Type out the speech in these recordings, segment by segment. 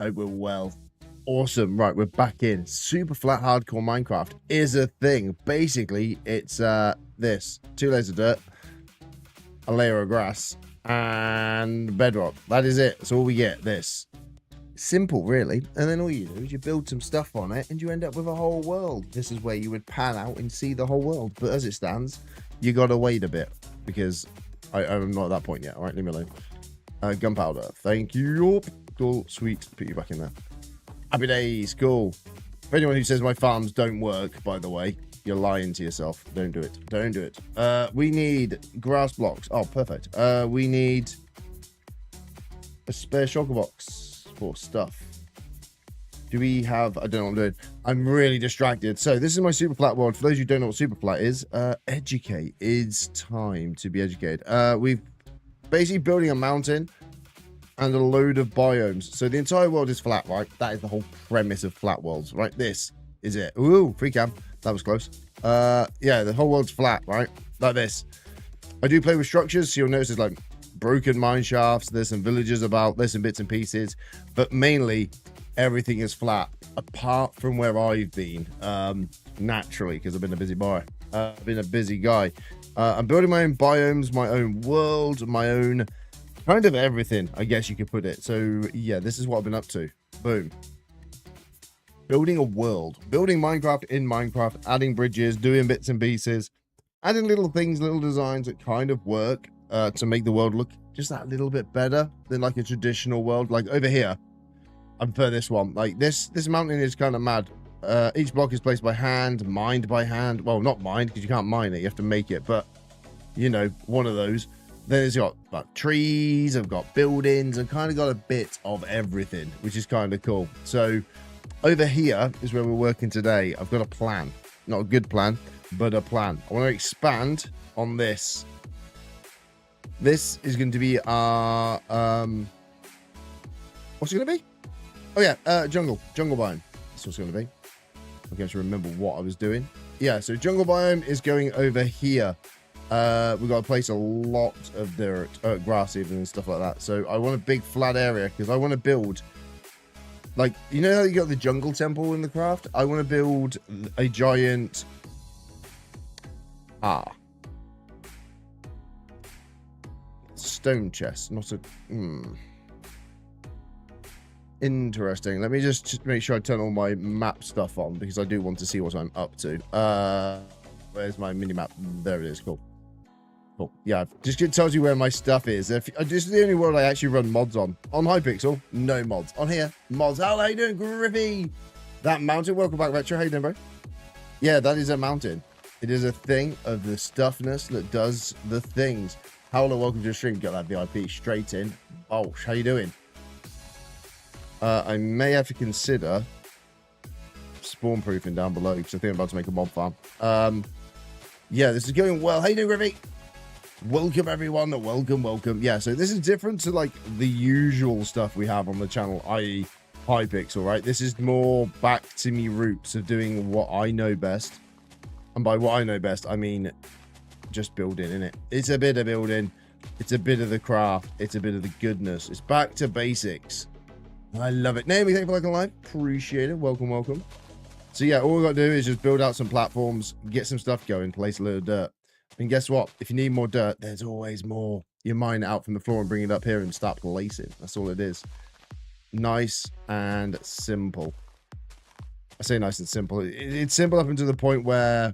Hope we're well. Awesome. Right, we're back in. Super flat hardcore Minecraft is a thing. Basically, it's this. 2 layers of dirt, a layer of grass, and bedrock. That is it. That's all we get. This. Simple, really. And then all you do is you build some stuff on it, and you end up with a whole world. This is where you would pan out and see the whole world. But as it stands, you got to wait a bit, because I'm not at that point yet. All right, leave me alone. Gunpowder. Thank you. Cool. Sweet. Put you back in there. Happy days. Cool. For anyone who says my farms don't work, by the way, you're lying to yourself. Don't do it. Don't do it. We need grass blocks. Oh, perfect. We need a spare shulker box for stuff. Do we have... I don't know what I'm doing. I'm really distracted. So this is my super flat world. For those who don't know what super flat is, educate. It's time to be educated. We've basically building a mountain and a load of biomes. So the entire world is flat, right? That is the whole premise of flat worlds, right? This is it. Ooh, free cam. That was close. Yeah, the whole world's flat, right? Like this. I do play with structures, so you'll notice there's like broken mine shafts. There's some villages about. There's some bits and pieces. But mainly, everything is flat, apart from where I've been, naturally, because I've been a busy boy. I've been a busy guy. I'm building my own biomes, my own world, my own kind of everything, I guess you could put it. So yeah, this is what I've been up to. Boom. Building a world. Building Minecraft in Minecraft, adding bridges, doing bits and pieces, adding little things, little designs that kind of work to make the world look just that little bit better than like a traditional world. Like over here, I prefer this one. Like this mountain is kind of mad. Each block is placed by hand, mined by hand. Well, not mined, because you can't mine it. You have to make it. But, you know, one of those. Then it's got like, trees. I've got buildings. I've kind of got a bit of everything, which is kind of cool. So over here is where we're working today. I've got a plan. Not a good plan, but a plan. I want to expand on this. This is going to be our... what's it going to be? Oh, yeah. Jungle biome. That's what it's going to be. Okay, I should remember what I was doing. Yeah, so jungle biome is going over here. We've got to place a lot of dirt, grass even and stuff like that. So I want a big flat area because I want to build, like, you know how you got the jungle temple in the craft? I want to build a giant... stone chest, not a... Interesting. Let me just make sure I turn all my map stuff on because I do want to see what I'm up to. Where's my mini map? There it is. Cool. Cool. Yeah, just it tells you where my stuff is. This is the only world I actually run mods on. On Hypixel, no mods. On here, mods. How you doing, Griffy? That mountain. Welcome back, Retro. How you doing, bro? Yeah, that is a mountain. It is a thing of the stuffness that does the things. Howler, welcome to the stream. Got that VIP straight in. Oh, how you doing? I may have to consider spawn proofing down below because I think I'm about to make a mob farm. Yeah, this is going well. How you doing, Griffy? Welcome, everyone. Welcome. Yeah, so this is different to like the usual stuff we have on the channel, i.e. Hypixel, right? This is more back to me roots of doing what I know best. And by what I know best, I mean just building, innit? It's a bit of building. It's a bit of the craft. It's a bit of the goodness. It's back to basics. I love it. Naomi, thank you for liking live. Appreciate it. Welcome. So yeah, all we got to do is just build out some platforms, get some stuff going, place a little dirt. And guess what? If you need more dirt, there's always more. You mine it out from the floor and bring it up here and start placing. That's all it is. Nice and simple. I say nice and simple. It's simple up until the point where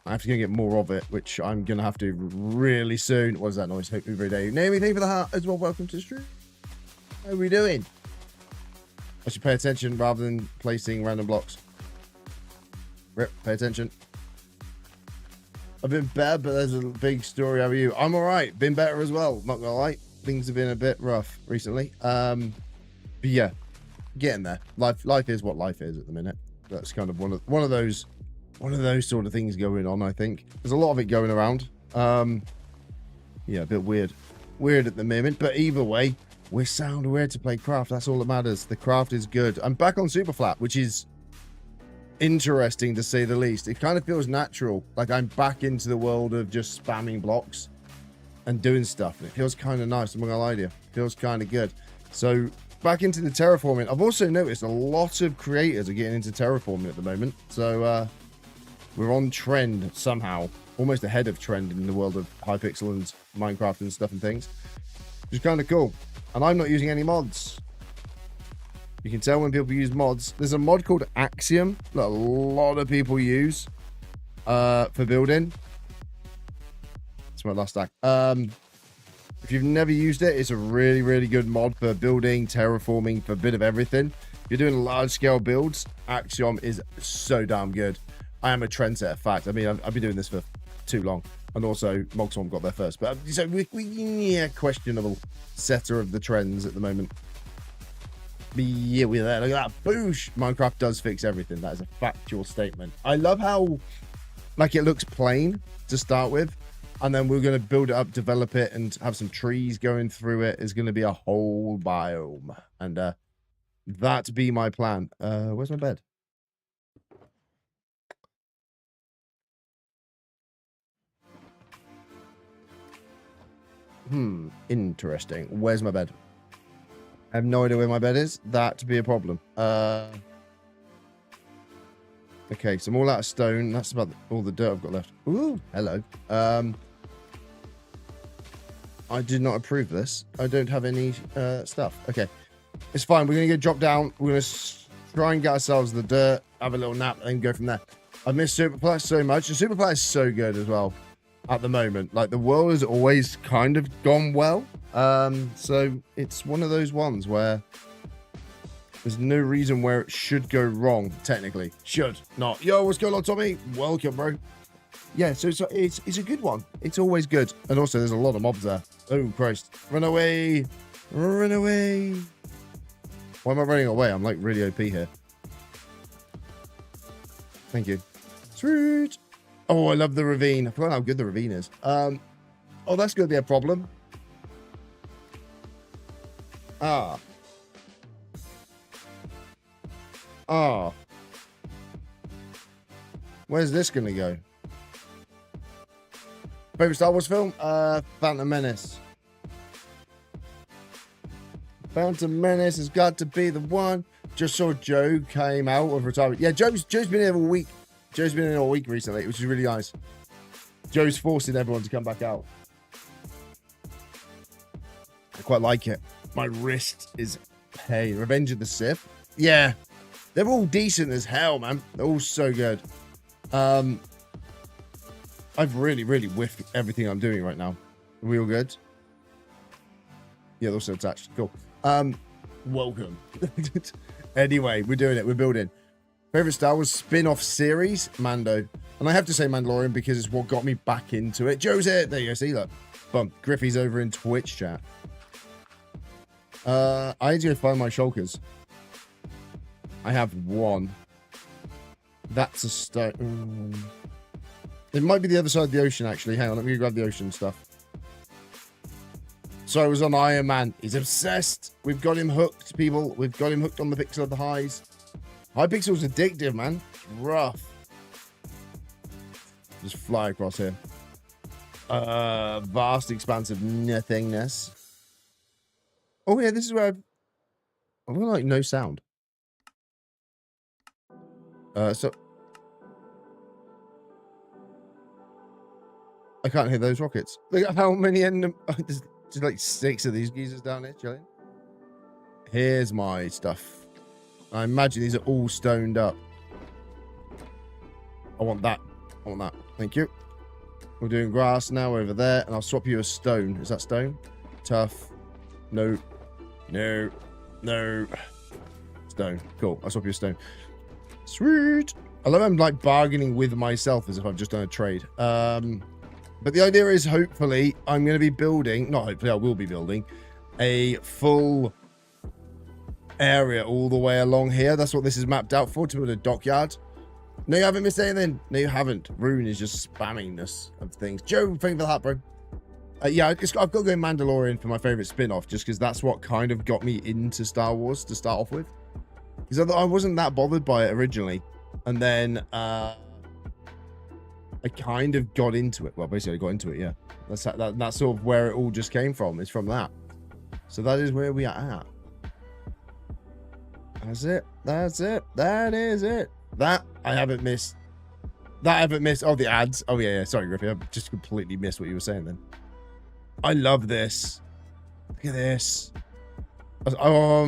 I have to go get more of it, which I'm going to have to really soon. What is that noise? Hope every day. Naomi, thank you for the heart as well. Welcome to the stream. How are we doing? I should pay attention rather than placing random blocks. Rip, pay attention. I've been better, but there's a big story. How are you? I'm all right. Been better as well. Not gonna lie. Things have been a bit rough recently. But yeah, getting there. Life is what life is at the minute. That's kind of one of those sort of things going on. I think there's a lot of it going around. Yeah, a bit weird at the moment. But either way, we're sound. We're here to play craft. That's all that matters. The craft is good. I'm back on Superflat, which is interesting to say the least. It kind of feels natural. Like I'm back into the world of just spamming blocks and doing stuff. And it feels kind of nice. I'm not gonna lie to you. It feels kind of good. So back into the terraforming. I've also noticed a lot of creators are getting into terraforming at the moment. So we're on trend somehow. Almost ahead of trend in the world of Hypixel and Minecraft and stuff and things. Which is kind of cool. And I'm not using any mods. You can tell when people use mods. There's a mod called Axiom that a lot of people use for building. It's my last stack. If you've never used it, it's a really, really good mod for building, terraforming, for a bit of everything. If you're doing large-scale builds, Axiom is so damn good. I am a trendsetter, fact. I mean, I've been doing this for too long. And also, Mogswarm got there first. But so yeah, questionable setter of the trends at the moment. But yeah, we're there. Look at that. Boosh! Minecraft does fix everything. That is a factual statement. I love how, like, it looks plain to start with. And then we're going to build it up, develop it, and have some trees going through it. It's going to be a whole biome. And that'd be my plan. Where's my bed? Interesting. Where's my bed? I have no idea where my bed is. That'd be a problem. Okay, so I'm all out of stone. That's about all the dirt I've got left. Ooh, hello. I did not approve this. I don't have any stuff. Okay, it's fine. We're going to get dropped down. We're going to try and get ourselves the dirt, have a little nap, and go from there. I miss Superflat so much. The Superflat is so good as well at the moment. Like, the world has always kind of gone well. So it's one of those ones where there's no reason where it should go wrong, technically. Should not. Yo, what's going on, Tommy? Welcome, bro. Yeah, so it's a good one. It's always good. And also, there's a lot of mobs there. Oh, Christ. Run away. Run away. Why am I running away? I'm like really OP here. Thank you. Sweet. Oh, I love the ravine. I forgot how good the ravine is. Oh, that's going to be a problem. Ah. Where's this going to go? Favorite Star Wars film? Phantom Menace. Phantom Menace has got to be the one. Just saw Joe came out of retirement. Yeah, Joe's been here all week. Joe's been in all week recently, which is really nice. Joe's forcing everyone to come back out. I quite like it. My wrist is pain. Revenge of the Sith. Yeah, they're all decent as hell, man. They're all so good. I've really, really whiffed everything I'm doing right now. Are we all good? Yeah, they're also attached. Cool. Welcome. Anyway, we're doing it. We're building. Favorite Star Wars spin-off series? Mando. And I have to say Mandalorian because it's what got me back into it. Joe's here. There you go. See, look. Bump. Griffey's over in Twitch chat. I need to go find my shulkers. I have one. That's a stone. It might be the other side of the ocean, actually. Hang on, let me grab the ocean stuff. So I was on Iron Man. He's obsessed. We've got him hooked, people. We've got him hooked on the Pixel of the Highs. Hypixel's addictive, man. It's rough. Just fly across here. Vast expanse of nothingness. Oh, yeah, this is where I've got, like, no sound. So... I can't hear those rockets. Look at how many there's just like 6 of these geezers down here chilling. Here's my stuff. I imagine these are all stoned up. I want that. I want that. Thank you. We're doing grass now over there, and I'll swap you a stone. Is that stone? Tough. No. No. No. Stone. Cool. I'll swap you a stone. Sweet. I love I'm like bargaining with myself as if I've just done a trade. But the idea is, hopefully, I'm going to be building, not hopefully, I will be building a full area all the way along here. That's what this is mapped out for, to build a dockyard. No, you haven't missed anything. No, you haven't. Rune is just spamming this of things. Joe, thank you for that, bro. Yeah, I've got to go Mandalorian for my favorite spin-off, just because that's what kind of got me into Star Wars to start off with. Because I wasn't that bothered by it originally. And then, I kind of got into it. Well, basically, I got into it, yeah. That's sort of where it all just came from. It's from that. So that is where we are at. That's it. That's it. That is it. That I haven't missed. That I haven't missed. Oh, the ads. Oh, yeah. Sorry, Griffy. I just completely missed what you were saying then. I love this. Look at this. All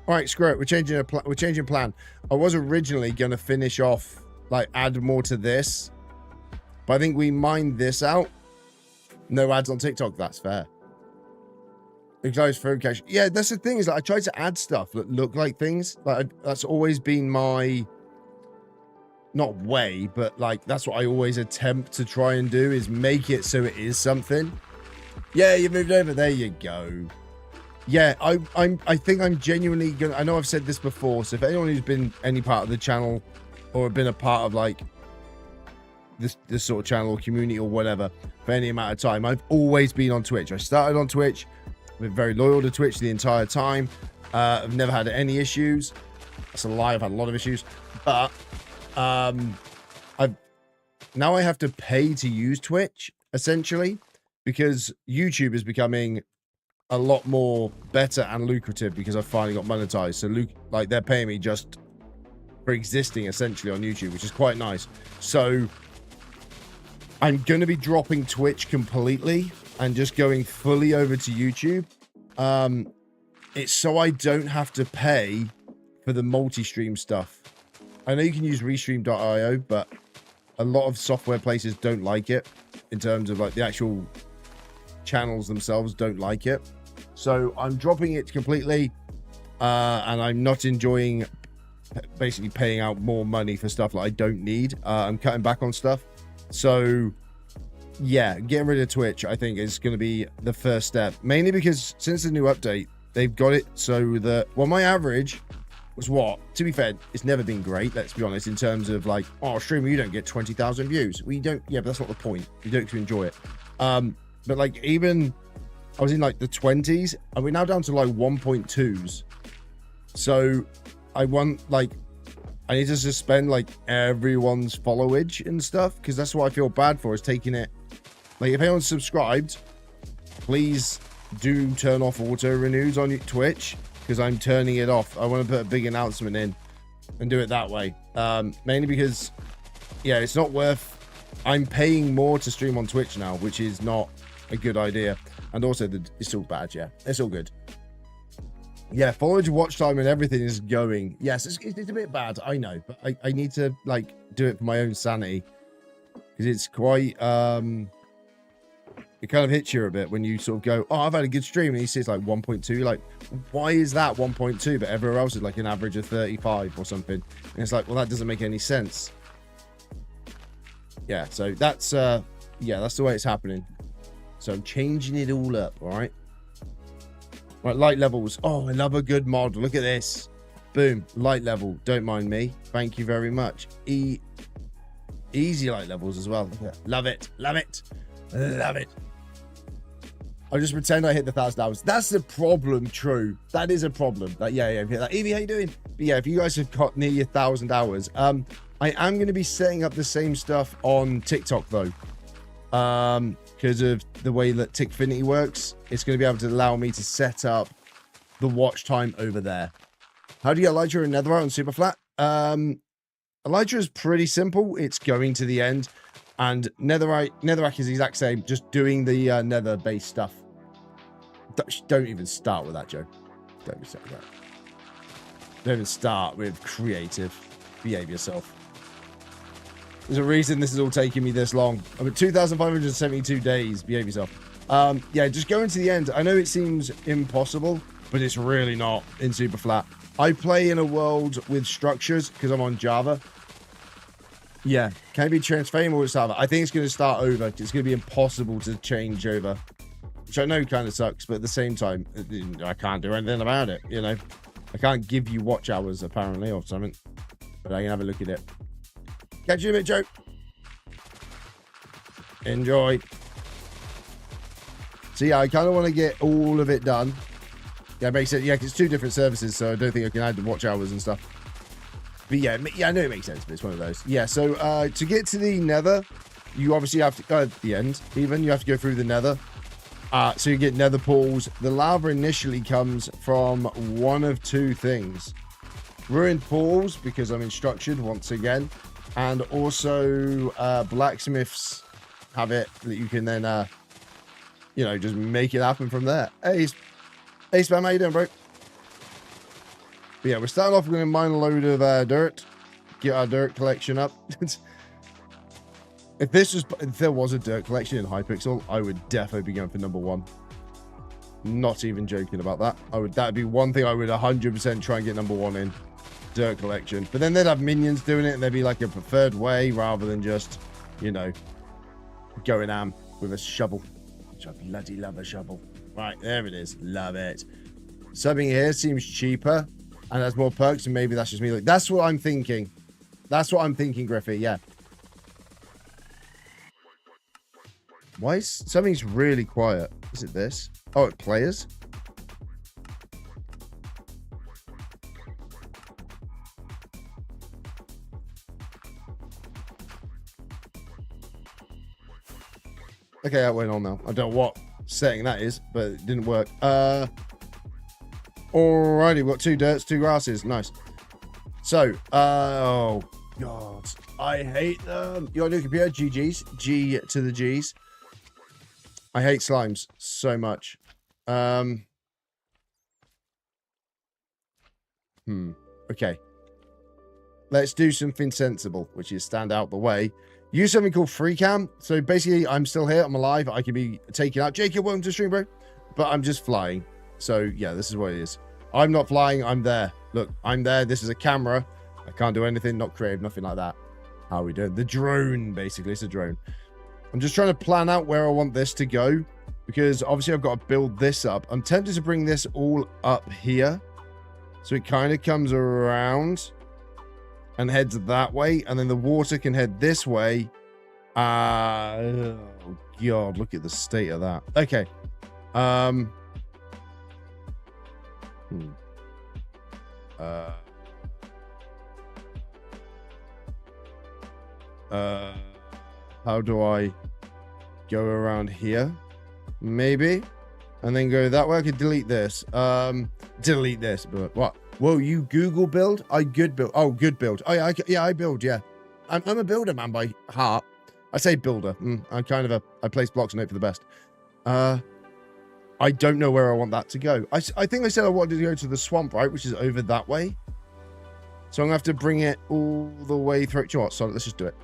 right, screw it. We're changing plan. I was originally going to finish off, like, add more to this. But I think we mined this out. No ads on TikTok. That's fair. Close phone cache. Yeah, that's the thing is like I try to add stuff that look like things. Like that's always been my not way, but like that's what I always attempt to try and do is make it so it is something. Yeah, you moved over. There you go. Yeah, I think I'm genuinely gonna. I know I've said this before, so if anyone who's been any part of the channel or been a part of like this sort of channel or community or whatever for any amount of time, I've always been on Twitch. I started on Twitch. I've been very loyal to Twitch the entire time. I've never had any issues. That's a lie. I've had a lot of issues, but now I have to pay to use Twitch essentially because YouTube is becoming a lot more better and lucrative because I've finally got monetized. So like they're paying me just for existing essentially on YouTube, which is quite nice. So I'm going to be dropping Twitch completely and just going fully over to YouTube. It's so I don't have to pay for the multi-stream stuff. I know you can use restream.io, but a lot of software places don't like it in terms of like the actual channels themselves don't like it. So I'm dropping it completely, and I'm not enjoying basically paying out more money for stuff that I don't need. I'm cutting back on stuff. So yeah, getting rid of Twitch, I think, is going to be the first step. Mainly because since the new update, they've got it so that, well, my average was what? To be fair, it's never been great, let's be honest, in terms of like, oh, streamer, you don't get 20,000 views. We don't, yeah, but that's not the point. You don't to enjoy it. But like even, I was in like the 20s, and we're now down to like 1.2s. So I want like, I need to suspend like everyone's followage and stuff, because that's what I feel bad for, is taking it. Like if anyone's subscribed, please do turn off auto renews on Twitch, because I'm turning it off. I want to put a big announcement in and do it that way. Mainly because, yeah, it's not worth. I'm paying more to stream on Twitch now, which is not a good idea. And also, it's all bad. Yeah, it's all good. Yeah, followage, watch time, and everything is going. Yes, it's a bit bad. I know, but I need to like do it for my own sanity, because it's quite it kind of hits you a bit when you sort of go, oh, I've had a good stream, and he says like 1.2. You're like, why is that 1.2? But everywhere else is like an average of 35 or something. And it's like, well, that doesn't make any sense. Yeah, so that's yeah, that's the way it's happening. So I'm changing it all up, all right? Right, light levels. Oh, I love a good mod. Look at this. Boom, light level. Don't mind me. Thank you very much. Easy light levels as well. Love it, love it, love it. I just pretend I hit the 1,000 hours. That's the problem. True, that is a problem. That yeah. Like, Evie, how you doing? But yeah, if you guys have got near 1,000 hours, I am going to be setting up the same stuff on TikTok though, because of the way that Tickfinity works. It's going to be able to allow me to set up the watch time over there. How do you get Elytra and Netherite on Superflat? Elytra is pretty simple. It's going to the end. And Netherrack is the exact same, just doing the nether-based stuff. Don't even start with that, Joe. Don't even start with that. Don't even start with creative. Behave yourself. There's a reason this is all taking me this long. I'm at 2,572 days. Behave yourself. Yeah, just going to the end. I know it seems impossible, but it's really not in Superflat. I play in a world with structures because I'm on Java. Yeah, can it be transferable or start over? I think it's going to start over. It's going to be impossible to change over, which I know kind of sucks, but at the same time, I can't do anything about it. You know, I can't give you watch hours apparently or something, but I can have a look at it. Catch you in a bit, Joe. Enjoy. So yeah, I kind of want to get all of it done. Yeah, it makes it. Yeah, 'cause it's two different services, so I don't think I can add the watch hours and stuff. But yeah, I know it makes sense, but it's one of those. Yeah, so to get to the nether, you obviously have to, at the end, even, you have to go through the nether. So you get nether pools. The lava initially comes from one of two things. Ruined pools, because I'm instructed once again. And also, blacksmiths have it that you can then, you know, just make it happen from there. Hey, Spam, how you doing, bro? But yeah, we're starting off, we're going to mine a load of dirt. Get our dirt collection up. If there was a dirt collection in Hypixel, I would definitely be going for number 1. Not even joking about that. That'd be one thing I would 100% try and get number 1 in. Dirt collection. But then they'd have minions doing it, and there'd be like a preferred way rather than just, you know, going am with a shovel. Which I bloody love a shovel. Right, there it is. Love it. Subbing here seems cheaper and has more perks, and maybe that's just me. Like, that's what I'm thinking. That's what I'm thinking, Griffey. Yeah. Why is something's really quiet? Is it this? Oh, it players? Okay, that went on now. I don't know what setting that is, but it didn't work. Alrighty, we've got 2 dirts, 2 grasses. Nice. So, oh, God. I hate them. You got a new computer? GG's. G to the G's. I hate slimes so much. Okay. Let's do something sensible, which is stand out the way. Use something called free cam. So basically, I'm still here. I'm alive. I can be taken out. Jacob, welcome to stream, bro. But I'm just flying. So yeah, this is what it is. I'm not flying. I'm there. Look, I'm there. This is a camera. I can't do anything. Not creative. Nothing like that. How are we doing? The drone, basically. It's a drone. I'm just trying to plan out where I want this to go, because obviously I've got to build this up. I'm tempted to bring this all up here, so it kind of comes around and heads that way, and then the water can head this way. Oh God, look at the state of that. Okay. How do I go around here? Maybe. And then go that way. I could delete this. Delete this. But what? Whoa, you Google build? I good build. Oh, good build. Oh, yeah, yeah, I build, yeah. I'm a builder, man, by heart. I say builder. I'm kind of I place blocks and hope for the best. I don't know where I want that to go. I think I said I wanted to go to the swamp, right? Which is over that way. So I'm going to have to bring it all the way through. Do you know what? Sorry, let's just do it.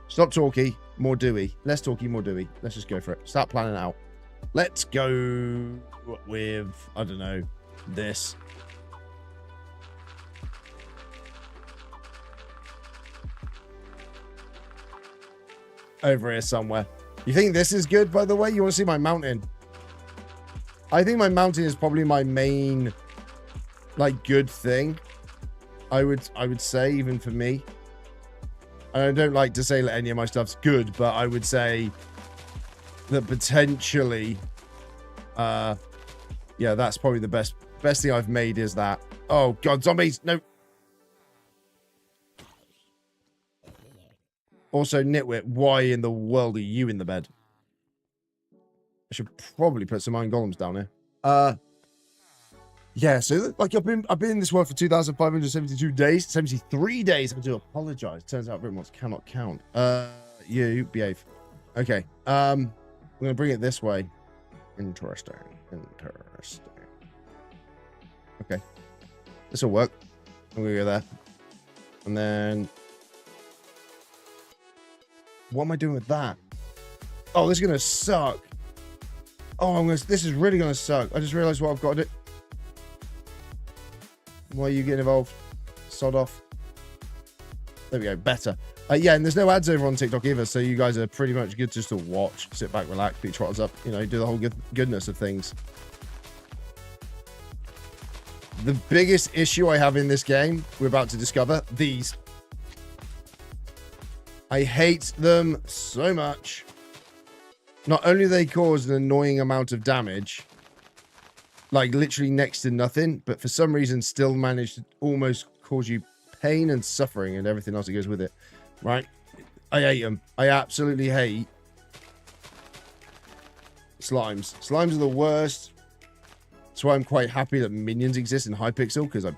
Stop talky, more doey. Less talky, more doey. Let's just go for it. Start planning out. Let's go with, I don't know, this. Over here somewhere. You think this is good, by the way? You want to see my mountain? I think my mountain is probably my main, like, good thing. I would say, even for me. And I don't like to say that any of my stuff's good, but I would say that potentially, yeah, that's probably the best thing I've made is that. Oh God, zombies! No. Also, Nitwit, why in the world are you in the bed? I should probably put some iron golems down here. Yeah, so like I've been in this world for 2,572 days, 73 days. I do apologize. Turns out Britmods cannot count. You behave. Okay. I'm gonna bring it this way. Interesting. Okay. This will work. I'm gonna go there. And then what am I doing with that? Oh, this is gonna suck. Oh, this is really gonna suck. I just realized what I've got to do. Why are you getting involved? Sod off. There we go. Better. Yeah, and there's no ads over on TikTok either, so you guys are pretty much good just to watch, sit back, relax, beat trotters up, you know, do the whole goodness of things. The biggest issue I have in this game, we're about to discover, these. I hate them so much. Not only do they cause an annoying amount of damage, like literally next to nothing, but for some reason still manage to almost cause you pain and suffering and everything else that goes with it, right? I hate them. I absolutely hate slimes. Slimes are the worst. That's why I'm quite happy that minions exist in Hypixel, because I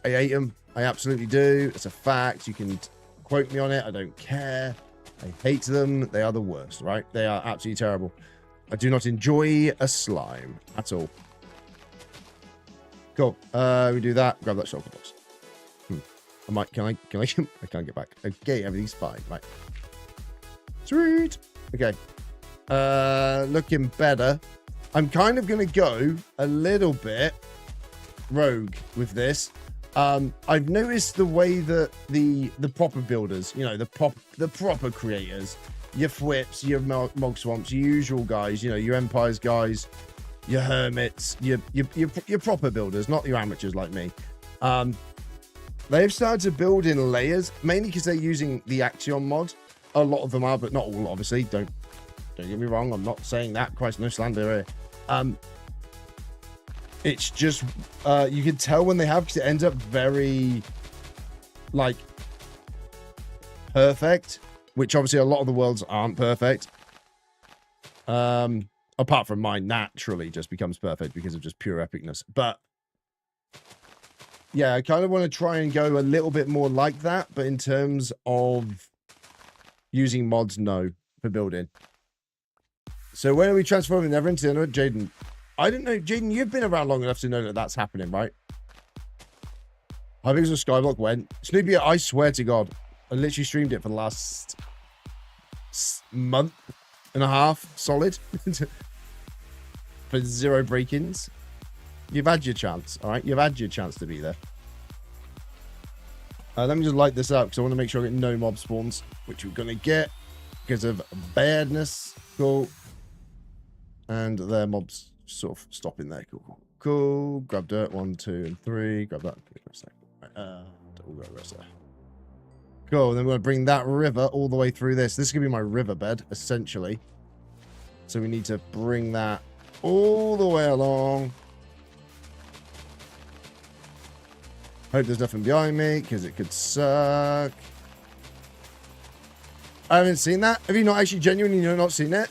hate them. I absolutely do. It's a fact. You can quote me on it. I don't care. I hate them. They are the worst, right? They are absolutely terrible. I do not enjoy a slime at all. Cool. We do that. Grab that shulker box. I can't get back. Okay, everything's fine. Right. Sweet. Okay. Looking better. I'm kind of going to go a little bit rogue with this. I've noticed the way that the proper builders, you know, the proper creators, your Fwips, your Mog Swamps, your usual guys, you know, your Empires guys, your Hermits, your proper builders, not your amateurs like me. They've started to build in layers, mainly because they're using the Axion mod. A lot of them are, but not all, obviously. Don't get me wrong. I'm not saying that. Christ, no slander here. It's just you can tell when they have, because it ends up very like perfect, which obviously a lot of the worlds aren't perfect. Apart from mine, naturally just becomes perfect because of just pure epicness. But yeah, I kind of want to try and go a little bit more like that, but in terms of using mods, no, for building. So when are we transforming Never into Jaden? I don't know. Jaden, you've been around long enough to know that that's happening, right? I think it's a Skyblock went. Snoopy, I swear to God, I literally streamed it for the last month and a half, solid. For 0 break-ins. You've had your chance, all right? You've had your chance to be there. Let me just light this up because I want to make sure I get no mob spawns, which we're going to get because of badness. Cool. And their mobs sort of stopping there. Cool. Grab dirt. 1, 2, and 3. Grab that. Right, we'll go rest there. Cool. And then we're going to bring that river all the way through this. This is going to be my riverbed, essentially. So we need to bring that all the way along. Hope there's nothing behind me, because it could suck. I haven't seen that. Have you not actually genuinely not seen it?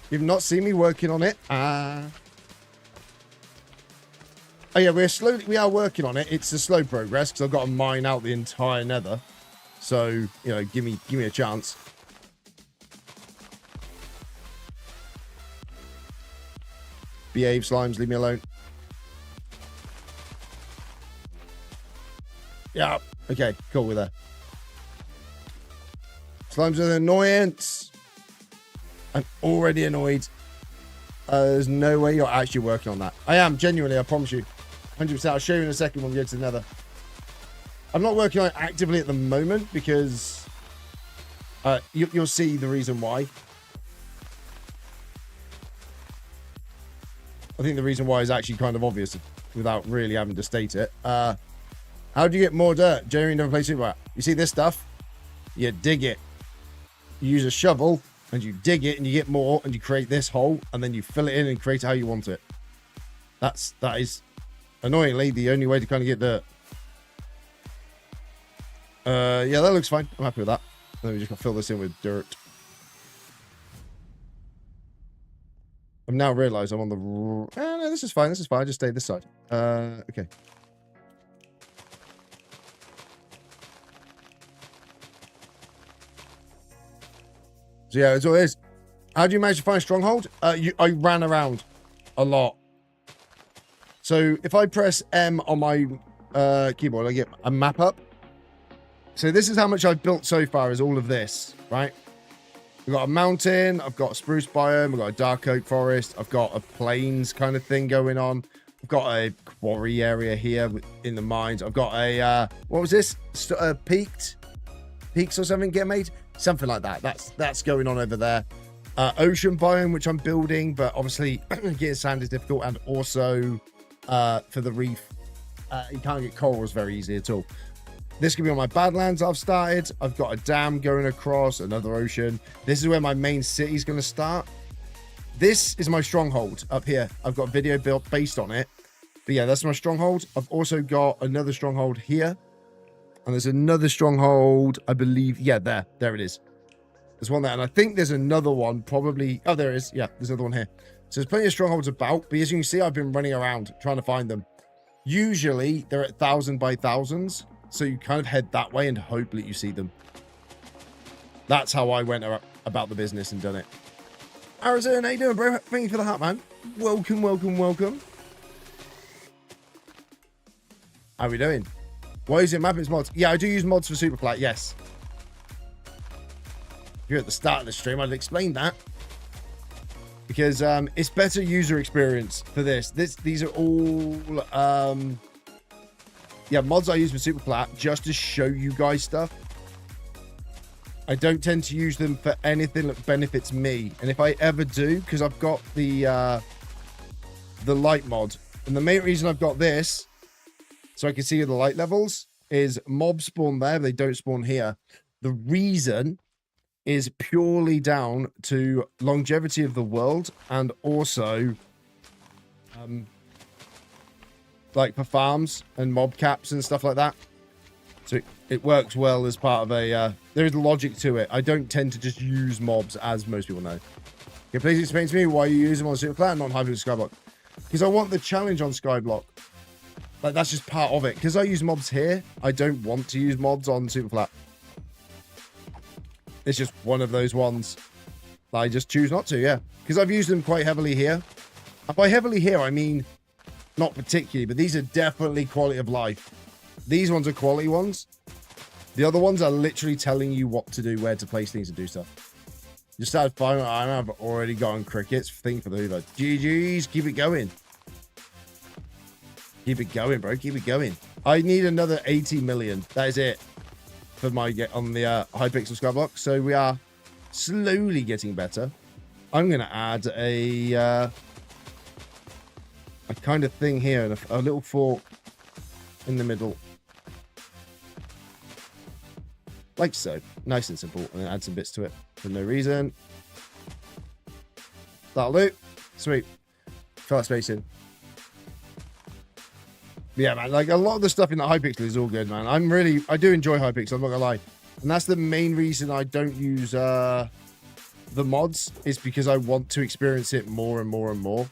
You've not seen me working on it? Oh yeah, we are working on it. It's a slow progress, because I've got to mine out the entire nether. So, you know, give me a chance. Behave, slimes, leave me alone. Yeah, okay, cool with that. Slimes are an annoyance. I'm already annoyed. There's no way you're actually working on that. I am, genuinely, I promise you. 100%. I'll show you in a second when we get to the nether. I'm not working on it actively at the moment because you'll see the reason why. I think the reason why is actually kind of obvious without really having to state it. How do you get more dirt? Jeremy never played Superflat. You see this stuff? You dig it. You use a shovel and you dig it and you get more and you create this hole and then you fill it in and create it how you want it. That is annoyingly the only way to kind of get dirt. Yeah, that looks fine. I'm happy with that. Then we just gotta fill this in with dirt. I've now realized I'm on the... no, this is fine. This is fine. I just stay this side. Okay. So yeah, it's all it is. How do you manage to find a stronghold? I ran around a lot. So if I press M on my keyboard, I get a map up. So this is how much I've built so far, is all of this, right? We've got a mountain, I've got a spruce biome, I've got a dark oak forest, I've got a plains kind of thing going on. I've got a quarry area here in the mines. I've got a, what was this? Peaks or something get made? Something like that. That's going on over there. Ocean biome, which I'm building, but obviously getting sand is difficult. And also for the reef, you can't get corals very easily at all. This could be on my Badlands I've started. I've got a dam going across, another ocean. This is where my main city is going to start. This is my stronghold up here. I've got a video built based on it. But yeah, that's my stronghold. I've also got another stronghold here. And there's another stronghold, I believe. Yeah, there it is. There's one there. And I think there's another one probably. Oh, there is. Yeah, there's another one here. So there's plenty of strongholds about. But as you can see, I've been running around trying to find them. Usually they're at 1,000 by thousands, so you kind of head that way and hope that you see them. That's how I went about the business and done it. Arizona, how you doing, bro? Thank you for the hat, man. Welcome, welcome, welcome. How are we doing? Why is it mapping mods? Yeah, I do use mods for Superflat, yes. If you're at the start of the stream, I'd explain that. Because it's better user experience for this. These are all mods I use for Superflat just to show you guys stuff. I don't tend to use them for anything that benefits me. And if I ever do, because I've got the light mod, and the main reason I've got this, so I can see the light levels, is mobs spawn there, they don't spawn here. The reason is purely down to longevity of the world, and also like for farms and mob caps and stuff like that. So it works well as part of a there's logic to it. I don't tend to just use mobs, as most people know. Okay, please explain to me why you use them on Superflat and not Hypixel Skyblock. Because I want the challenge on Skyblock. Like, that's just part of it. Because I use mobs here, I don't want to use mobs on Superflat. It's just one of those ones that I just choose not to, yeah. Because I've used them quite heavily here. And by heavily here, I mean not particularly, but these are definitely quality of life. These ones are quality ones. The other ones are literally telling you what to do, where to place things and do stuff. Just started firing. I've already gotten crickets. Thing for the Hoover. GG's. Keep it going. Keep it going, bro. Keep it going. I need another 80 million. That is it for my get on the Hypixel Skyblock. So we are slowly getting better. I'm going to add a kind of thing here, and a little fork in the middle. Like so. Nice and simple. And then add some bits to it for no reason. That'll do. Sweet. Fill that space in. Yeah, man. Like, a lot of the stuff in the Hypixel is all good, man. I do enjoy Hypixel, I'm not gonna lie. And that's the main reason I don't use the mods, is because I want to experience it more and more and more.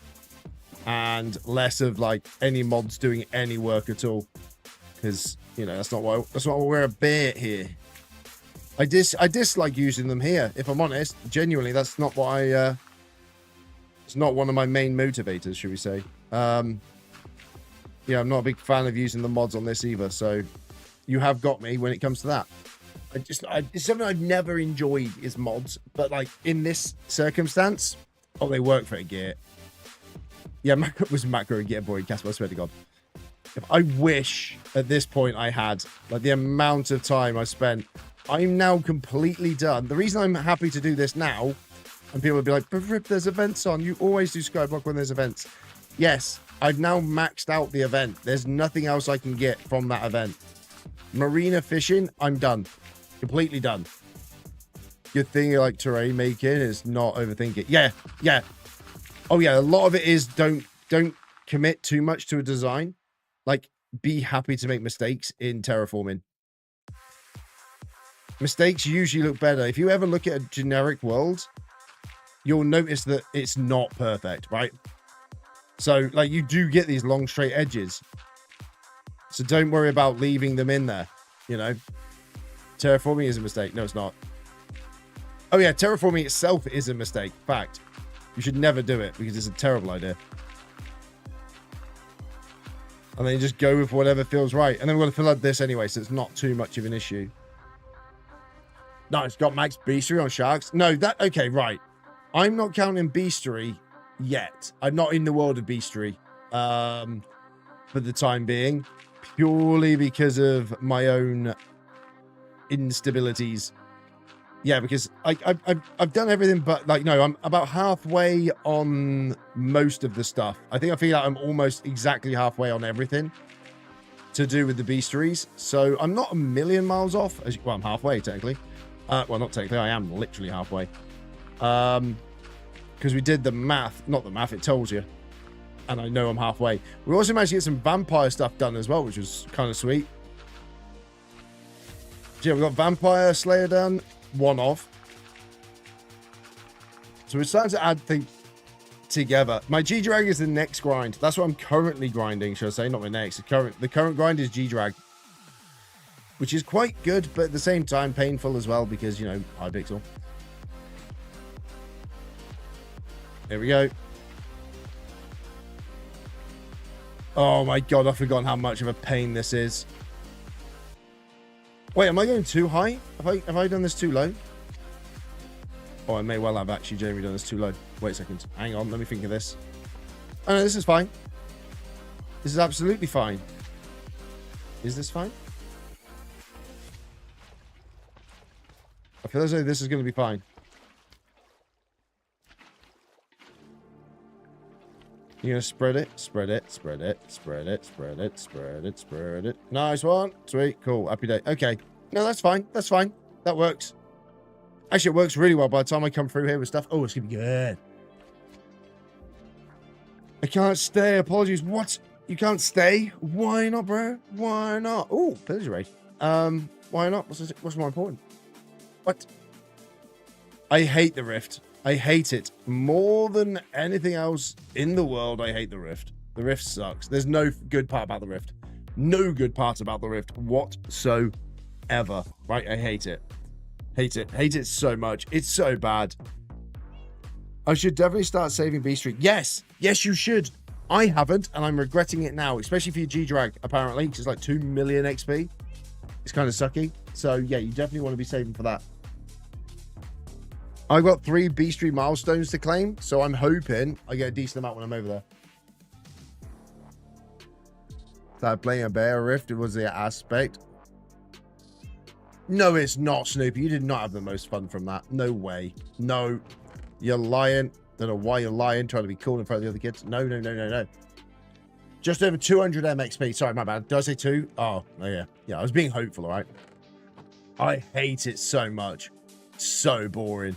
And less of, like, any mods doing any work at all. Because, you know, that's not why we're a bit here. I dislike using them here, if I'm honest. Genuinely, that's not what it's not one of my main motivators, should we say. Yeah, I'm not a big fan of using the mods on this either, so you have got me when it comes to that. It's something I've never enjoyed is mods, but like in this circumstance, oh, they work for a gear. Yeah, was macro and gear boy, Casper, I swear to God. If I wish at this point I had, like, the amount of time I spent. I'm now completely done. The reason I'm happy to do this now, and people would be like, but Rip, there's events on. You always do Skyblock when there's events. Yes, I've now maxed out the event. There's nothing else I can get from that event. Marina fishing, I'm done. Completely done. Good thing you like terrain making is not overthink it. Yeah, yeah. Oh yeah, a lot of it is don't commit too much to a design. Like, be happy to make mistakes in terraforming. Mistakes usually look better. If you ever look at a generic world, you'll notice that it's not perfect, right? So, like, you do get these long straight edges. So don't worry about leaving them in there, you know? Terraforming is a mistake. No, it's not. Oh yeah, terraforming itself is a mistake. Fact. You should never do it because it's a terrible idea. And then you just go with whatever feels right. And then we're going to flood this anyway, so it's not too much of an issue. No, it's got max beastery on sharks. No, okay, right. I'm not counting beastery yet. I'm not in the world of beastery for the time being, purely because of my own instabilities. Yeah, because I've done everything, but like, no, I'm about halfway on most of the stuff. I feel like I'm almost exactly halfway on everything to do with the beasteries. So I'm not a million miles off. Well, I'm halfway technically. Well, not technically, I am literally halfway. Because we did the math, not the math, it tells you. And I know I'm halfway. We also managed to get some vampire stuff done as well, which was kind of sweet. So yeah, we got Vampire Slayer done, one off. So we're starting to add things. together. My G-Drag is the next grind. That's what I'm currently grinding, should I say, not my next. The current grind is G-Drag, which is quite good, but at the same time painful as well because, you know, high pixel. There we go. Oh my god, I've forgotten how much of a pain this is. Wait, am I going too high? Have I done this too low? Oh, I may well have actually, Jamie, done this too low. Wait a second. Hang on, let me think of this. Oh no, this is fine. This is absolutely fine. Is this fine? I feel as though this is going to be fine. You're going to spread it, spread it, spread it, spread it, spread it, spread it, spread it. Nice one. Sweet. Cool. Happy day. Okay. No, that's fine. That's fine. That works. Actually, it works really well by the time I come through here with stuff. Oh, it's going to be good. I can't stay. Apologies. What? You can't stay? Why not, bro? Why not? Oh, pillager raid. Why not? What's more important? What? I hate the Rift. I hate it more than anything else in the world. I hate the Rift. The Rift sucks. There's no good part about the Rift. No good part about the Rift whatsoever. Right? I hate it. Hate it. Hate it so much. It's so bad. I should definitely start saving B Street. Yes. Yes, you should. I haven't, and I'm regretting it now, especially for your G-Drag, apparently, because it's like 2 million XP. It's kind of sucky. So, yeah, you definitely want to be saving for that. I've got 3 B Street milestones to claim, so I'm hoping I get a decent amount when I'm over there. Started playing a bear Rift. It was the aspect. No, it's not, Snoopy. You did not have the most fun from that. No way. No. You're lying. Don't know why you're lying, trying to be cool in front of the other kids. No, no, no, no, no. Just over 200 MXP. Sorry, my bad. Did I say 2? Oh, yeah. Yeah, I was being hopeful, all right? I hate it so much. So boring.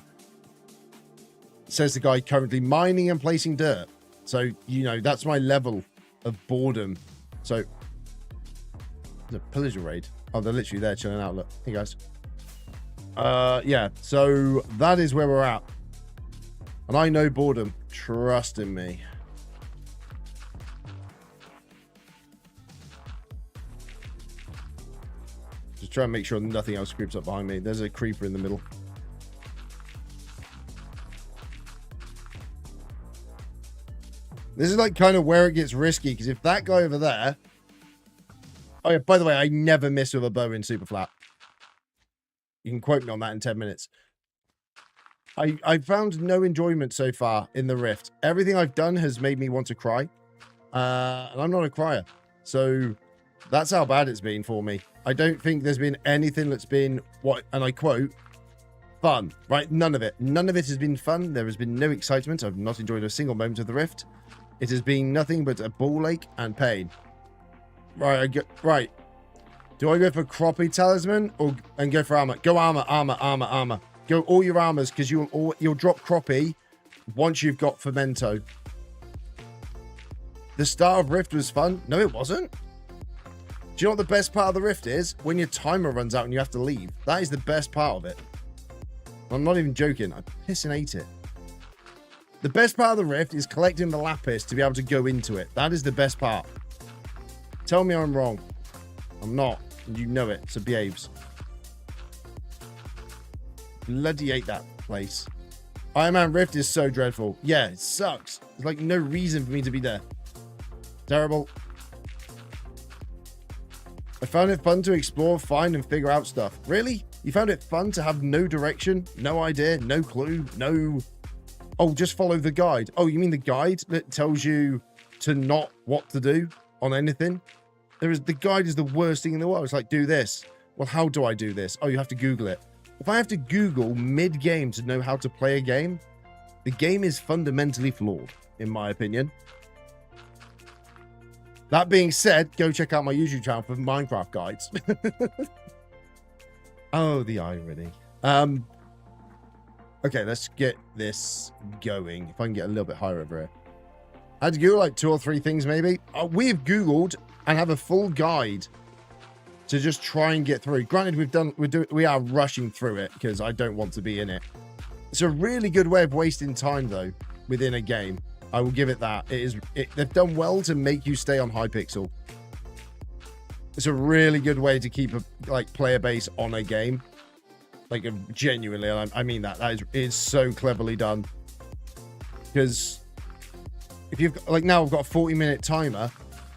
Says the guy currently mining and placing dirt. So, you know, that's my level of boredom. So, the pillager raid. Oh, they're literally there chilling out. Look. Hey, guys. Yeah. So, that is where we're at. And I know boredom. Trust in me. Just try and make sure nothing else creeps up behind me. There's a creeper in the middle. This is like kind of where it gets risky, because if that guy over there... Oh, yeah, by the way, I never miss with a bow in Superflat. You can quote me on that in 10 minutes. I found no enjoyment so far in the Rift. Everything I've done has made me want to cry. And I'm not a crier. So that's how bad it's been for me. I don't think there's been anything that's been, what, and I quote, fun. Right? None of it. None of it has been fun. There has been no excitement. I've not enjoyed a single moment of the Rift. It has been nothing but a ball ache and pain. Right, right. Do I go for Croppy Talisman and go for armor? Go armor, armor, armor, armor. Go all your armors, because you'll drop Croppy once you've got Fermento. The start of Rift was fun. No, it wasn't. Do you know what the best part of the Rift is? When your timer runs out and you have to leave. That is the best part of it. I'm not even joking. I piss and hate it. The best part of the Rift is collecting the lapis to be able to go into it. That is the best part. Tell me I'm wrong. I'm not. And you know it. So behaves. Bloody hate that place. Iron Man Rift is so dreadful. Yeah, it sucks. There's like no reason for me to be there. Terrible. I found it fun to explore, find, and figure out stuff. Really? You found it fun to have no direction, no idea, no clue, no... Oh, just follow the guide. Oh, you mean the guide that tells you to not what to do on anything? The guide is the worst thing in the world. It's like, do this. Well, how do I do this? Oh, you have to Google it. If I have to Google mid-game to know how to play a game, the game is fundamentally flawed, in my opinion. That being said, go check out my YouTube channel for Minecraft guides. Oh, the irony. Okay, let's get this going. If I can get a little bit higher over here. I had to Google like 2 or 3 things maybe. We've Googled and have a full guide to just try and get through. Granted, we are rushing through it because I don't want to be in it. It's a really good way of wasting time though within a game. I will give it that. They've done well to make you stay on Hypixel. It's a really good way to keep a player base on a game. Like, genuinely, I mean that. It is so cleverly done. Because if you've now I've got a 40-minute timer,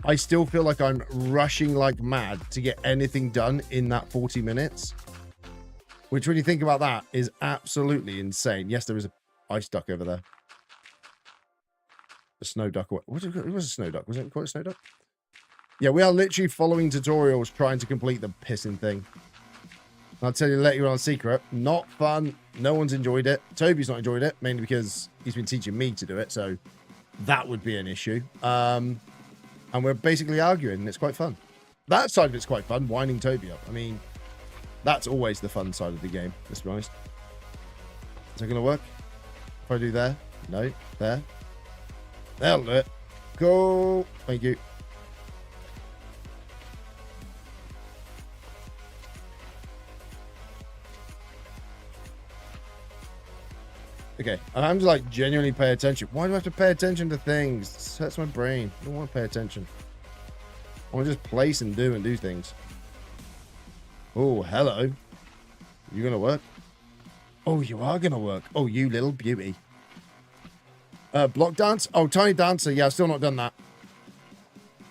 I still feel like I'm rushing like mad to get anything done in that 40 minutes. Which, when you think about that, is absolutely insane. Yes, there is a ice duck over there. A snow duck. What was a snow duck? Was it called a snow duck? Yeah, we are literally following tutorials trying to complete the pissing thing. I'll let you on a secret. Not fun. No one's enjoyed it. Toby's not enjoyed it, mainly because he's been teaching me to do it, so that would be an issue. And we're basically arguing, and it's quite fun. That side of it's quite fun, winding Toby up. I mean, that's always the fun side of the game, let's be honest. Is that going to work? If I do there? No. There? That'll do it. Cool. Thank you. Okay, I'm just like genuinely pay attention. Why do I have to pay attention to things? This hurts my brain. I don't want to pay attention. I want to just place and do things. Oh, hello. You gonna work? Oh, you are gonna work. Oh, you little beauty. Block dance? Oh, tiny dancer. Yeah, I've still not done that.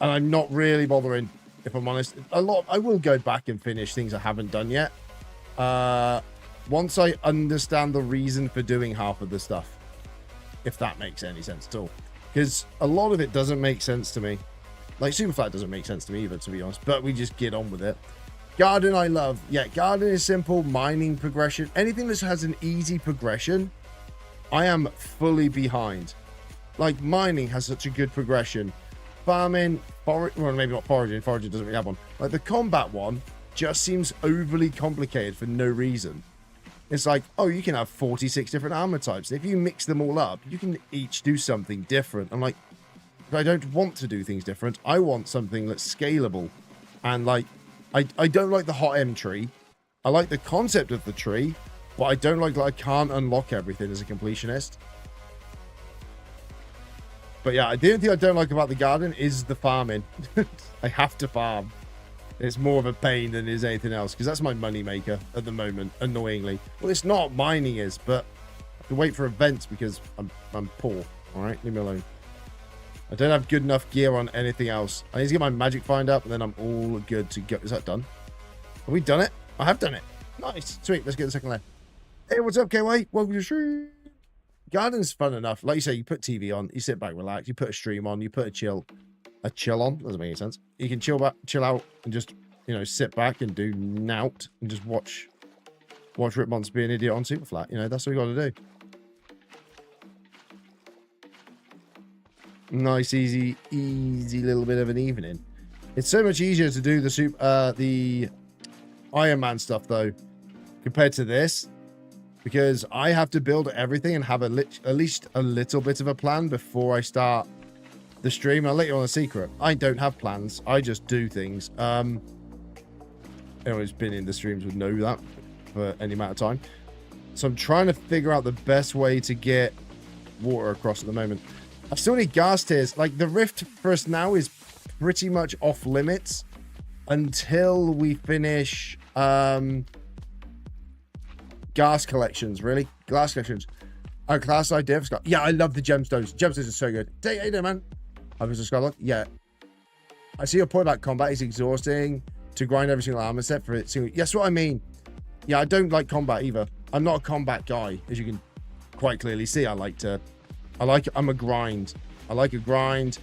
And I'm not really bothering, if I'm honest. I will go back and finish things I haven't done yet. Once I understand the reason for doing half of the stuff, if that makes any sense at all. Because a lot of it doesn't make sense to me. Like, Superflat doesn't make sense to me either, to be honest. But we just get on with it. Garden I love. Yeah, garden is simple. Mining progression. Anything that has an easy progression, I am fully behind. Like, mining has such a good progression. Farming, well, maybe not foraging. Foraging doesn't really have one. Like, the combat one just seems overly complicated for no reason. It's like, oh, you can have 46 different armor types. If you mix them all up, you can each do something different. I'm like, I don't want to do things different. I want something that's scalable. And like, I don't like the hot M tree. I like the concept of the tree, but I don't like that I can't unlock everything as a completionist. But yeah, the only thing I don't like about the garden is the farming. I have to farm. It's more of a pain than it is anything else, because that's my money maker at the moment, annoyingly. Well, it's not. Mining is, but I have to wait for events because I'm poor. All right, leave me alone. I don't have good enough gear on anything else. I need to get my magic find up, and then I'm all good to go. Is that done? Have we done it? I have done it. Nice. Sweet. Let's get the second layer. Hey, what's up, KY? Welcome to the stream. Garden's fun enough. Like you say, you put TV on, you sit back, relax. You put a stream on, you put a chill on. Doesn't make any sense. You can chill out, and just, you know, sit back and do nout and just watch Ripmonster be an idiot on Superflat. You know, that's what you got to do. Nice, easy little bit of an evening. It's so much easier to do the Iron Man stuff though, compared to this, because I have to build everything and have at least a little bit of a plan before I start the stream. I'll let you on a secret. I don't have plans. I just do things. Anyone who's been in the streams would know that for any amount of time. So I'm trying to figure out the best way to get water across at the moment. I still need gas tiers. Like, the rift for us now is pretty much off limits until we finish gas collections, really. Glass collections. Oh, class idea for Scott. Yeah, I love the gemstones. Gemstones are so good. Hey there, man. Hi, Mr. Skylock. Yeah. I see your point about combat. It's exhausting to grind every single armor set for it. Yes, what I mean. Yeah, I don't like combat either. I'm not a combat guy, as you can quite clearly see. I'm a grind. I like a grind.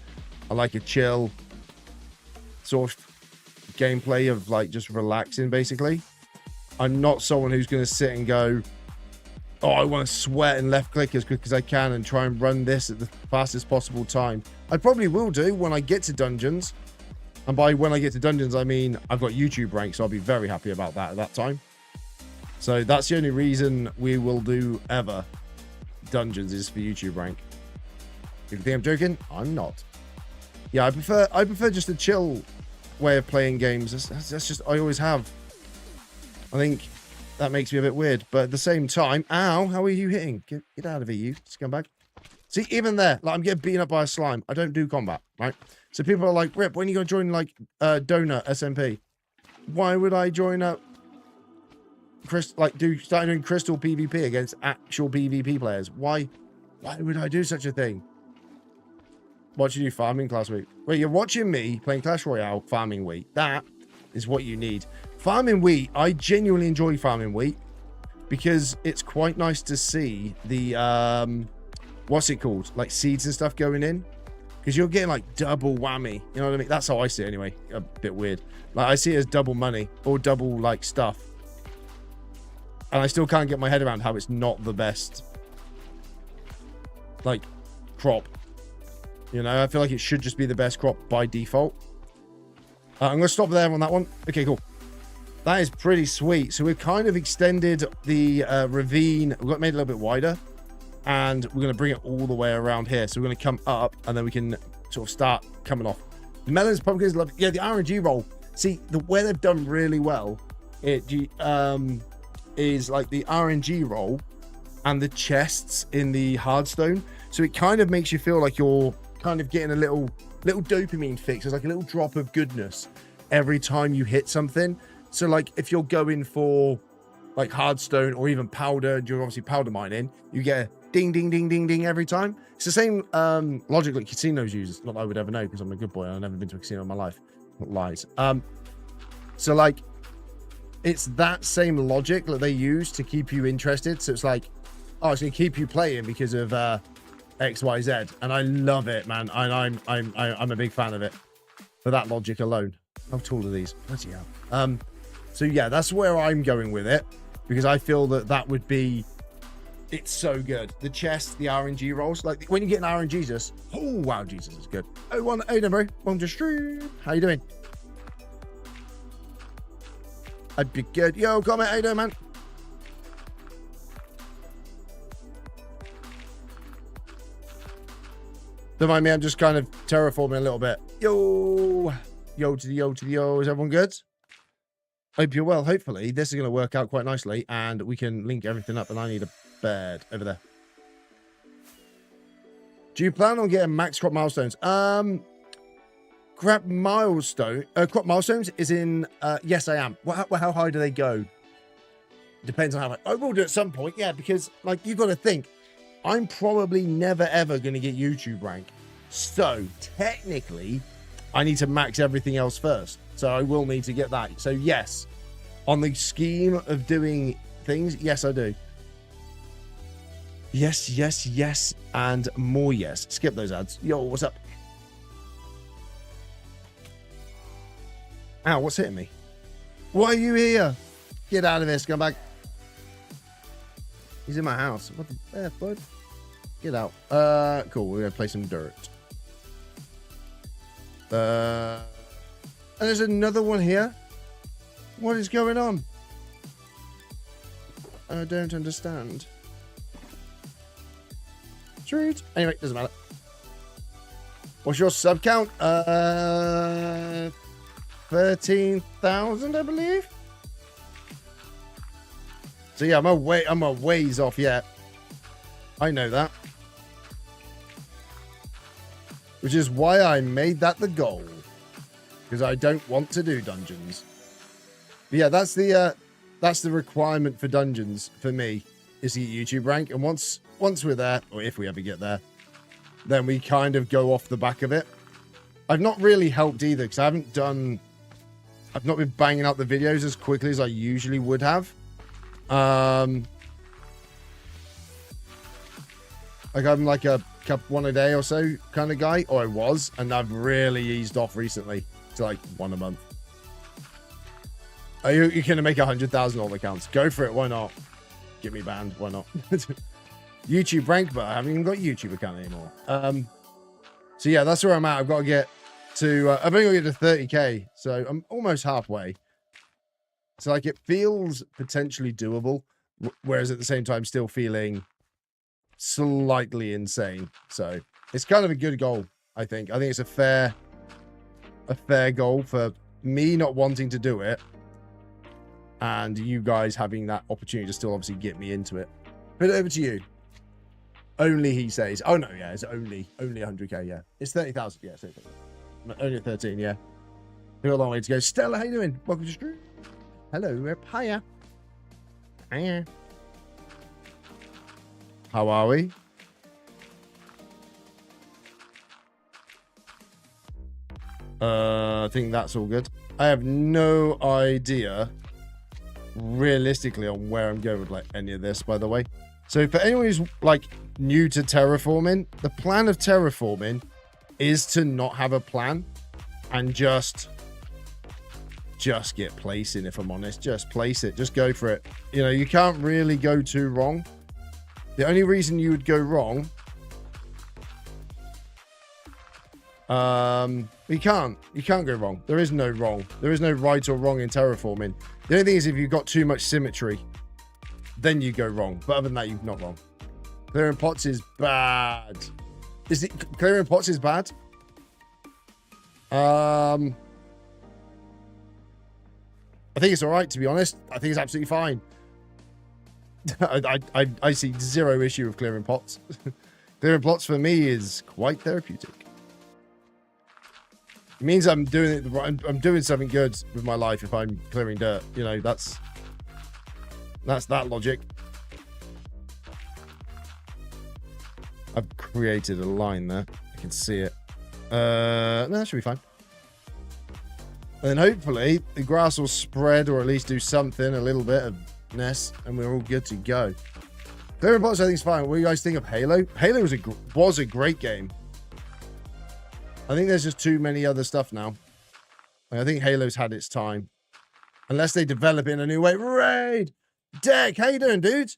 I like a chill sort of gameplay of like just relaxing, basically. I'm not someone who's going to sit and go, oh, I want to sweat and left click as quick as I can and try and run this at the fastest possible time. I probably will do when I get to dungeons. And by when I get to dungeons, I mean I've got YouTube rank, so I'll be very happy about that at that time. So that's the only reason we will do ever dungeons is for YouTube rank. If you think I'm joking, I'm not. Yeah, I prefer just a chill way of playing games. That's just, I always have. I think that makes me a bit weird, but at the same time, ow, how are you hitting? Get out of here, you scumbag. See, even there, like I'm getting beaten up by a slime. I don't do combat, right? So people are like, Rip, when are you going to join like Donut SMP? Why would I join up start doing crystal PvP against actual PvP players? Why would I do such a thing? Watching you farming Clash Week. Wait, you're watching me playing Clash Royale farming wheat. That is what you need. Farming wheat, I genuinely enjoy farming wheat because it's quite nice to see the what's it called? Like seeds and stuff going in. Because you're getting like double whammy. You know what I mean? That's how I see it anyway. A bit weird. Like I see it as double money or double like stuff. And I still can't get my head around how it's not the best like crop. You know, I feel like it should just be the best crop by default. I'm going to stop there on that one. Okay, cool. That is pretty sweet. So we've kind of extended the ravine. We've made it a little bit wider. And we're going to bring it all the way around here. So we're going to come up and then we can sort of start coming off. The melons, pumpkins, love. Yeah, the RNG roll. See, where they've done really well is like the RNG roll and the chests in the hardstone. So it kind of makes you feel like you're kind of getting a little dopamine fix. It's like a little drop of goodness every time you hit something. So like if you're going for like hardstone or even powder, you're obviously powder mining, you get a ding, ding, ding, ding, ding every time. It's the same logic that casinos use. Not that I would ever know because I'm a good boy and I've never been to a casino in my life. Not lies. So like it's that same logic that they use to keep you interested. So it's like, oh, it's going to keep you playing because of XYZ, and I love it, man. I'm a big fan of it for that logic alone. How tall are these? Bloody hell. So yeah, that's where I'm going with it because I feel that would be. It's so good. The chest, the RNG rolls, like when you get an RNG, just oh wow, Jesus is good. Oh no, bro. Welcome to stream. How you doing? I'd be good. Yo, comment. How you doing, man? Don't mind me, I'm just kind of terraforming a little bit. Yo to the yo. Is everyone good? Hope you're well. Hopefully, this is going to work out quite nicely and we can link everything up. And I need a bed over there. Do you plan on getting max crop milestones? Crop milestones is in, yes, I am. How high do they go? Depends on how I will do at some point. Yeah, because like you've got to think. I'm probably never, ever going to get YouTube rank. So, technically, I need to max everything else first. So, I will need to get that. So, yes, on the scheme of doing things, yes, I do. Yes, and more yes. Skip those ads. Yo, what's up? Ow, what's hitting me? Why are you here? Get out of here, scumbag. He's in my house. What the F, bud? Get out. Cool. We're going to play some dirt. And there's another one here. What is going on? I don't understand. Street. Anyway, doesn't matter. What's your sub count? 13,000, I believe. So yeah, I'm a ways off yet. I know that. Which is why I made that the goal. Because I don't want to do dungeons. But yeah, that's the requirement for dungeons for me, is to get YouTube rank. And once we're there, or if we ever get there, then we kind of go off the back of it. I've not really helped either, because I've not been banging out the videos as quickly as I usually would have. Like I'm like a one a day or so kind of guy, or I was, and I've really eased off recently to like one a month. Are you gonna make 100,000 all accounts? Go for it. Why not? Get me banned. Why not? YouTube rank, but I haven't even got a YouTube account anymore. So yeah, that's where I'm at. I've got to get to. I've only got to get to 30k, so I'm almost halfway. So like it feels potentially doable, whereas at the same time still feeling slightly insane. So it's kind of a good goal, I think. I think it's a fair goal for me not wanting to do it and you guys having that opportunity to still obviously get me into it. Put it over to you. Only he says. Oh, no, yeah, it's only 100k, yeah. It's 30,000, yeah, 30,000. Only at 13, yeah. We've got a long way to go. Stella, how you doing? Welcome to stream. Hello, Rip. Hiya. Hiya. How are we? I think that's all good. I have no idea, realistically, on where I'm going with like any of this, by the way. So for anyone who's like new to terraforming, the plan of terraforming is to not have a plan and just get placing. If I'm honest, just place it, just go for it. You know, you can't really go too wrong. The only reason you would go wrong, you can't go wrong. There is no wrong. There is no right or wrong in terraforming. The only thing is if you've got too much symmetry, then you go wrong. But other than that, you're not wrong. Clearing pots is bad. Is it clearing pots is bad? I think it's all right, to be honest. I think it's absolutely fine. I see zero issue with clearing pots. Clearing pots for me is quite therapeutic. It means I'm doing it. I'm doing something good with my life if I'm clearing dirt. You know, that's that logic. I've created a line there. I can see it. No, that should be fine. And then hopefully the grass will spread or at least do something, a little bit of ness, and we're all good to go. Clearing pots I think is fine. What do you guys think of Halo? Halo was a great game. I think there's just too many other stuff now. I think Halo's had its time. Unless they develop it in a new way. Raid! Deck, how you doing, dude?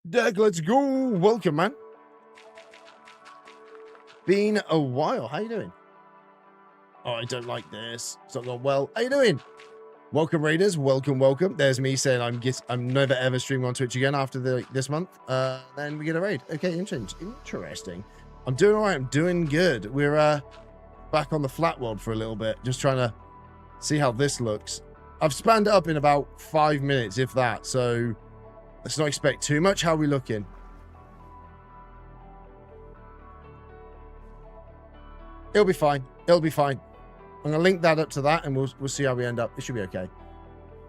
Deck, let's go. Welcome, man. Been a while. How you doing? Oh, I don't like this. It's not gone well. How you doing? Welcome, Raiders. Welcome, welcome. There's me saying I'm never ever streaming on Twitch again after this month. Then we get a raid. Okay, interesting. I'm doing all right. I'm doing good. We're back on the flat world for a little bit, just trying to see how this looks. I've spanned it up in about 5 minutes, if that. So let's not expect too much. How are we looking? It'll be fine. It'll be fine. I'm gonna link that up to that, and we'll see how we end up. It should be okay.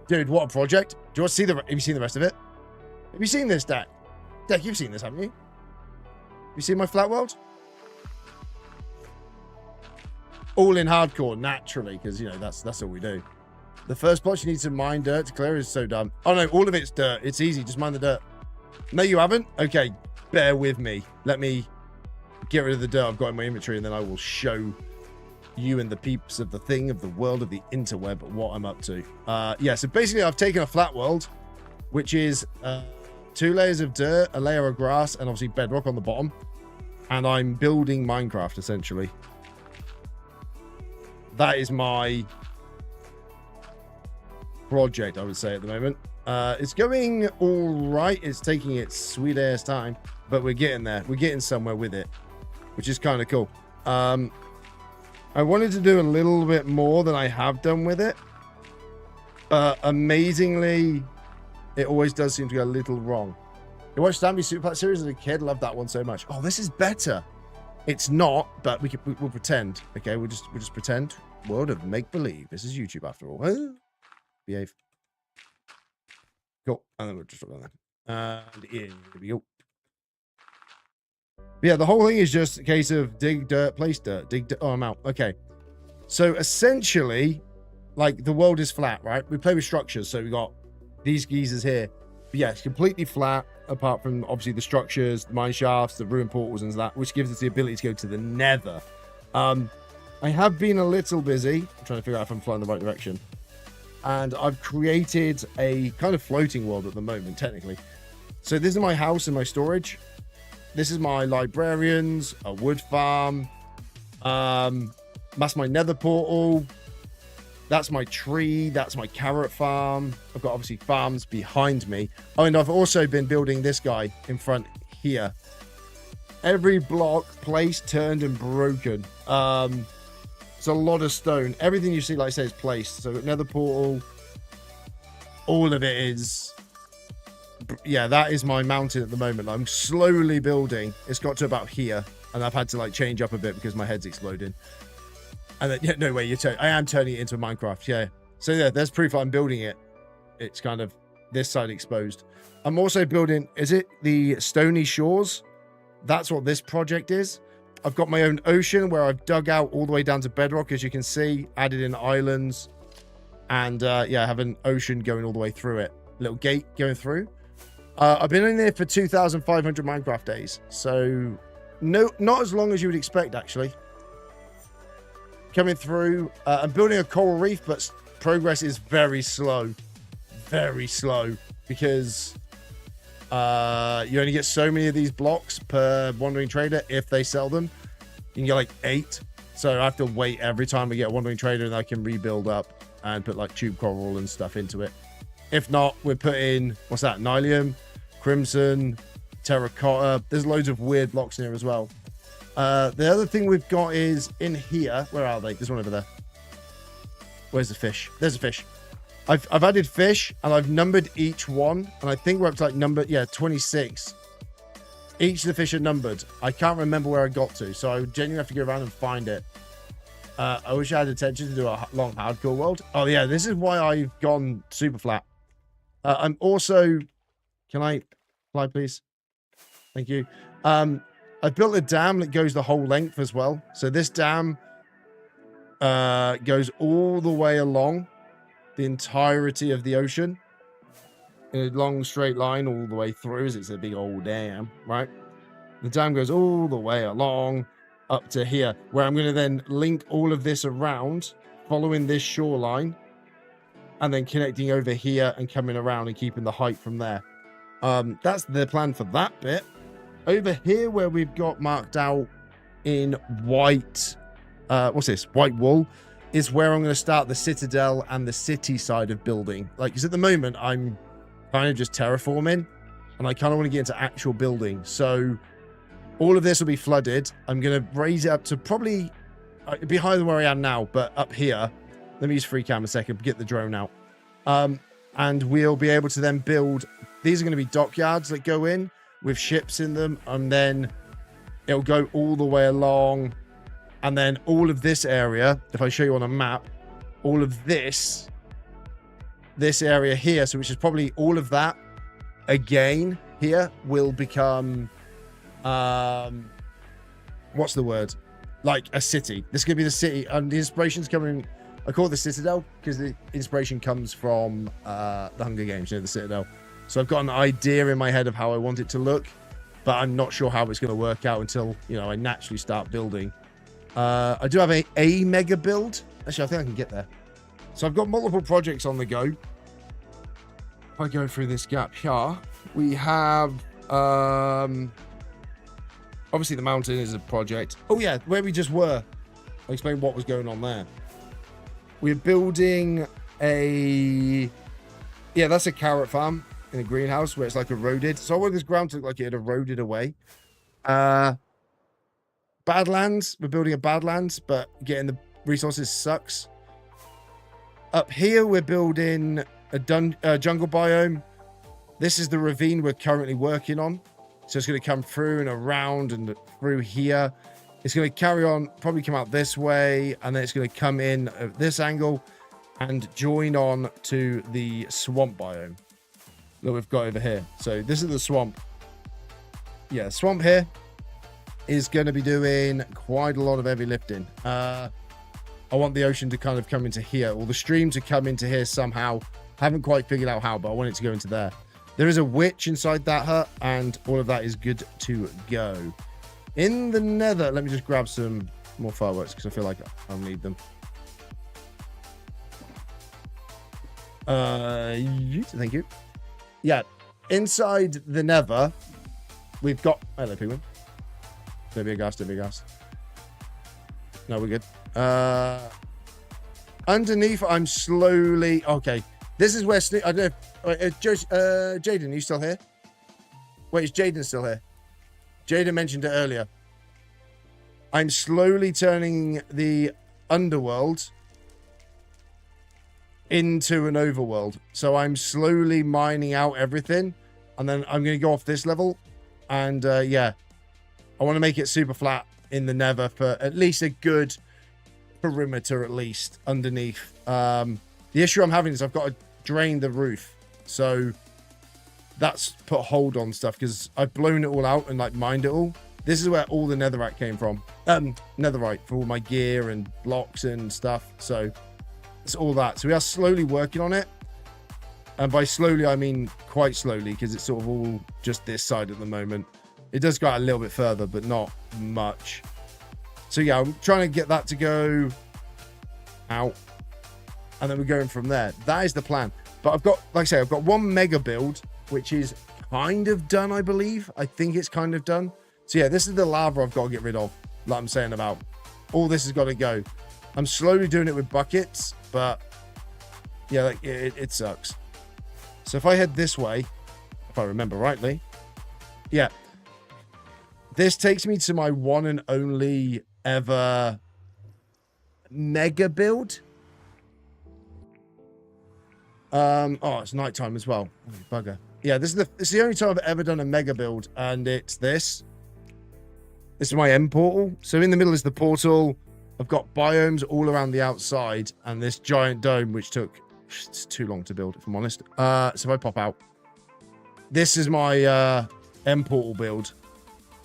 Dude, what a project! Do you want to see have you seen the rest of it? Have you seen this, Deck? Deck, you've seen this, haven't you? You seen my flat world? All in hardcore, naturally, because you know that's all we do. The first plot you need to mine dirt to clear is so dumb. Oh no, all of it's dirt. It's easy. Just mine the dirt. No, you haven't? Okay, bear with me. Let me get rid of the dirt I've got in my inventory, and then I will show you and the peeps of the thing, of the world, of the interweb, what I'm up to. Yeah, so basically I've taken a flat world, which is 2 layers of dirt, a layer of grass, and obviously bedrock on the bottom. And I'm building Minecraft, essentially. That is my project, I would say, at the moment. It's going all right. It's taking its sweet ass time, but we're getting there. We're getting somewhere with it, which is kind of cool. I wanted to do a little bit more than I have done with it. Amazingly, it always does seem to go a little wrong. I watched Stanley Superflat series as a kid. Loved that one so much. Oh, this is better. It's not, but we'll pretend. Okay, we'll just pretend. World of make believe. This is YouTube after all. Huh? Behave. Cool. And then we'll just drop that there. And here we go. Yeah, the whole thing is just a case of dig dirt, place dirt, dig dirt. Oh, I'm out. Okay. So essentially, like the world is flat, right? We play with structures. So we got these geezers here. But yeah, it's completely flat, apart from obviously the structures, the mine shafts, the ruin portals and that, which gives us the ability to go to the nether. I have been a little busy. I'm trying to figure out if I'm flying the right direction. And I've created a kind of floating world at the moment, technically. So this is my house and my storage. This is my librarians, a wood farm. That's my nether portal. That's my tree. That's my carrot farm. I've got obviously farms behind me. Oh, and I've also been building this guy in front here. Every block placed, turned, and broken. It's a lot of stone. Everything you see, like I say, is placed. So nether portal. All of it is yeah, that is my mountain at the moment. I'm slowly building. It's got to about here, and I've had to like change up a bit because my head's exploding. And then, yeah, no way, I am turning it into Minecraft. Yeah. So yeah, there's proof I'm building it. It's kind of this side exposed. I'm also building, is it the Stony Shores? That's what this project is. I've got my own ocean where I've dug out all the way down to bedrock, as you can see, added in islands. And yeah, I have an ocean going all the way through it. Little gate going through. I've been in there for 2,500 Minecraft days. So no, not as long as you would expect, actually. Coming through, I'm building a coral reef, but progress is very slow. Very slow. Because you only get so many of these blocks per wandering trader if they sell them. You can get like 8. So I have to wait every time we get a wandering trader, and I can rebuild up and put like tube coral and stuff into it. If not, we're putting, what's that? Nylium, crimson, terracotta. There's loads of weird blocks in here as well. The other thing we've got is in here. Where are they? There's one over there. Where's the fish? There's a fish. I've added fish, and I've numbered each one, and I think we're up to like number 26. Each of the fish are numbered. I can't remember where I got to, so I genuinely have to go around and find it. I wish I had attention to do a long hardcore world. Oh yeah, this is why I've gone super flat. I'm also, can I fly please? Thank you. I built a dam that goes the whole length as well. So this dam goes all the way along the entirety of the ocean in a long straight line all the way through, as it's a big old dam, right? The dam goes all the way along up to here, where I'm going to then link all of this around, following this shoreline, and then connecting over here and coming around and keeping the height from there. That's the plan for that bit. Over here, where we've got marked out in white, what's this? White wool, is where I'm going to start the citadel and the city side of building. Like, because at the moment, I'm kind of just terraforming, and I kind of want to get into actual building. So all of this will be flooded. I'm going to raise it up to probably, it'd be higher than where I am now, but up here. Let me use free cam a second, get the drone out. And we'll be able to then build, these are going to be dockyards that go in with ships in them, and then it'll go all the way along. And then all of this area, if I show you on a map, all of this area here, so which is probably all of that again here, will become, what's the word? Like a city. This is going to be the city, and the inspiration's coming. I call it the Citadel because the inspiration comes from the Hunger Games, the Citadel. So I've got an idea in my head of how I want it to look, but I'm not sure how it's going to work out until, I naturally start building. I do have a mega build. Actually, I think I can get there. So I've got multiple projects on the go. If I go through this gap here, we have, obviously the mountain is a project. Oh yeah, where we just were. I'll explain what was going on there. We're building that's a carrot farm in a greenhouse where it's like eroded. So I want this ground to look like it had eroded away. Badlands, we're building a Badlands, but getting the resources sucks. Up here, we're building a jungle biome. This is the ravine we're currently working on. So it's going to come through and around and through here. It's going to carry on, probably come out this way, and then it's going to come in at this angle and join on to the swamp biome that we've got over here. So this is the swamp. Yeah, swamp here is going to be doing quite a lot of heavy lifting. I want the ocean to kind of come into here, or the stream to come into here somehow. Haven't quite figured out how, but I want it to go into there. There is a witch inside that hut, and all of that is good to go. In the nether, let me just grab some more fireworks because I feel like I'll need them. Thank you. Yeah, inside the nether, we've got... Hello, penguin. Don't be a gas, don't be a gas. No, we're good. Underneath, I'm slowly... Okay, this is where... I don't know if... Jaden, are you still here? Wait, is Jaden still here? Jaden mentioned it earlier. I'm slowly turning the underworld into an overworld. So I'm slowly mining out everything And then I'm going to go off this level. And yeah, I want to make it super flat in the nether for at least a good perimeter, at least underneath. The issue I'm having is I've got to drain the roof. So that's put a hold on stuff because I've blown it all out and like mined it all. This is where all the netherite came from. Netherite for all my gear and blocks and stuff. So it's all that. So we are slowly working on it. And by slowly, I mean quite slowly because it's sort of all just this side at the moment. It does go out a little bit further, but not much. So yeah, I'm trying to get that to go out. And then we're going from there. That is the plan. But I've got, like I say, I've got one mega build, which is kind of done, I believe. I think it's kind of done. So yeah, this is the lava I've got to get rid of, like I'm saying about. All this has got to go. I'm slowly doing it with buckets, but yeah, like, it sucks. So if I head this way, if I remember rightly, yeah, this takes me to my one and only ever mega build. Oh, it's nighttime as well. Oh, bugger. Yeah, this is the only time I've ever done a mega build, and it's this. This is my end portal. So in the middle is the portal. I've got biomes all around the outside, and this giant dome, which took it's too long to build, if I'm honest. So if I pop out, this is my end portal build.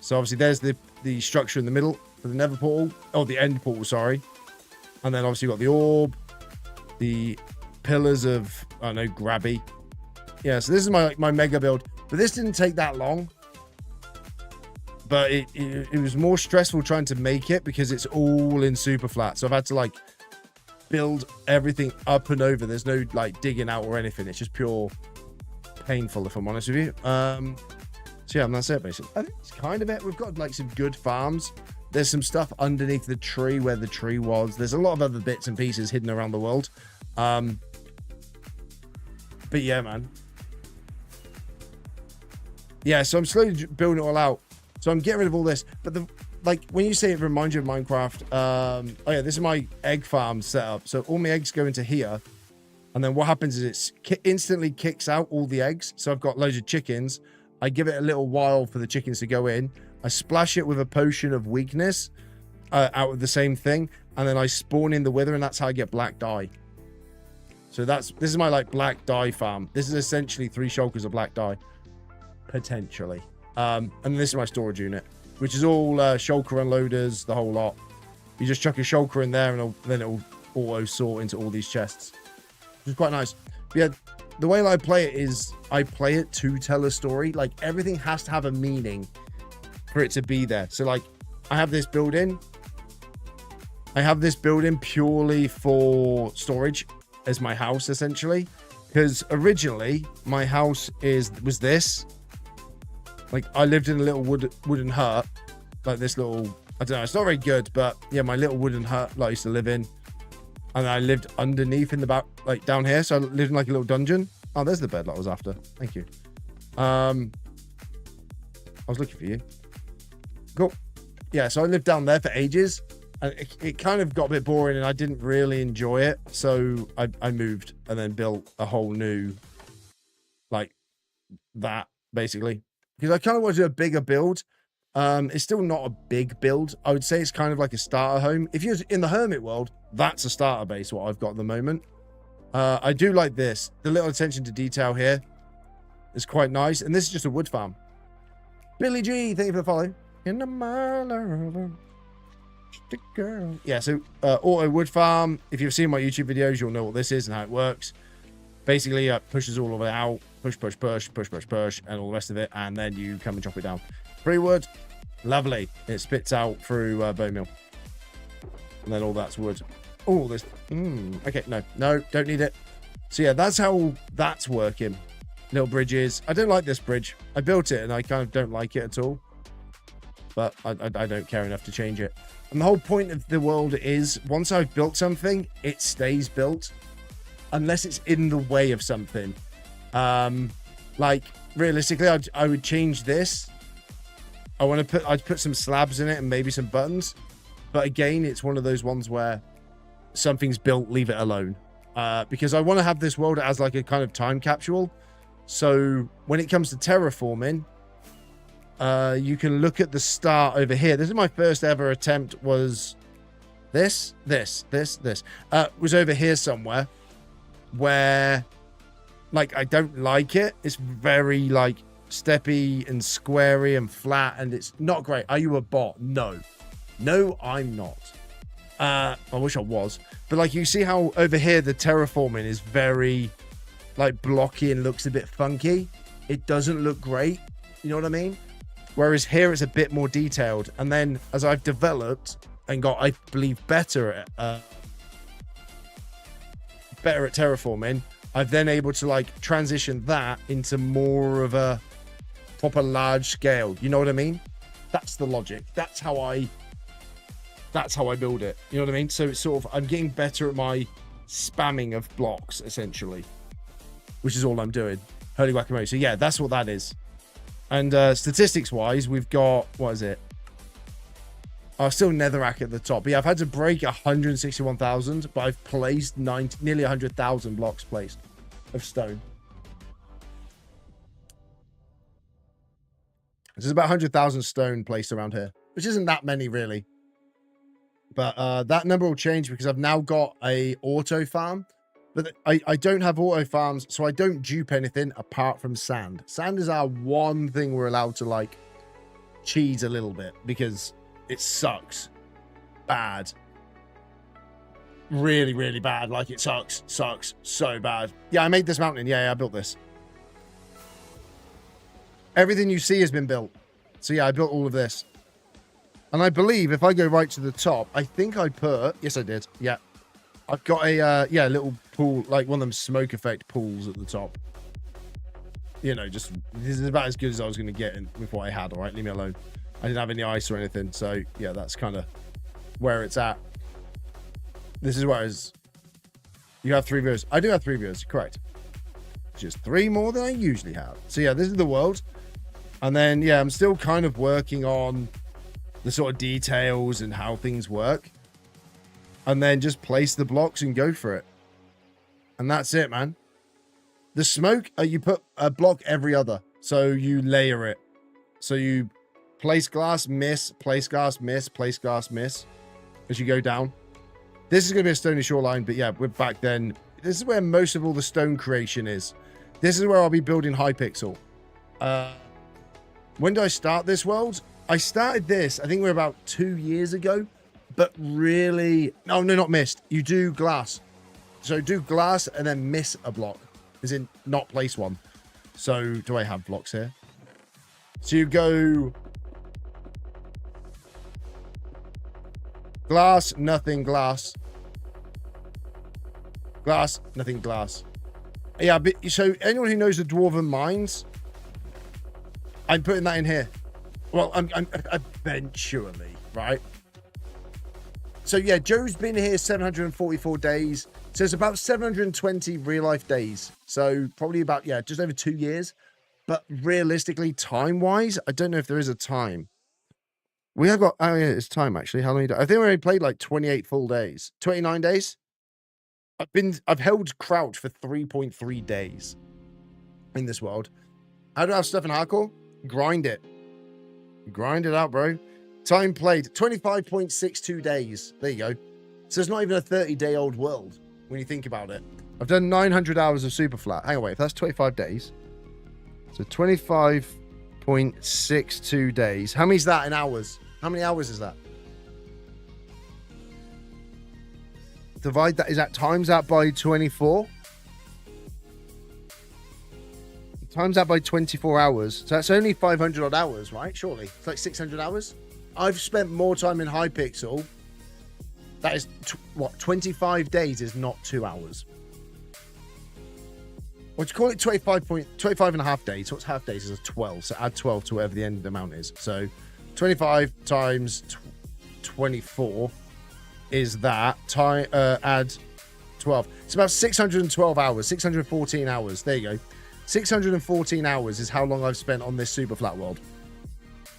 So obviously there's the structure in the middle for the nether portal. Oh, the end portal, sorry. And then obviously you've got the orb, the pillars of, I don't know, grabby. Yeah, so this is my mega build. But this didn't take that long. But it was more stressful trying to make it because it's all in super flat. So I've had to like build everything up and over. There's no like digging out or anything. It's just pure painful, if I'm honest with you. So yeah, and that's it basically. I think it's kind of it. We've got like some good farms. There's some stuff underneath the tree where the tree was. There's a lot of other bits and pieces hidden around the world. But yeah, man. Yeah, so I'm slowly building it all out. So I'm getting rid of all this. But like when you say it reminds you of Minecraft, oh yeah, this is my egg farm setup. So all my eggs go into here. And then what happens is it instantly kicks out all the eggs. So I've got loads of chickens. I give it a little while for the chickens to go in. I splash it with a potion of weakness out of the same thing. And then I spawn in the wither, and that's how I get black dye. So this is my like black dye farm. This is essentially 3 shulkers of black dye. Potentially. And this is my storage unit, which is all shulker unloaders, the whole lot. You just chuck a shulker in there, and then it'll auto sort into all these chests, which is quite nice. But yeah, the way I play it is I play it to tell a story. Like everything has to have a meaning for it to be there. So like I have this building. I have this building purely for storage as my house, essentially, because originally my house was this. Like I lived in a little wooden hut, like this little, I don't know, it's not very good, but yeah, my little wooden hut that I used to live in. And I lived underneath in the back, like down here. So I lived in like a little dungeon. Oh, there's the bed that I was after. Thank you. I was looking for you. Cool. Yeah, so I lived down there for ages. And it kind of got a bit boring and I didn't really enjoy it. So I moved and then built a whole new, like that, basically. Because I kind of want to do a bigger build. It's still not a big build. I would say it's kind of like a starter home. If you're in the hermit world, that's a starter base, what I've got at the moment. I do like this. The little attention to detail here is quite nice. And this is just a wood farm. Billy G, thank you for the follow. In the mile, girl. Yeah, so auto wood farm. If you've seen my YouTube videos, you'll know what this is and how it works. Basically, pushes all of it out. Push, push, push, push, push, push, and all the rest of it. And then you come and chop it down. Free wood. Lovely. It spits out through bone meal. And then all that's wood. Oh, this. Okay, no, don't need it. So yeah, that's how that's working. Little bridges. I don't like this bridge. I built it and I kind of don't like it at all. But I don't care enough to change it. And the whole point of the world is once I've built something, it stays built. Unless it's in the way of something. Like realistically, I would change this. I'd put some slabs in it and maybe some buttons. But again, it's one of those ones where something's built, leave it alone. Because I want to have this world as like a kind of time capsule. So when it comes to terraforming, you can look at the start over here. This is my first ever attempt. Was this was over here somewhere where, like, I don't like it. It's very like steppy and squarey and flat, and it's not great. Are you a bot? No, I'm not. I wish I was, but like, you see how over here the terraforming is very like blocky and looks a bit funky. It doesn't look great, you know what I mean? Whereas here it's a bit more detailed. And then as I've developed and got, I believe, better at terraforming, I've then able to like transition that into more of a proper large scale. You know what I mean? That's the logic. That's how I build it. You know what I mean? So it's sort of, I'm getting better at my spamming of blocks, essentially, which is all I'm doing. Holy guacamole. So yeah, that's what that is. And statistics wise, we've got, what is it? Oh, still netherrack at the top. But yeah, I've had to break 161,000, but I've placed nearly 100,000 blocks placed of stone. There's about 100,000 stone placed around here, which isn't that many really. But that number will change because I've now got a auto farm. But I don't have auto farms, so I don't dupe anything apart from sand. Sand is our one thing we're allowed to like cheese a little bit because it sucks bad. Really, really bad. Like, it sucks so bad. Yeah, I made this mountain. Yeah, I built this. Everything you see has been built. So yeah, I built all of this. And I believe if I go right to the top, I think I put, yes, I did. Yeah. I've got a, little pool, like one of them smoke effect pools at the top. You know, just, this is about as good as I was going to get with what I had, all right? Leave me alone. I didn't have any ice or anything. So yeah, that's kind of where it's at. This is where it is. You have 3 viewers. I do have 3 viewers, correct. Just 3 more than I usually have. So yeah, this is the world. And then, yeah, I'm still kind of working on the sort of details and how things work. And then just place the blocks and go for it. And that's it, man. The smoke, you put a block every other. So you layer it. So you place glass, miss, place glass, miss, place glass, miss. As you go down. This is going to be a stony shoreline. But yeah, we're back then. This is where most of all the stone creation is. This is where I'll be building Hypixel. When did I start this world? I started this, I think we're about 2 years ago. But really, no, not missed. You do glass. So do glass and then miss a block. As in, not place one. So do I have blocks here? So you go glass, nothing, glass. Glass, nothing, glass. Yeah, but so anyone who knows the Dwarven Mines, I'm putting that in here. Well, I'm eventually, right? So yeah, Joe's been here 744 days. So it's about 720 real life days. So probably about, yeah, just over 2 years. But realistically, time-wise, I don't know if there is a time. We have got, oh yeah, it's time actually. How long? I think we only played like 28 full days. 29 days. I've held crouch for 3.3 days in this world. How do I have stuff in hardcore? Grind it. Grind it out, bro. Time played, 25.62 days. There you go. So it's not even a 30-day-old world when you think about it. I've done 900 hours of Superflat. Hang on, wait. If that's 25 days. So 25.62 days. How many is that in hours? How many hours is that? Divide that. Is that times that by 24? Times that by 24 hours. So that's only 500 odd hours, right? Surely. It's like 600 hours. I've spent more time in Hypixel. That is, 25 days is not 2 hours. What do you call it? 25 and a half days. So what's half days is a 12. So add 12 to whatever the end of the amount is. So 25 times 24 is that. Add 12. It's about 612 hours. 614 hours. There you go. 614 hours is how long I've spent on this Superflat world.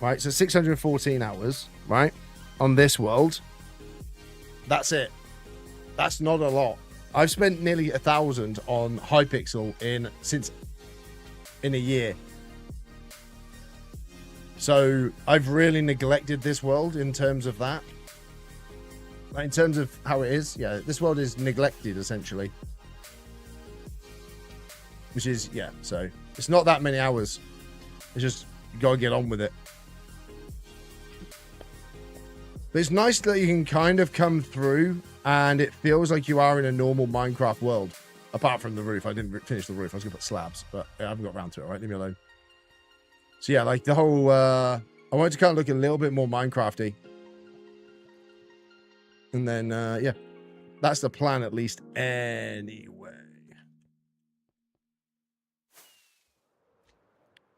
Right, so 614 hours, right, on this world. That's it. That's not a lot. I've spent nearly 1,000 on Hypixel since in a year. So I've really neglected this world in terms of that. In terms of how it is, yeah, this world is neglected essentially. Which is, yeah, so it's not that many hours. It's just, you gotta get on with it. But it's nice that you can kind of come through and it feels like you are in a normal Minecraft world. Apart from the roof. I didn't finish the roof. I was gonna put slabs, but I haven't got around to it, all right? Leave me alone. So yeah, like the whole, I wanted to kind of look a little bit more Minecrafty. And then, yeah, that's the plan at least anyway.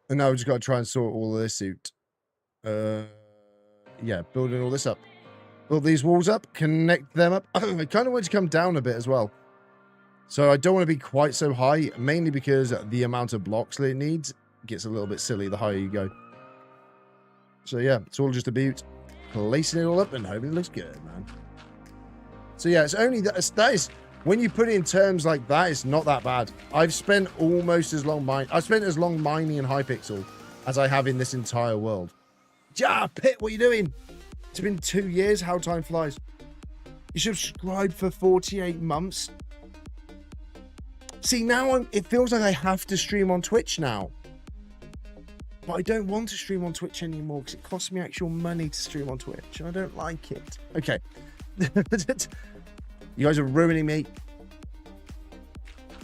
And now we just got to try and sort all of this out. Yeah, building all this up. Build these walls up, connect them up. I kind of want to come down a bit as well. So I don't want to be quite so high, mainly because the amount of blocks that it needs gets a little bit silly the higher you go. So yeah, it's all just about placing it all up and hoping it looks good, man. So yeah, it's only that is when you put it in terms like that, it's not that bad. I've spent almost as long I've spent as long mining in Hypixel as I have in this entire world. Ja, Pit, what are you doing? It's been 2 years. How time flies. You subscribed for 48 months. See, now it feels like I have to stream on Twitch now. But I don't want to stream on Twitch anymore because it costs me actual money to stream on Twitch. And I don't like it. Okay. You guys are ruining me.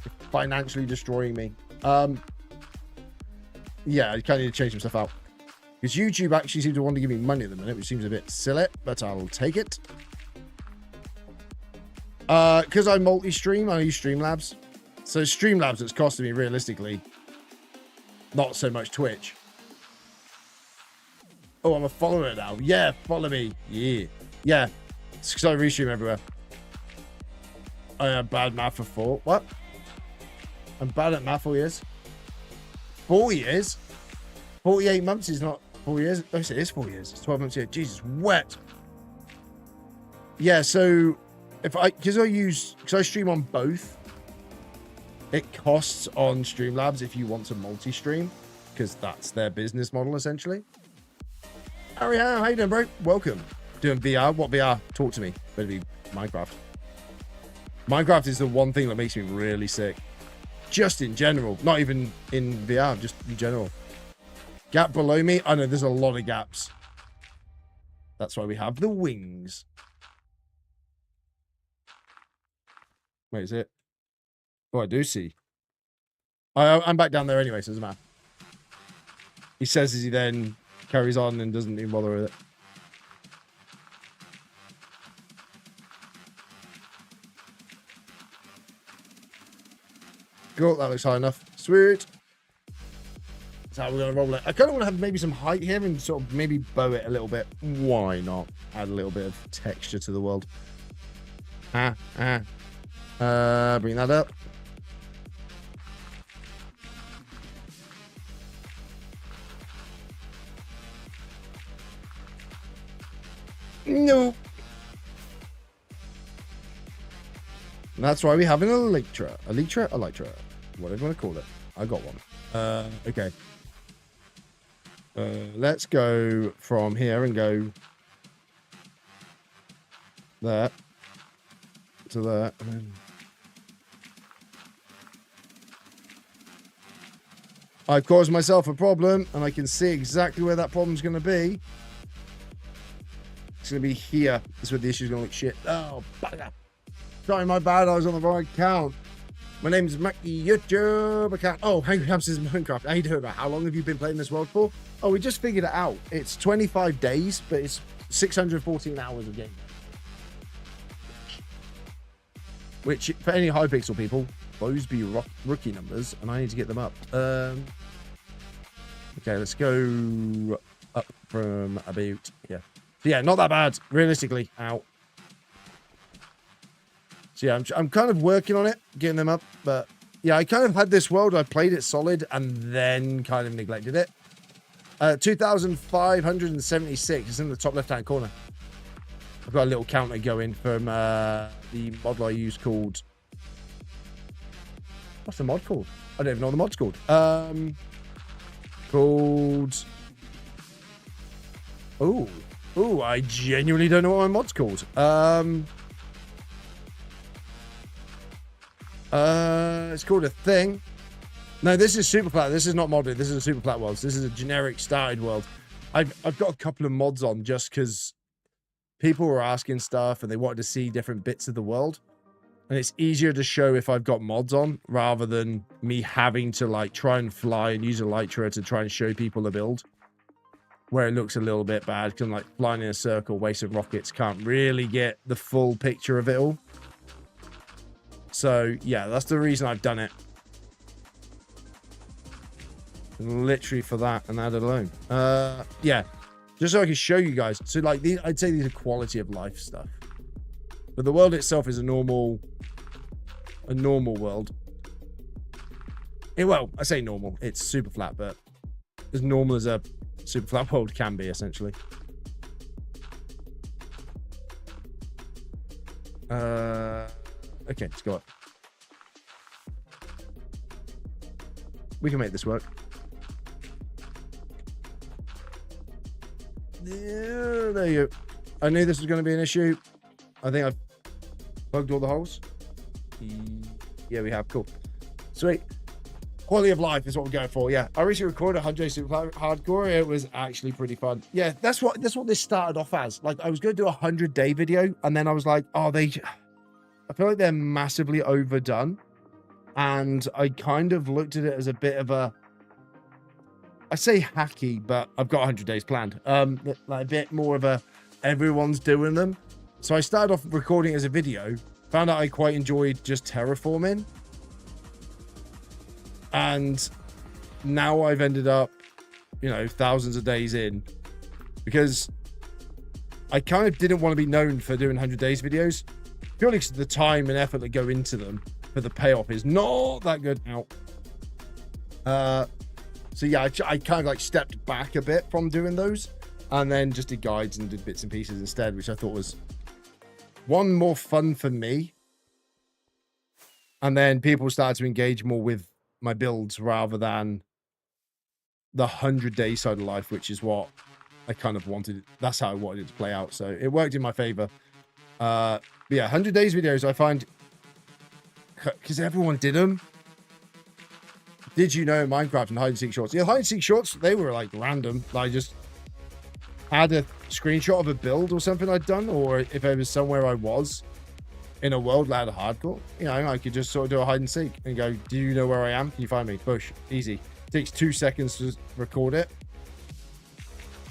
You're financially destroying me. Yeah, I kind of need to change some stuff out. Because YouTube actually seems to want to give me money at the minute, which seems a bit silly, but I'll take it. Because I multi-stream, I use Streamlabs. So Streamlabs, it's costing me realistically not so much Twitch. Oh, I'm a follower now. Yeah, follow me. Yeah. Yeah. It's because I restream everywhere. I am bad math for 4. What? I'm bad at math 4 years. 4 years? 48 months is not 4 years. Oh, it is 4 years. It's 12 months here. Jesus, wet. Yeah, so because I stream on both, it costs on Streamlabs if you want to multi-stream, because that's their business model essentially. Harry, how you doing, bro? Welcome. Doing VR? What VR? Talk to me. Better be Minecraft. Minecraft is the one thing that makes me really sick. Just in general. Not even in VR, just in general. Gap below me? I know there's a lot of gaps. That's why we have the wings. Wait, is it? Oh, I do see. I'm back down there anyway, so it doesn't matter. He says as he then carries on and doesn't even bother with it. Cool, that looks high enough. Sweet. That's how we're going to roll it. I kind of want to have maybe some height here and sort of maybe bow it a little bit. Why not? Add a little bit of texture to the world. Bring that up. No. And that's why we have an Elytra. Elytra? Whatever you want to call it. I got one. Okay. Let's go from here and go there to there. And then I've caused myself a problem, and I can see exactly where that problem's going to be. It's going to be here. That's where the issue's going to look shit. Oh, bugger. Sorry, my bad. I was on the wrong account. My name's Mackie, YouTube account. Oh, Hungry Hamsters Minecraft. How you doing, about? How long have you been playing this world for? Oh, we just figured it out. It's 25 days, but it's 614 hours of game. Which, for any Hypixel people, those be rookie numbers, and I need to get them up. Okay, let's go up from about here. So yeah, not that bad, realistically. Ow. So yeah, I'm kind of working on it, getting them up, but yeah, I kind of had this world, I played it solid, and then kind of neglected it. 2,576, it's in the top left-hand corner. I've got a little counter going from the mod I use called... What's the mod called? I don't even know what the mod's called. Called... Oh, I genuinely don't know what my mod's called. It's called a thing. No, this is Superflat. This is not modded. This is a Superflat world. This is a generic started world. I've got a couple of mods on just because people were asking stuff and they wanted to see different bits of the world. And it's easier to show if I've got mods on rather than me having to like try and fly and use Elytra to try and show people the build. Where it looks a little bit bad because I'm like flying in a circle, wasting rockets, can't really get the full picture of it all. So yeah, that's the reason I've done it. Literally for that and that alone. Yeah, just so I can show you guys. So like these, I'd say these are quality of life stuff. But the world itself is a normal world. Well, I say normal. It's super flat, but as normal as a super flat world can be, essentially. Okay, let's go up. We can make this work. Yeah, there you go. I knew this was going to be an issue. I think I've plugged all the holes. Yeah, we have. Cool. Sweet. Quality of life is what we're going for. Yeah, I recently recorded 100 Super Hardcore. It was actually pretty fun. Yeah, that's what this started off as. Like, I was going to do a 100-day video, and then I was like, oh, I feel like they're massively overdone. And I kind of looked at it as a bit of a, I say hacky, but I've got 100 days planned. Like a bit more of a, everyone's doing them. So I started off recording as a video, found out I quite enjoyed just terraforming. And now I've ended up, you know, thousands of days in, because I kind of didn't want to be known for doing 100 days videos, purely because the time and effort that go into them, but the payoff is not that good now. So yeah, I kind of like stepped back a bit from doing those, and then just did guides and did bits and pieces instead, which I thought was one, more fun for me. And then people started to engage more with my builds rather than the 100-day side of life, which is what I kind of wanted. That's how I wanted it to play out. So it worked in my favor. But yeah, 100 days videos, I find, because everyone did them. Did you know Minecraft and hide and seek shorts? Yeah, hide and seek shorts, they were like random. I just had a screenshot of a build or something I'd done, or if I was somewhere I was in a world that had a hardcore, you know, I could just sort of do a hide and seek and go, do you know where I am? Can you find me? Push. Easy. Takes 2 seconds to record it.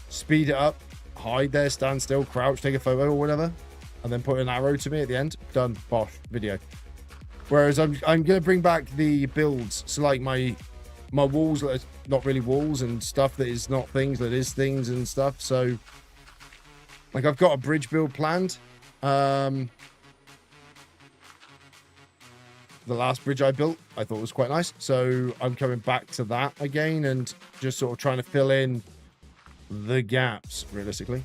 Speed it up. Hide there, stand still, crouch, take a photo or whatever. And then put an arrow to me at the end. Done. Bosh. Video. Whereas I'm going to bring back the builds. So like my walls that are not really walls and stuff that is not things that is things and stuff. So like I've got a bridge build planned. The last bridge I built, I thought was quite nice. So I'm coming back to that again and just sort of trying to fill in the gaps, realistically.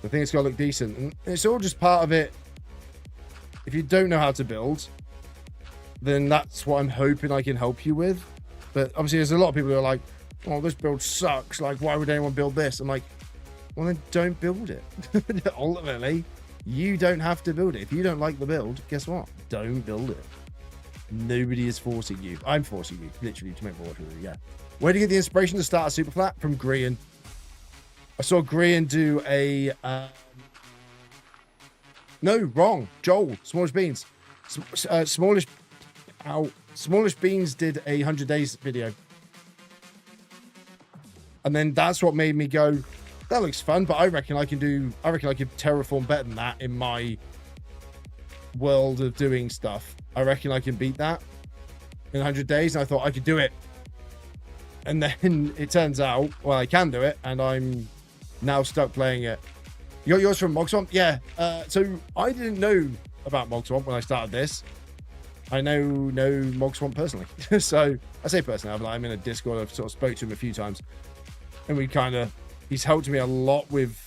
I think it's got to look decent. And it's all just part of it. If you don't know how to build, then that's what I'm hoping I can help you with. But obviously there's a lot of people who are like, oh, this build sucks. Like, why would anyone build this? I'm like, well, then don't build it. Ultimately, you don't have to build it. If you don't like the build, guess what? Don't build it. Nobody is forcing you. I'm forcing you, literally, to make more of it. Yeah. Where do you get the inspiration to start a Superflat? From Grian. I saw Grian do a... No, wrong. Joel, Smallish Beans. Smallish Beans did a 100 days video. And then that's what made me go, that looks fun, but I reckon I could terraform better than that in my world of doing stuff. I reckon I can beat that in 100 days. And I thought I could do it. And then it turns out, well, I can do it. And I'm now stuck playing it. You got yours from Mogswamp? Yeah. So I didn't know about Mogswamp when I started this. I know Mogswamp personally. So I say personally, I'm in a Discord. I've sort of spoke to him a few times. And he's helped me a lot with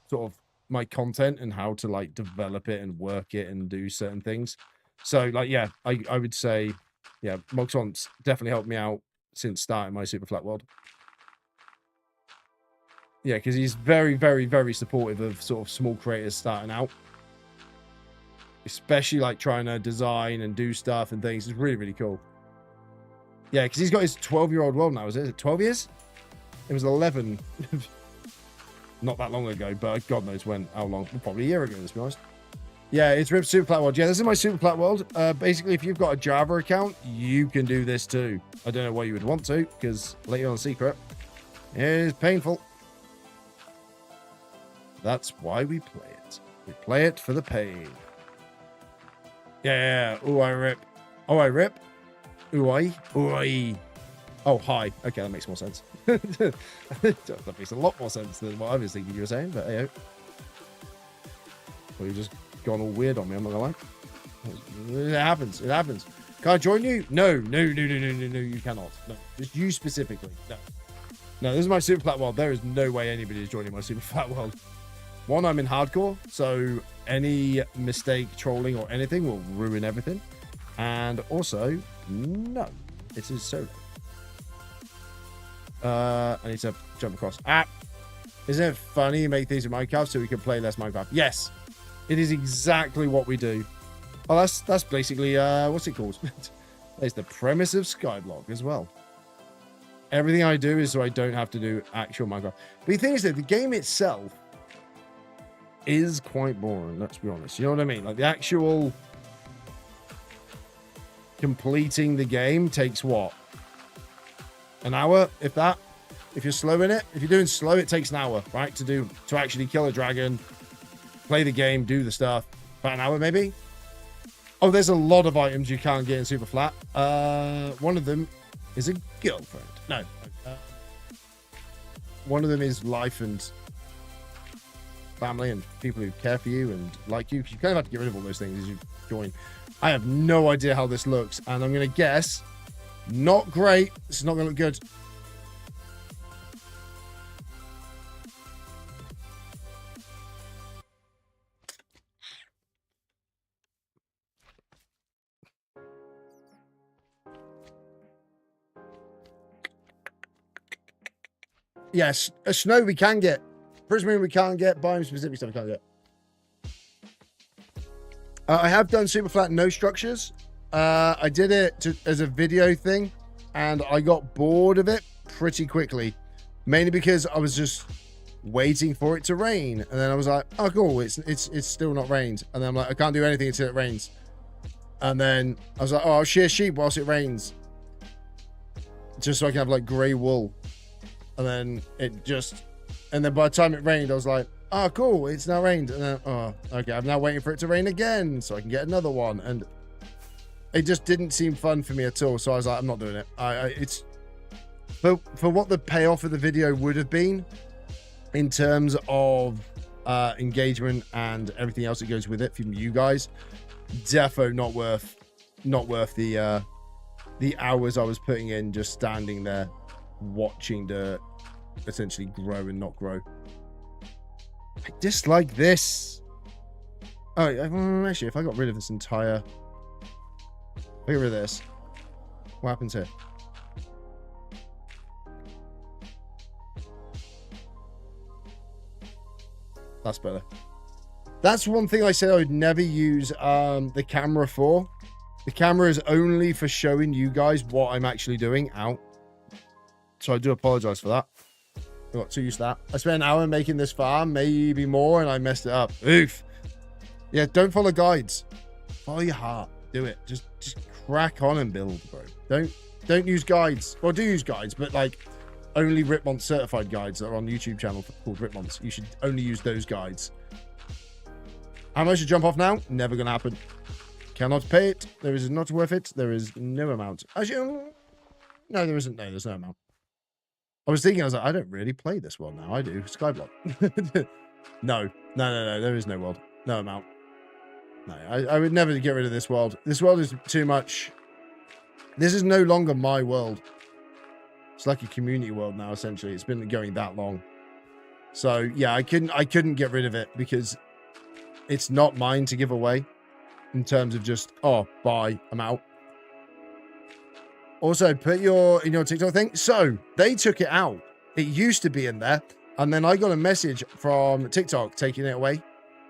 sort of my content and how to like develop it and work it and do certain things. So, like, yeah, I would say, yeah, Moxon's definitely helped me out since starting my Superflat world. Yeah, because he's very, very, very supportive of sort of small creators starting out. Especially, like, trying to design and do stuff and things. It's really, really cool. Yeah, because he's got his 12-year-old world now, is it 12 years? It was 11. Not that long ago, but God knows when, how long. Probably a year ago, let's be honest. Yeah, it's Rip Superflat world. Yeah, this is my Superflat world. Basically, if you've got a Java account, you can do this too. I don't know why you would want to, because later on secret, it is painful. That's why we play it. We play it for the pain. Yeah. Ooh, I rip. Oh, I rip. Ooh, I. Ooh, I. Oh, hi. Okay, that makes more sense. That makes a lot more sense than what I was thinking you were saying, but hey. Well, you've just gone all weird on me, I'm not gonna lie. It happens. It happens. Can I join you? No, you cannot. No, just you specifically. No, this is my Superflat world. There is no way anybody is joining my Superflat world. One, I'm in hardcore, so any mistake, trolling, or anything will ruin everything. And also, no, it is solo. I need to jump across. Isn't it funny you make things in Minecraft so we can play less Minecraft? Yes, it is exactly what we do. Oh, that's basically what's it called? It's the premise of Skyblock as well. Everything I do is so I don't have to do actual Minecraft. But the thing is that the game itself is quite boring, let's be honest. You know what I mean? Like the actual completing the game takes what? An hour, if that. If you're slow in it, if you're doing slow, it takes an hour, right? To actually kill a dragon, play the game, do the stuff. About an hour, maybe. Oh, there's a lot of items you can't get in Superflat. One of them is a girlfriend. No. One of them is life and family and people who care for you and like you. You kind of have to get rid of all those things as you join. I have no idea how this looks, and I'm going to guess not great. This is not going to look good. Yes, a snow we can get. Prismarine we can't get. Biome specific stuff we can't get. I have done Superflat no structures. I did it as a video thing, and I got bored of it pretty quickly. Mainly because I was just waiting for it to rain, and then I was like, "Oh, cool! It's still not rained." And then I'm like, "I can't do anything until it rains." And then I was like, "Oh, I'll shear sheep whilst it rains, just so I can have like grey wool." And then and then by the time it rained, I was like, "Oh, cool! It's now rained." And then, oh, okay, I'm now waiting for it to rain again so I can get another one. And it just didn't seem fun for me at all. So I was like, I'm not doing it. It's for what the payoff of the video would have been in terms of engagement and everything else that goes with it from you guys. Defo not worth the hours I was putting in just standing there watching the essentially grow and not grow. I dislike this. Oh, actually, if I got rid of this entire... Get rid of this. What happens here? That's better. That's one thing I said I would never use the camera for. The camera is only for showing you guys what I'm actually doing out. So I do apologize for that. I got too used to that. I spent an hour making this farm, maybe more, and I messed it up. Oof. Yeah, don't follow guides. Follow your heart. Do it. Just crack on and build, bro. Don't use guides. Well, do use guides, but like only Ripmont certified guides that are on the YouTube channel called Ripmonts. You should only use those guides. How much to jump off now? Never gonna happen. Cannot pay it. There is not worth it. There is no amount. Actually, no, there isn't. No, there's no amount. I was thinking, I was like, I don't really play this world now. I do. Skyblock. No. There is no world. No amount. No, I would never get rid of this world. This world is too much. This is no longer my world. It's like a community world now, essentially. It's been going that long. So, yeah, I couldn't get rid of it because it's not mine to give away. in terms of just, oh, bye, I'm out. Also, put in your TikTok thing. So they took it out. It used to be in there. And then I got a message from TikTok taking it away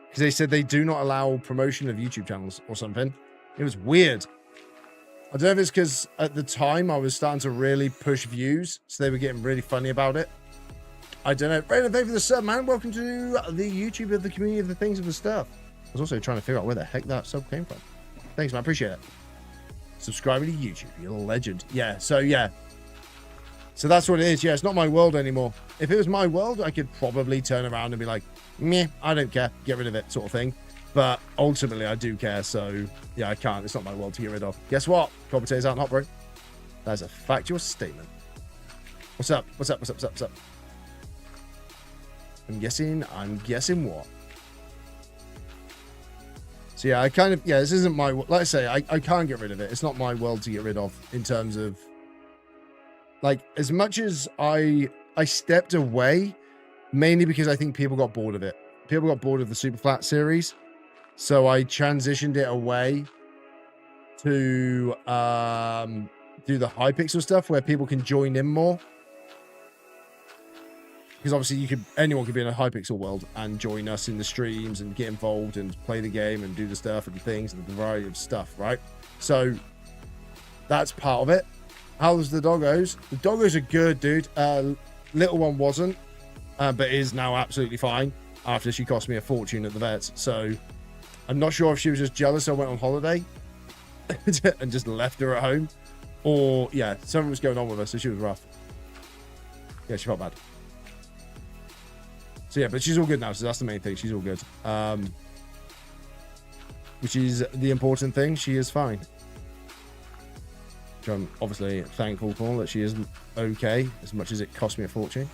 because they said they do not allow promotion of YouTube channels or something. It was weird. I don't know if it's because at the time I was starting to really push views, so they were getting really funny about it. I don't know. Brandon, thank you for the sub, man. Welcome to the YouTube of the community of the things of the stuff. I was also trying to figure out where the heck that sub came from. Thanks, man. Appreciate it. Subscribing to YouTube. You're a legend. Yeah. So that's what it is. Yeah, it's not my world anymore. If it was my world, I could probably turn around and be like, meh, I don't care. Get rid of it, sort of thing. But ultimately, I do care. So yeah, I can't. It's not my world to get rid of. Guess what? Cold potatoes aren't hot, bro. That's a factual statement. What's up? What's up? What's up? What's up? What's up? I'm guessing what? So yeah, this isn't my, like I say, I can't get rid of it. It's not my world to get rid of in terms of, like, as much as I stepped away, mainly because I think people got bored of it. People got bored of the Superflat series. So I transitioned it away to do the Hypixel stuff where people can join in more. Because obviously anyone could be in a Hypixel world and join us in the streams and get involved and play the game and do the stuff and things and the variety of stuff, right? So that's part of it. How's the doggos? The doggos are good, dude. Little one wasn't, but is now absolutely fine after she cost me a fortune at the vets. So I'm not sure if she was just jealous I went on holiday and just left her at home, or yeah, something was going on with her, so she was rough. Yeah, she felt bad. So yeah, but she's all good now, so that's the main thing. She's all good. Which is the important thing. She is fine. Which I'm obviously thankful for, that she is okay, as much as it cost me a fortune.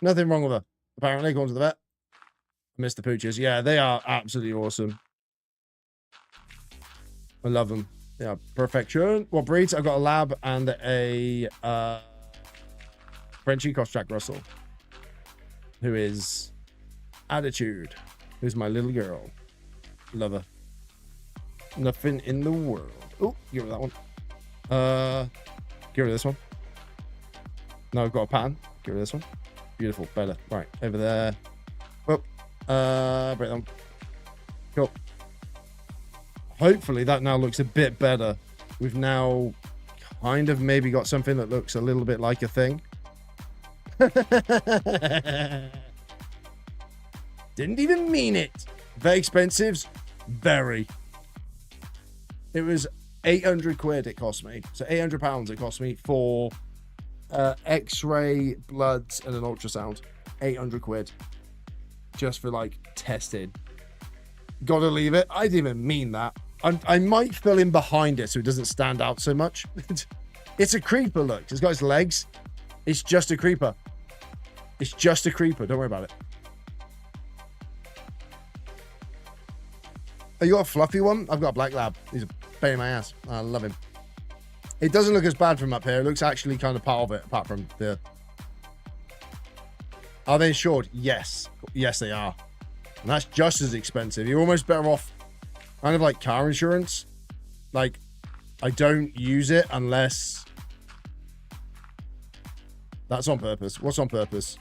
Nothing wrong with her, apparently, going to the vet. I miss the pooches. Yeah, they are absolutely awesome. I love them. Yeah, perfection. What breeds? I've got a lab and a Frenchie cross Jack Russell, who is Attitude, who's my little girl. Love her. Nothing in the world. Oh, get rid of that one. Get rid of this one. No, I've got a pattern. Get rid of this one. Beautiful. Better. Right, over there. Oh, break them. Cool. Hopefully that now looks a bit better. We've now kind of maybe got something that looks a little bit like a thing. Didn't even mean it. Very expensive. Very. It was 800 quid it cost me. So 800 pounds it cost me for x-ray, bloods, and an ultrasound. 800 quid. Just for like testing. Gotta leave it. I didn't even mean that. I might fill in behind it so it doesn't stand out so much. It's a creeper, look. It's got its legs. It's just a creeper. It's just a creeper. Don't worry about it. Oh, you got a fluffy one? I've got a black lab. He's a pain in my ass. I love him. It doesn't look as bad from up here. It looks actually kind of part of it, apart from the... Are they insured? Yes. Yes, they are. And that's just as expensive. You're almost better off kind of like car insurance. Like, I don't use it unless... That's on purpose. What's on purpose?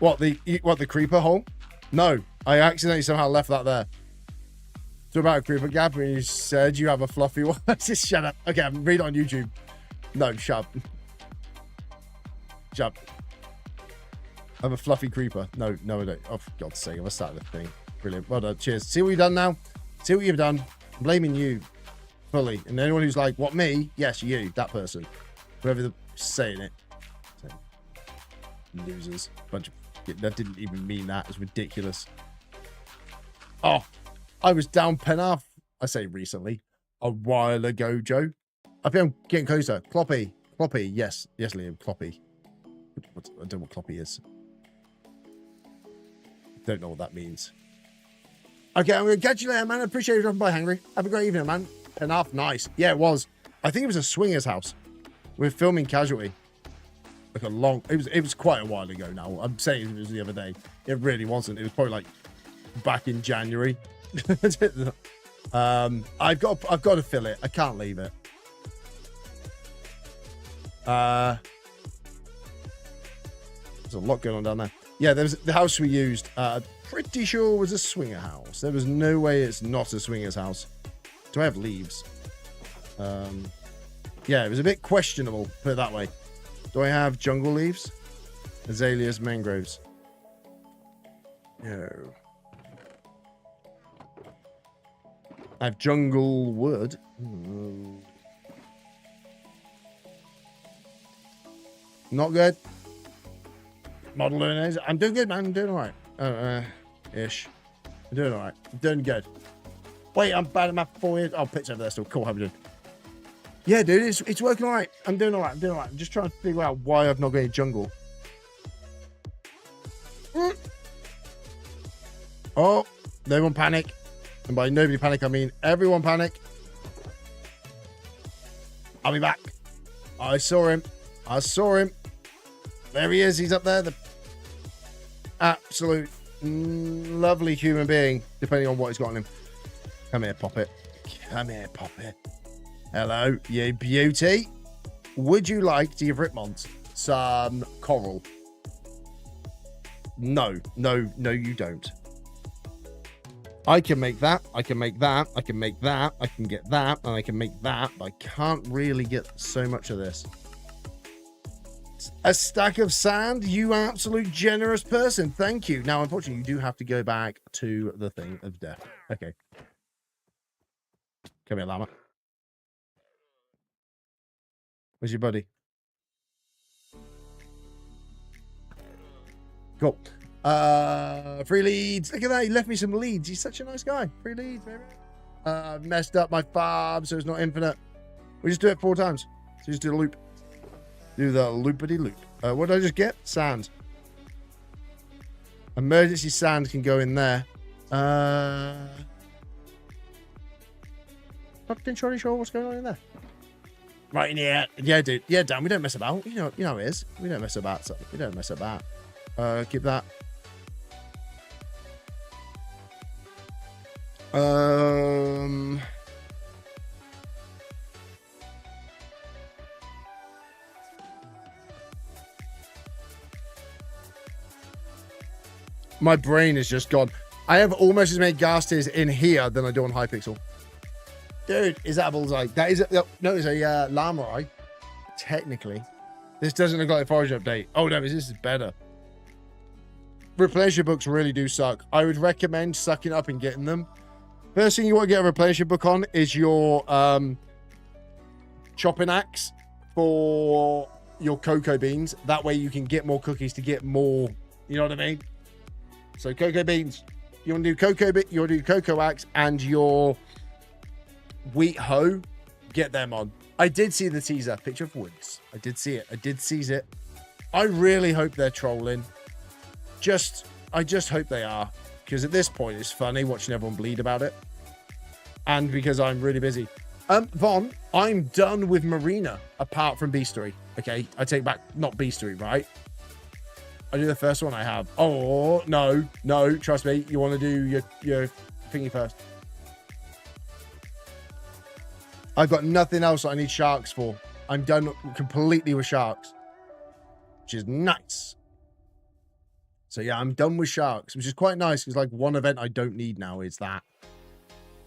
What, the creeper hole? No, I accidentally somehow left that there. So about a creeper gap, and you said you have a fluffy one. Just shut up. Okay, read it on YouTube. No, shut up. Shut up. I have a fluffy creeper. No, I don't. Oh, for God's sake, I've started the thing. Brilliant. Well done. Cheers. See what you've done now? See what you've done? I'm blaming you fully. And anyone who's like, what, me? Yes, you, that person. Whoever saying it. Losers. Bunch of... That didn't even mean that. It's ridiculous. Oh, I was down Penarth. I say recently. A while ago, Joe. I think I'm getting closer. Cloppy. Yes, Liam. Cloppy. I don't know what Cloppy is. Don't know what that means. Okay, I'm going to catch you later, man. I appreciate you dropping by, Hangry. Have a great evening, man. Penarth, nice. Yeah, it was. I think it was a swinger's house. We were filming Casualty. Like a long... It was quite a while ago now. I'm saying it was the other day. It really wasn't. It was probably like back in January. I've got to fill it. I can't leave it. There's a lot going on down there. Yeah, there's the house we used. Pretty sure was a swinger house. There was no way it's not a swinger's house. Do I have leaves? Yeah, it was a bit questionable, put it that way. Do I have jungle leaves? Azaleas, mangroves. No. I have jungle wood. Not good. Model learners. I'm doing good, man. I'm doing all right. Ish. I'm doing all right. I'm doing good. Wait, I'm bad at my forehead. Oh, pitch over there still. Cool. How we doing? Yeah, dude, it's working all right. I'm doing all right. I'm just trying to figure out why I've not got any jungle. Oh, no one panic. And by nobody panic, I mean everyone panic. I'll be back. I saw him. There he is. He's up there. The absolute lovely human being, depending on what he's got on him. Come here, Poppet. Come here, Poppet. Hello, you beauty. Would you like to give Ripmont some coral? No, you don't. I can make that. I can make that. I can make that. I can get that. And I can make that. But I can't really get so much of this. A stack of sand, you absolute generous person. Thank you. Now, unfortunately, you do have to go back to the thing of death. Okay. Come here, llama. Where's your buddy? Cool. Free leads. Look at that. He left me some leads. He's such a nice guy. Free leads, baby. Messed up my farm, so it's not infinite. We just do it 4 times. So just do the loop. Do the loopity loop. What did I just get? Sand. Emergency sand can go in there. Not entirely sure what's going on in there. Right in here. Yeah, dude. Yeah, Dan, we don't mess about. You know how it is. We don't mess about. So we don't mess about. Keep that. My brain is just gone. I have almost as many gas tiers in here than I do on Hypixel. Dude, is that a bullseye? That is no, it's a llama eye. Technically. This doesn't look like a forage update. Oh no, this is better. Replenisher books really do suck. I would recommend sucking up and getting them. First thing you want to get a replenisher book on is your chopping axe for your cocoa beans. That way you can get more cookies to get more, you know what I mean? So cocoa beans, you want to do you want to do cocoa axe and your wheat hoe, get them on. I did see the teaser, picture of woods. I did see it. I did seize it. I really hope they're trolling. I just hope they are, because at this point it's funny watching everyone bleed about it, and because I'm really busy. Von, I'm done with Marina apart from Beastery. Okay, I take back not Beastery, right? I do the first one I have. Oh no, trust me. You want to do your thingy first. I've got nothing else I need sharks for. I'm done completely with sharks, which is nice. So yeah, I'm done with sharks, which is quite nice because like one event I don't need now is that.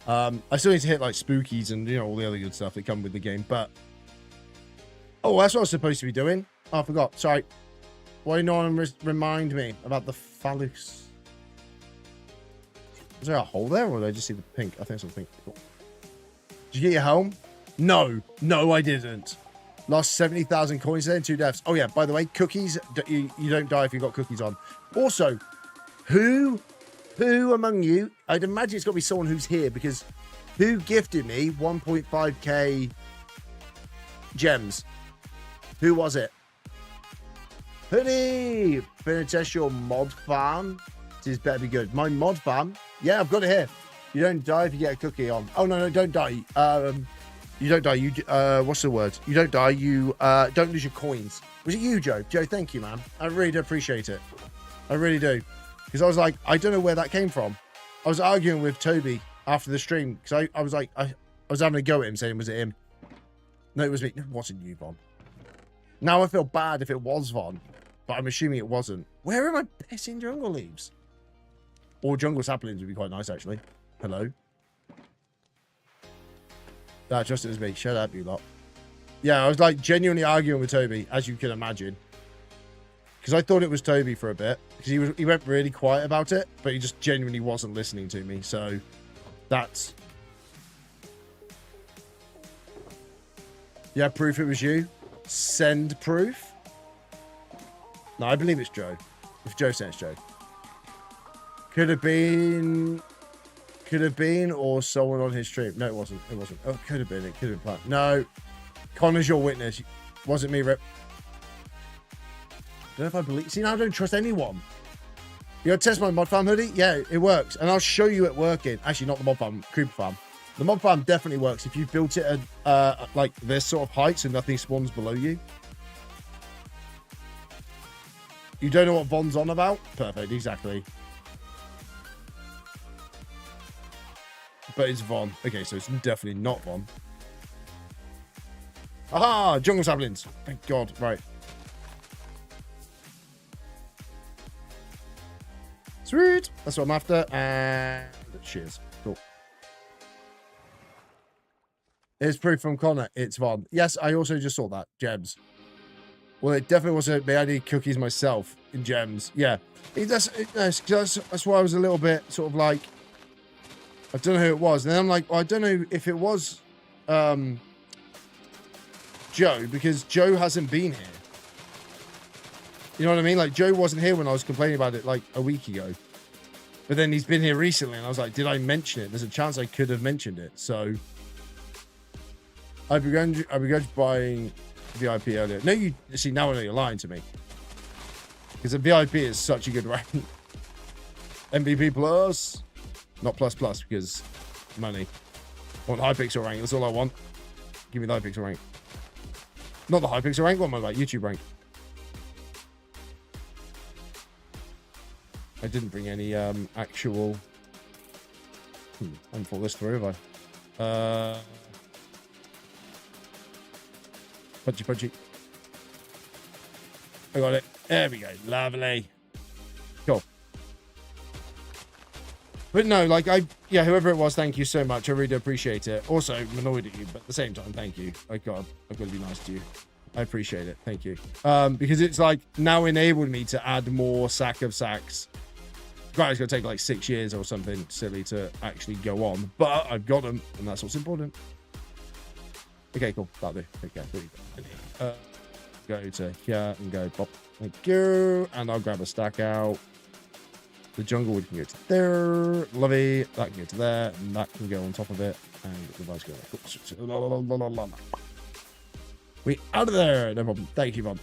I still need to hit like spookies and all the other good stuff that come with the game, but oh, that's what I was supposed to be doing. Oh, I forgot. Sorry. Why no one remind me about the phallus? Is there a hole there, or did I just see the pink? I think it's the pink. Cool. Did you get your home? No, I didn't. Lost 70,000 coins there and 2 deaths. Oh yeah, by the way, cookies, you don't die if you've got cookies on. Also, who among you, I'd imagine it's got to be someone who's here, because who gifted me 1.5k gems? Who was it? Hoodie! Finna test your mod farm. This better be good. My mod farm? Yeah, I've got it here. You don't die if you get a cookie on. Oh, no, don't die. You don't die. You what's the word? You don't die. You don't lose your coins. Was it you, Joe? Joe, thank you, man. I really do appreciate it. I really do. Because I was like, I don't know where that came from. I was arguing with Toby after the stream because I was like, I was having a go at him saying, was it him? No, it was me. No, it wasn't you, Von. Now I feel bad if it was Von, but I'm assuming it wasn't. Where are my pissing jungle leaves? Or jungle saplings would be quite nice, actually. Hello? Nah, just it was me. Shut up, you lot. Yeah, I was like genuinely arguing with Toby, as you can imagine. Because I thought it was Toby for a bit. Because he went really quiet about it, but he just genuinely wasn't listening to me. So, that's... Yeah, proof it was you. Send proof. No, I believe it's Joe. If Joe said it's Joe. Could have been, or someone on his stream. No, it wasn't. It wasn't. Oh, could have been. It could have been. No. Connor's your witness. Wasn't me, Rip. Don't know if I believe. See, now I don't trust anyone. You gotta test my mod farm hoodie? Yeah, it works. And I'll show you it working. Actually, not the mod farm, creeper farm. The mod farm definitely works if you built it at like this sort of height so nothing spawns below you. You don't know what Von's on about? Perfect, exactly. But it's Von. Okay, so it's definitely not Von. Aha! Jungle saplings. Thank God. Right. Sweet. That's what I'm after. And cheers. Cool. Here's proof from Connor. It's Von. Yes, I also just saw that. Gems. Well, it definitely wasn't me. I need cookies myself in gems. Yeah. That's why I was a little bit sort of like, I don't know who it was. And then I'm like, well, I don't know if it was Joe, because Joe hasn't been here. You know what I mean? Like, Joe wasn't here when I was complaining about it like a week ago. But then he's been here recently, and I was like, did I mention it? There's a chance I could have mentioned it. So I began buying VIP earlier. No, you see, now I know you're lying to me. Because a VIP is such a good rank. MVP plus. Not plus plus, because money. I want high pixel rank. That's all I want. Give me the high pixel rank. Not the high pixel rank. What am I like? YouTube rank. I didn't bring any actual... I haven't thought this through, have I? Punchy. I got it. There we go. Lovely. Cool. But no, like, yeah, whoever it was, thank you so much. I really appreciate it. Also, I'm annoyed at you, but at the same time, thank you. I've got to be nice to you. I appreciate it. Thank you. Because it's like now enabled me to add more sack of sacks. Granted, it's going to take like 6 years or something silly to actually go on, but I've got them, and that's what's important. Okay, cool. That'll do. Okay, there you go. Go to here and go pop. Thank you. And I'll grab a stack out. The jungle wood can go to there. Lovely. That can go to there. And that can go on top of it. And the vice go there. We out of there. No problem. Thank you, Bob.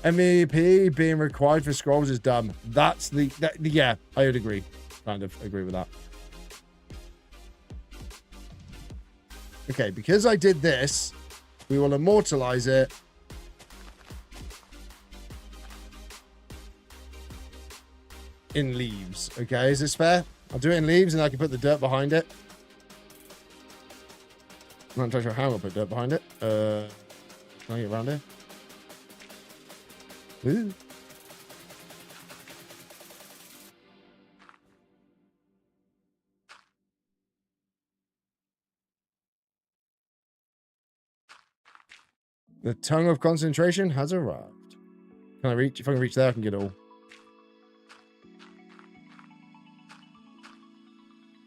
MVP being required for scrolls is dumb. That's yeah, I would agree. Kind of agree with that. Okay, because I did this, we will immortalize it. In leaves. Okay, is this fair? I'll do it in leaves and I can put the dirt behind it. I'm not entirely sure how I'll put dirt behind it. Can I get around here? Ooh. The tongue of concentration has arrived. Can I reach? If I can reach there, I can get it all.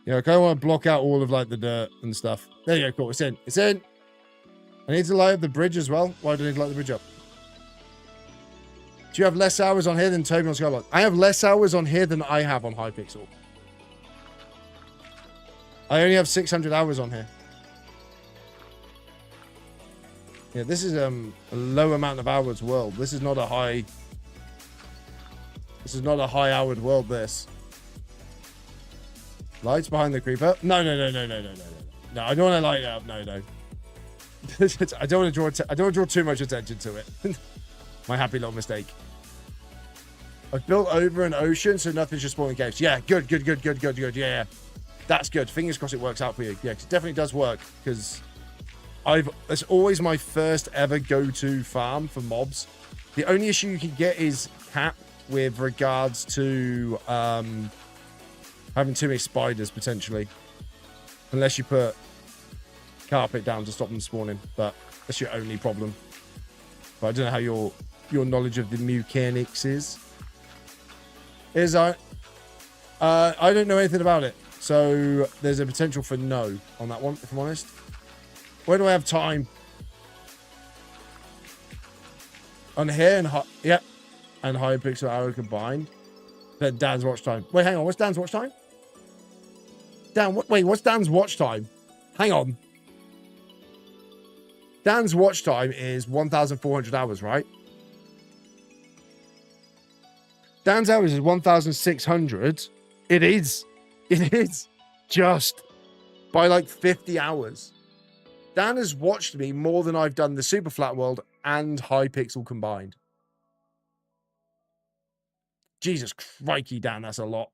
Yeah, I kind of want to block out all of like the dirt and stuff. There you go, cool. It's in. It's in. I need to light up the bridge as well. Why do I need to light the bridge up? Do you have less hours on here than Toby on Skyblock? I have less hours on here than I have on Hypixel. I only have 600 hours on here. Yeah, this is a low amount of hours world. This is not a high... This is not a high-hourred world, this. Lights behind the creeper. No, I don't want to light it up. No. I don't want to draw too much attention to it. My happy little mistake. I've built over an ocean, so nothing's just spawning caves. Yeah, good. Yeah. That's good. Fingers crossed it works out for you. Yeah, it definitely does work, because it's always my first ever go-to farm for mobs. The only issue you can get is cap with regards to having too many spiders, potentially. Unless you put carpet down to stop them spawning. But that's your only problem. But I don't know how your knowledge of the mechanics is. I don't know anything about it. So there's a potential for no on that one, if I'm honest. Where do I have time? On here and yep. And Hypixel Arrow combined. Then Dan's watch time. Wait, hang on. What's Dan's watch time? Dan, wait, what's Dan's watch time? Hang on. Dan's watch time is 1,400 hours, right? Dan's hours is 1,600. It is. It is. Just by like 50 hours. Dan has watched me more than I've done the Superflat world and Hypixel combined. Jesus crikey, Dan, that's a lot.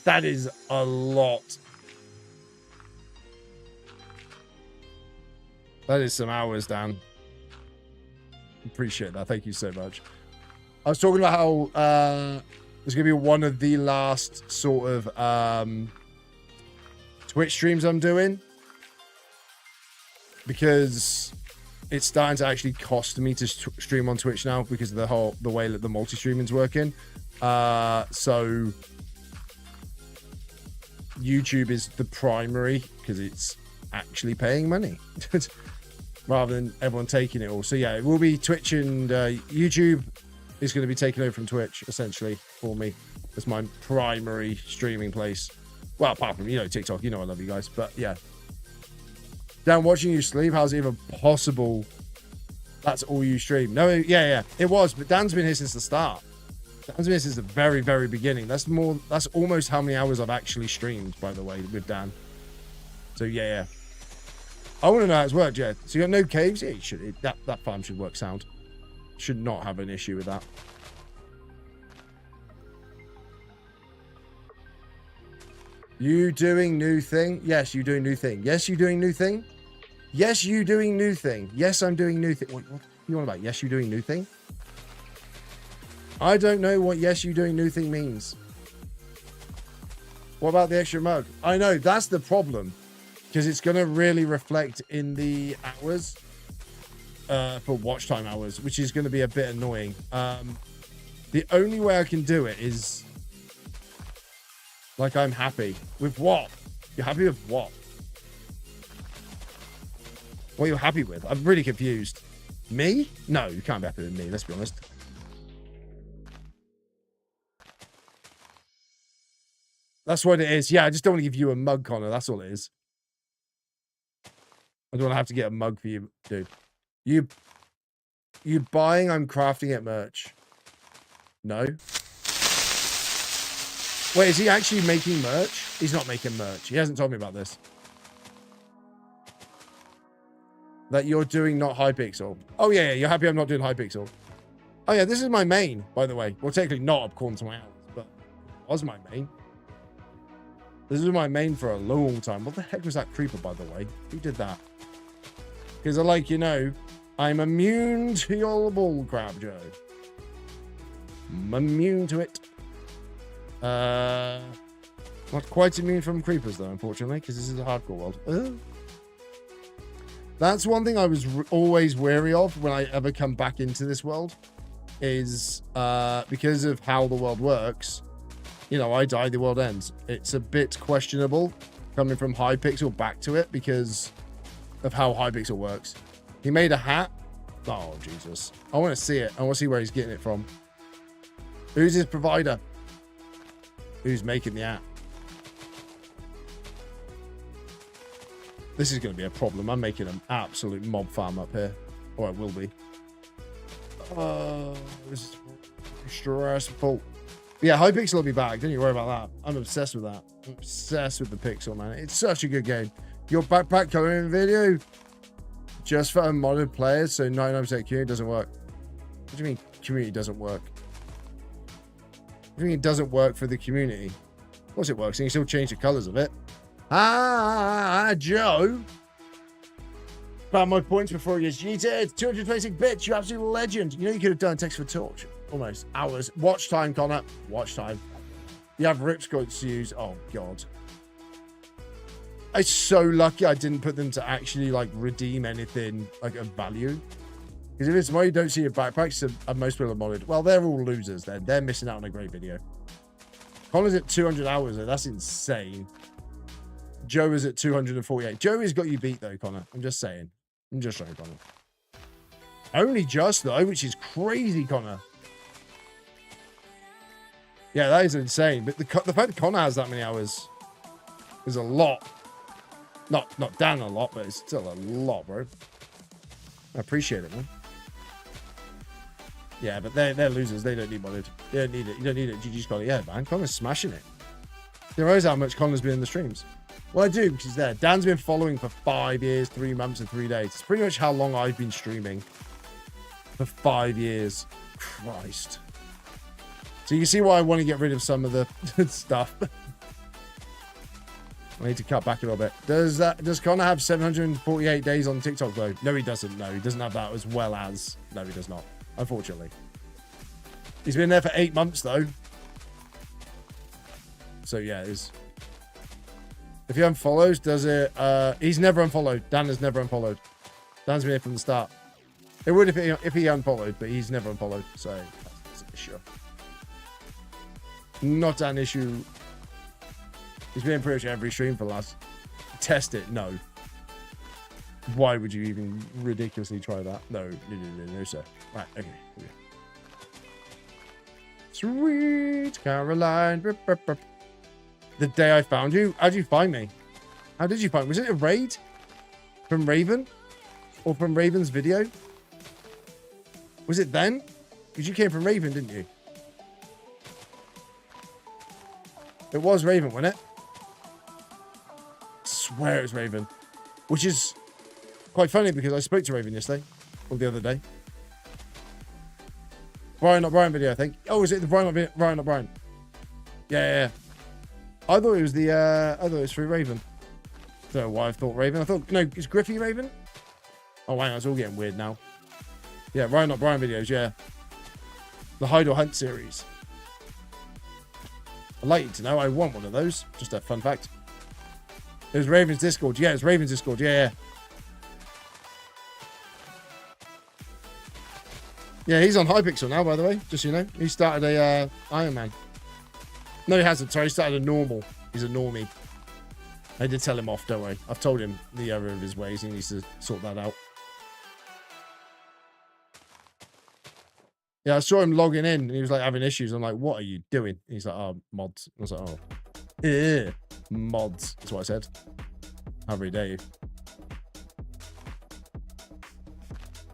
That is a lot. That is some hours, Dan. Appreciate that. Thank you so much. I was talking about how it's going to be one of the last sort of Twitch streams I'm doing, because it's starting to actually cost me to stream on Twitch now because of the way that the multi-streaming's working. So YouTube is the primary because it's actually paying money rather than everyone taking it all. So yeah, it will be Twitch, and YouTube is going to be taken over from Twitch essentially for me. It's my primary streaming place. Well, apart from, TikTok, I love you guys, but yeah. Dan, watching you sleep, how's it even possible? That's all you stream. No, yeah, it was, but Dan's been here since the start. Dan's been here since the very, very beginning. That's almost how many hours I've actually streamed, by the way, with Dan. So yeah. I want to know how it's worked, yeah. So you got no caves? Yeah, you should. That farm should work sound. Should not have an issue with that. You doing new thing? Yes, you doing new thing. Yes, you doing new thing? Yes, you doing new thing. Yes, I'm doing new thing. What you want about? Yes, you doing new thing? I don't know what yes, you doing new thing means. What about the extra mug? I know, that's the problem. Because it's going to really reflect in the hours for watch time hours, which is going to be a bit annoying. The only way I can do it is like I'm happy. With what? You're happy with what? What are you happy with? I'm really confused. Me? No, you can't be happy with me, let's be honest. That's what it is. Yeah, I just don't want to give you a mug, Connor. That's all it is. I don't want to have to get a mug for you, dude. You buying, I'm crafting it merch. No. Wait, is he actually making merch? He's not making merch. He hasn't told me about this. That you're doing not Hypixel. Oh, yeah, you're happy I'm not doing Hypixel. Oh, yeah, this is my main, by the way. Well, technically not according to my hours, but it was my main. This was my main for a long time. What the heck was that creeper, by the way? Who did that? Because I'm immune to your bull crap, Joe. I'm immune to it. Not quite immune from creepers, though, unfortunately, because this is a hardcore world. That's one thing I was always wary of when I ever come back into this world, is because of how the world works. I die, the world ends. It's a bit questionable coming from Hypixel back to it because of how Hypixel works. He made a hat. Oh, Jesus. I want to see it. I want to see where he's getting it from. Who's his provider? Who's making the hat? This is going to be a problem. I'm making an absolute mob farm up here. Or it will be. This is stressful. Yeah, Hypixel will be back. Don't you worry about that. I'm obsessed with that. I'm obsessed with the Pixel, man. It's such a good game. Your backpack coloring video just for unmodded players, so 99% community doesn't work. What do you mean community doesn't work? What do you mean it doesn't work for the community? Of course it works, and you still change the colors of it. Ah, Joe. Found my points before he gets cheated. 226 bits, you absolute legend. You know you could have done text for torch. Almost hours. Watch time, Connor. Watch time. You have ripscoats to use. Oh, God. I'm so lucky I didn't put them to actually, like, redeem anything, like, of value. Because if it's why you don't see your backpacks, most people are modded. Well, they're all losers then. They're missing out on a great video. Connor's at 200 hours, though. That's insane. Joe is at 248. Joe has got you beat, though, Connor. I'm just saying. I'm just saying, Connor. Only just, though, which is crazy, Connor. Yeah, that is insane. But the fact that Connor has that many hours is a lot. Not down a lot, but it's still a lot, bro. I appreciate it, man. Yeah, but they're losers. They don't need modded. You don't need it. You don't need it. GG's Connor. Yeah, man. Connor's smashing it. You realize how much Connor's been in the streams? Well, I do, because he's there. Dan's been following for 5 years, 3 months, and 3 days. It's pretty much how long I've been streaming. For 5 years. Christ. So you can see why I want to get rid of some of the stuff. I need to cut back a little bit. Does Connor have 748 days on TikTok, though? No, he doesn't. No, he doesn't have that as well as... No, he does not. Unfortunately. He's been there for 8 months, though. So, yeah, it is... If he unfollows, does it... he's never unfollowed. Dan has never unfollowed. Dan's been here from the start. It would if he unfollowed, but he's never unfollowed. So, that's an issue. Not an issue. He's been in pretty much every stream for the last... Test it. No. Why would you even ridiculously try that? No, sir. Right, okay. Sweet Caroline. The day I found you? How did you find me? How did you find me? Was it a raid? From Raven? Or from Raven's video? Was it then? Because you came from Raven, didn't you? It was Raven, wasn't it? I swear it was Raven. Which is quite funny because I spoke to Raven yesterday. Or the other day. Brian, not Brian video, I think. Oh, is it the Brian, not Brian? Yeah. I thought it was I thought it was through Raven. I don't know why I thought Raven. I thought, no, is Griffey Raven? Oh, hang on, it's all getting weird now. Yeah, Ryan, not Brian videos, yeah. The Hide or Hunt series. I'd like you to know I want one of those. Just a fun fact. It was Raven's Discord. Yeah, it's Raven's Discord. Yeah. Yeah, he's on Hypixel now, by the way. Just so you know. He started a Iron Man. No, he hasn't. Sorry, he started a normal. He's a normie. I did tell him off, don't worry. I've told him the error of his ways. He needs to sort that out. Yeah, I saw him logging in and he was like having issues. I'm like, what are you doing? And he's like, oh, mods. I was like, oh. Yeah, mods. That's what I said. How very dare you?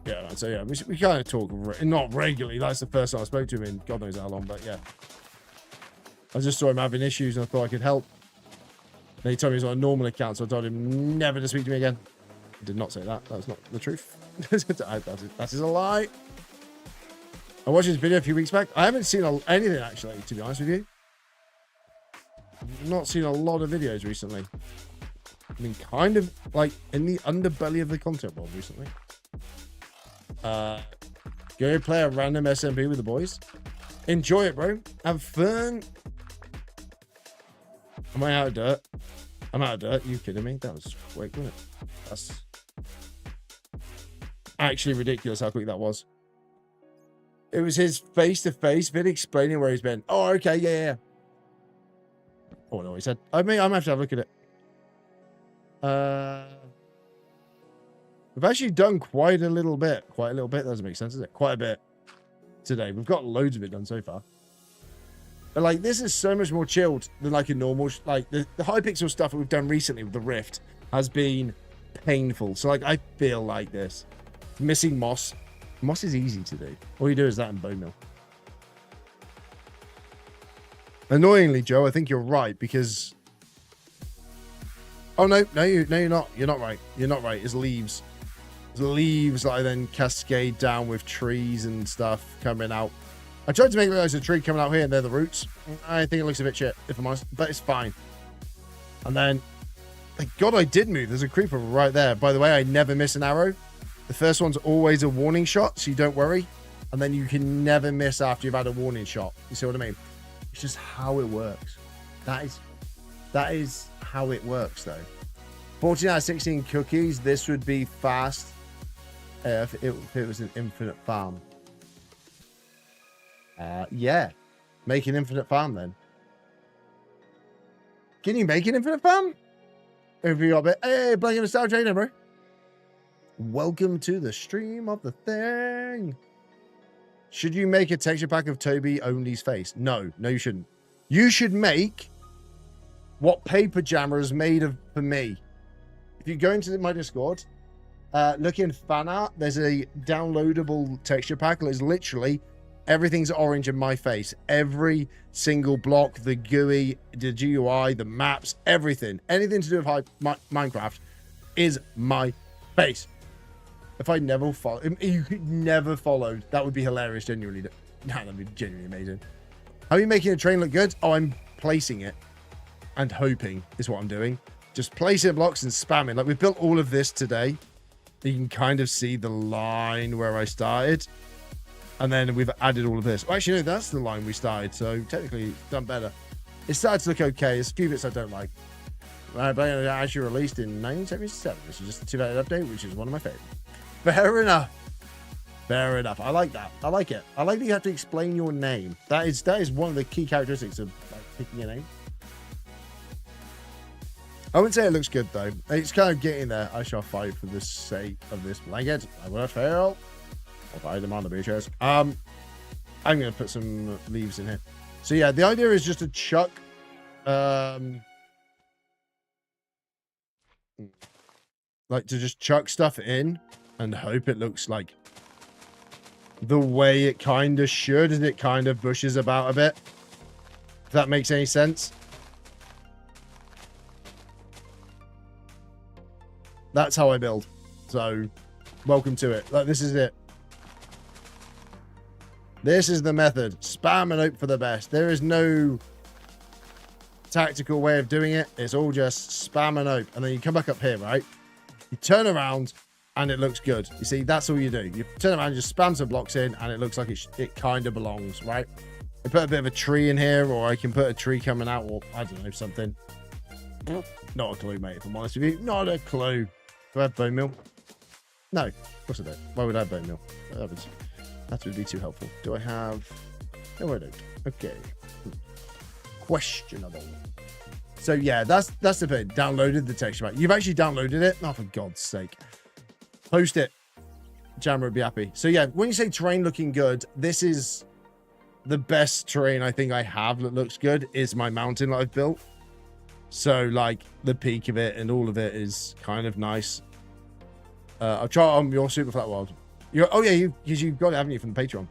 Yeah, so yeah, we kind of talk, not regularly. That's the first time I spoke to him in God knows how long, but yeah. I just saw him having issues and I thought I could help. And he told me he was on a normal account, so I told him never to speak to me again. I did not say that. That was not the truth. That is a lie. I watched his video a few weeks back. I haven't seen anything, actually, to be honest with you. I've not seen a lot of videos recently. I mean, kind of, like, in the underbelly of the content world recently. Go play a random SMP with the boys. Enjoy it, bro. Have fun. Am I out of dirt? I'm out of dirt. You kidding me? That was quick, wasn't it? That's actually ridiculous how quick that was. It was his face-to-face vid explaining where he's been. Oh, okay, yeah. Oh, no, he said. I mean, I'm going to have to have a look at it. We've actually done quite a little bit. Quite a little bit. That doesn't make sense, does it? Quite a bit today. We've got loads of it done so far. But, like, this is so much more chilled than, like, a normal... like, the Hypixel stuff that we've done recently with the Rift has been painful. So, like, I feel like this. Missing Moss. Moss is easy to do. All you do is that and bone meal. Annoyingly, Joe, I think you're right because... Oh, no, you're not. You're not right. You're not right. It's leaves. It's leaves that I then cascade down with trees and stuff coming out. I tried to make it look like there's a tree coming out here and they're the roots. I think it looks a bit shit, if I'm honest, but it's fine. And then, thank God I did move. There's a creeper right there. By the way, I never miss an arrow. The first one's always a warning shot, so you don't worry. And then you can never miss after you've had a warning shot. You see what I mean? It's just how it works. That is how it works, though. 14 out of 16 cookies. This would be fast if it was an infinite farm. Yeah. Make an infinite farm, then. Can you make an infinite farm? If you got a bit... Hey, Blanket of Star Trainer, bro. Welcome to the stream of the thing. Should you make a texture pack of Toby Only's face? No, you shouldn't. You should make what Paper Jammer has made for me. If you go into my Discord, look in fan art, there's a downloadable texture pack. It's literally everything's orange in my face. Every single block, the GUI, the GUI, the maps, everything. Anything to do with Minecraft is my face. If I never follow, you could never followed. That would be hilarious, genuinely. No, that'd be genuinely amazing. How are you making a train look good? Oh, I'm placing it and hoping is what I'm doing. Just placing blocks and spamming. Like, we built all of this today. You can kind of see the line where I started. And then we've added all of this. Well, actually, no, that's the line we started. So technically, it's done better. It started to look okay. There's a few bits I don't like. But actually released in 1977. This is just a 2-day update, which is one of my favorites. Fair enough. Fair enough. I like that. I like it. I like that you have to explain your name. That is one of the key characteristics of like, picking your name. I wouldn't say it looks good though. It's kind of getting there. I shall fight for the sake of this blanket. I will fail. I'll fight them on the beaches. I'm gonna put some leaves in here. So yeah, the idea is just to chuck like to just chuck stuff in and hope it looks like the way it kind of should, and it kind of bushes about a bit. If that makes any sense. That's how I build. So, welcome to it. Like, this is it. This is the method. Spam and hope for the best. There is no tactical way of doing it. It's all just spam and hope. And then you come back up here, right? You turn around and it looks good. You see, that's all you do. You turn around, just spam some blocks in, and it looks like it kind of belongs, right? I put a bit of a tree in here, or I can put a tree coming out, or I don't know, something. Not a clue, mate, if I'm honest with you. Not a clue. Do I have bone meal? No, of course I don't. Why would I have bone meal? That would be too helpful. Do I have... No, I don't. Okay. Questionable. So yeah, that's the bit. Downloaded the texture pack. You've actually downloaded it? Oh, for God's sake. Post it. Jammer would be happy. So yeah, when you say terrain looking good, this is the best terrain I think I have that looks good is my mountain that I've built. So like the peak of it and all of it is kind of nice. I'll try on your Superflat world. Oh yeah, you've got it, haven't you, from the Patreon?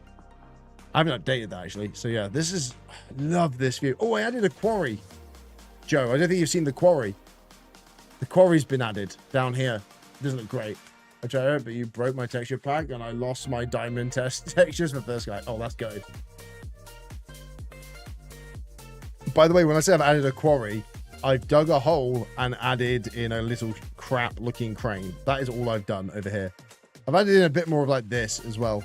I haven't updated that actually. So yeah, this is, love this view. Oh, I added a quarry. Joe, I don't think you've seen the quarry. The quarry's been added down here. It doesn't look great. I tried it, but you broke my texture pack and I lost my diamond test textures for the first guy. Oh, that's good. By the way, when I say I've added a quarry, I've dug a hole and added in a little crap looking crane. That is all I've done over here. I've added in a bit more of like this as well.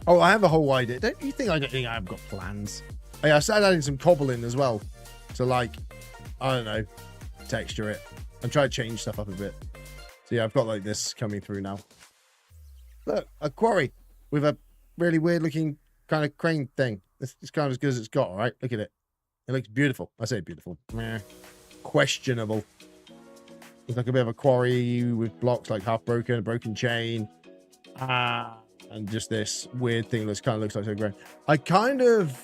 Oh, I have a whole idea. Don't you think I've got plans? Oh, yeah, I started adding some cobble in as well. So like, I don't know, texture it. I'm trying to change stuff up a bit. So yeah, I've got like this coming through now. Look, a quarry with a really weird looking kind of crane thing. It's kind of as good as it's got, all right? Look at it. It looks beautiful. I say beautiful. Meh. Questionable. Looks like a bit of a quarry with blocks like half broken, a broken chain. And just this weird thing that kind of looks like so great. I kind of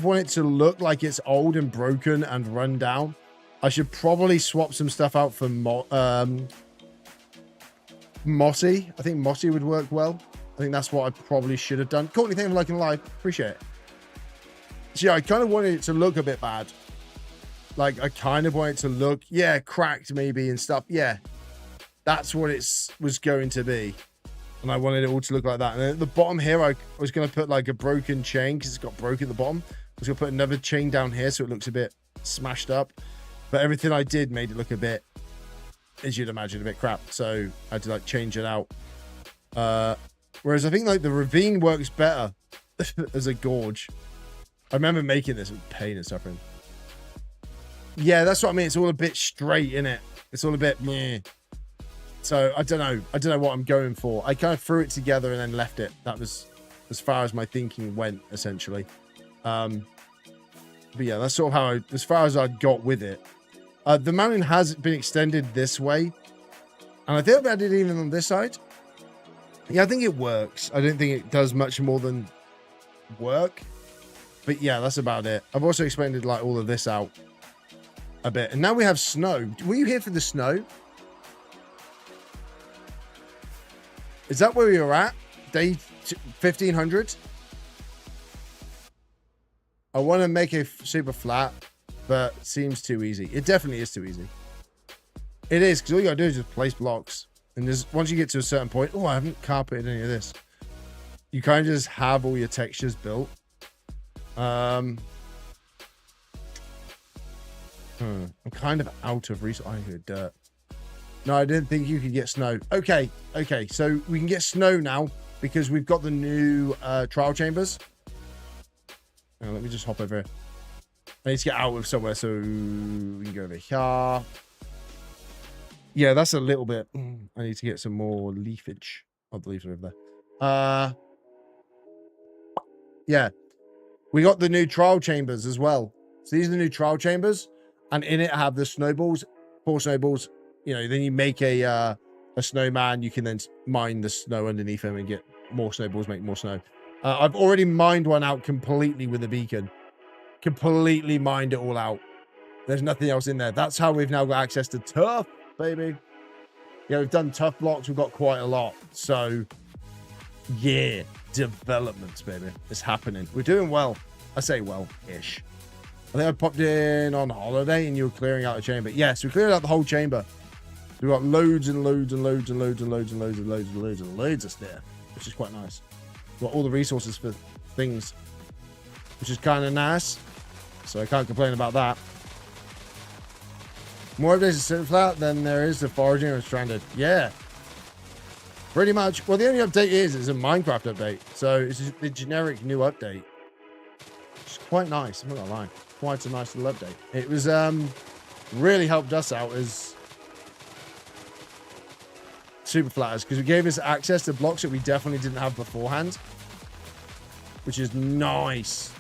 want it to look like it's old and broken and run down. I should probably swap some stuff out for mossy. I think mossy would work well. I think that's what I probably should have done. Courtney, thank you for liking live. Appreciate it. So yeah, I kind of wanted it to look a bit bad. Like, I kind of want it to look, yeah, cracked maybe and stuff. Yeah, that's what it was going to be. And I wanted it all to look like that. And then at the bottom here, I was going to put like a broken chain because it's got broke at the bottom. I was going to put another chain down here so it looks a bit smashed up. But everything I did made it look a bit, as you'd imagine, a bit crap. So I had to like change it out. Whereas I think like the ravine works better as a gorge. I remember making this with pain and suffering. Yeah, that's what I mean. It's all a bit straight, innit? It's all a bit meh. So I don't know. I don't know what I'm going for. I kind of threw it together and then left it. That was as far as my thinking went, essentially. But yeah, that's sort of how as far as I got with it. The mountain has been extended this way. And I think I did even on this side. Yeah, I think it works. I don't think it does much more than work. But yeah, that's about it. I've also expanded like all of this out a bit. And now we have snow. Were you here for the snow? Is that where you're at? Day 1500? I want to make a super flat, but seems too easy. It definitely is too easy. It is, because all you gotta do is just place blocks. And just once you get to a certain point, oh, I haven't carpeted any of this. You kind of just have all your textures built. I'm kind of out of resource. I hear dirt. No, I didn't think you could get snow. Okay, so we can get snow now because we've got the new trial chambers. Now, let me just hop over here. I need to get out of somewhere, so we can go over here. Yeah, that's a little bit. I need to get some more leafage. Oh, the leaves are over there. Yeah, we got the new trial chambers as well. So these are the new trial chambers, and in it have the snowballs, 4 snowballs. You know, then you make a snowman. You can then mine the snow underneath him and get more snowballs, make more snow. I've already mined one out completely with a beacon. Completely mined it all out. There's nothing else in there. That's how we've now got access to turf, baby. Yeah, we've done tough blocks. We've got quite a lot. So, yeah, developments, baby. It's happening. We're doing well. I say well-ish. I think I popped in on holiday and you were clearing out a chamber. Yes, we cleared out the whole chamber. We've got loads and loads and loads and loads and loads and loads and loads and loads and loads of stuff, which is quite nice. We've got all the resources for things, which is kind of nice. So I can't complain about that. More updates to Superflat than there is to foraging or stranded. Yeah. Pretty much. Well, the only update is it's a Minecraft update. So it's just the generic new update. It's quite nice. I'm not gonna lie. Quite a nice little update. It was really helped us out as Superflatters because it gave us access to blocks that we definitely didn't have beforehand, which is nice.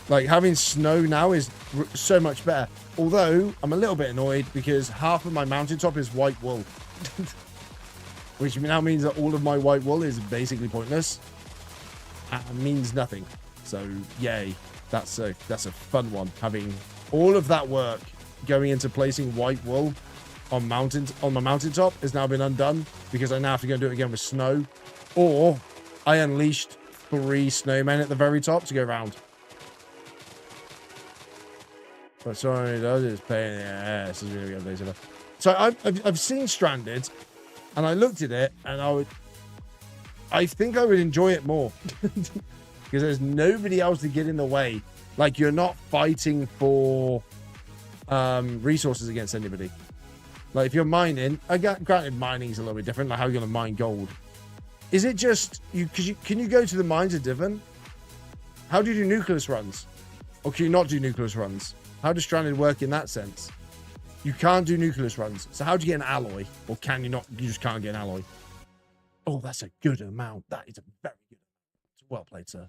Like having snow now is so much better. Although I'm a little bit annoyed because half of my mountaintop is white wool, which now means that all of my white wool is basically pointless and means nothing. So yay, that's a fun one. Having all of that work going into placing white wool on my mountaintop has now been undone because I now have to go and do it again with snow, or I unleashed 3 snowmen at the very top to go around. But sorry, that is pain in the ass. This is really good. So I've seen Stranded, and I looked at it, and I think I would enjoy it more because there's nobody else to get in the way. Like you're not fighting for resources against anybody. Like if you're mining, granted mining's a little bit different. Like how are you going to mine gold? Is it just you? Can you go to the mines of Divon? How do you do nucleus runs? Or can you not do nucleus runs? How does Stranded work in that sense? You can't do nucleus runs. So how do you get an alloy? Or can you not? You just can't get an alloy. Oh, that's a good amount. That is a very good amount. Well played, sir.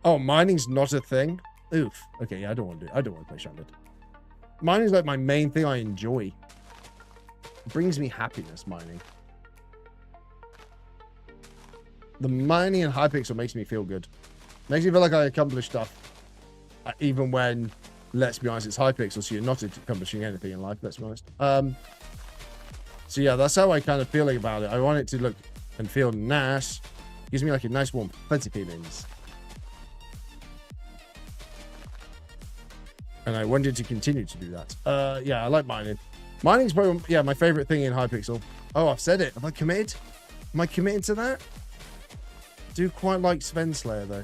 Oh, mining's not a thing? Oof. Okay, yeah, I don't want to play Stranded. Mining's like my main thing I enjoy. It brings me happiness, mining. The mining and Hypixel makes me feel good. Makes me feel like I accomplished stuff. Even when, let's be honest, it's Hypixel, so you're not accomplishing anything in life, let's be honest. So yeah, that's how I kind of feeling about it. I want it to look and feel nice. Gives me like a nice warm, fancy feelings. And I wanted to continue to do that. Yeah, I like mining. Mining's probably, yeah, my favorite thing in Hypixel. Oh, I've said it. Am I committed? Am I committed to that? I do quite like Sven Slayer, though.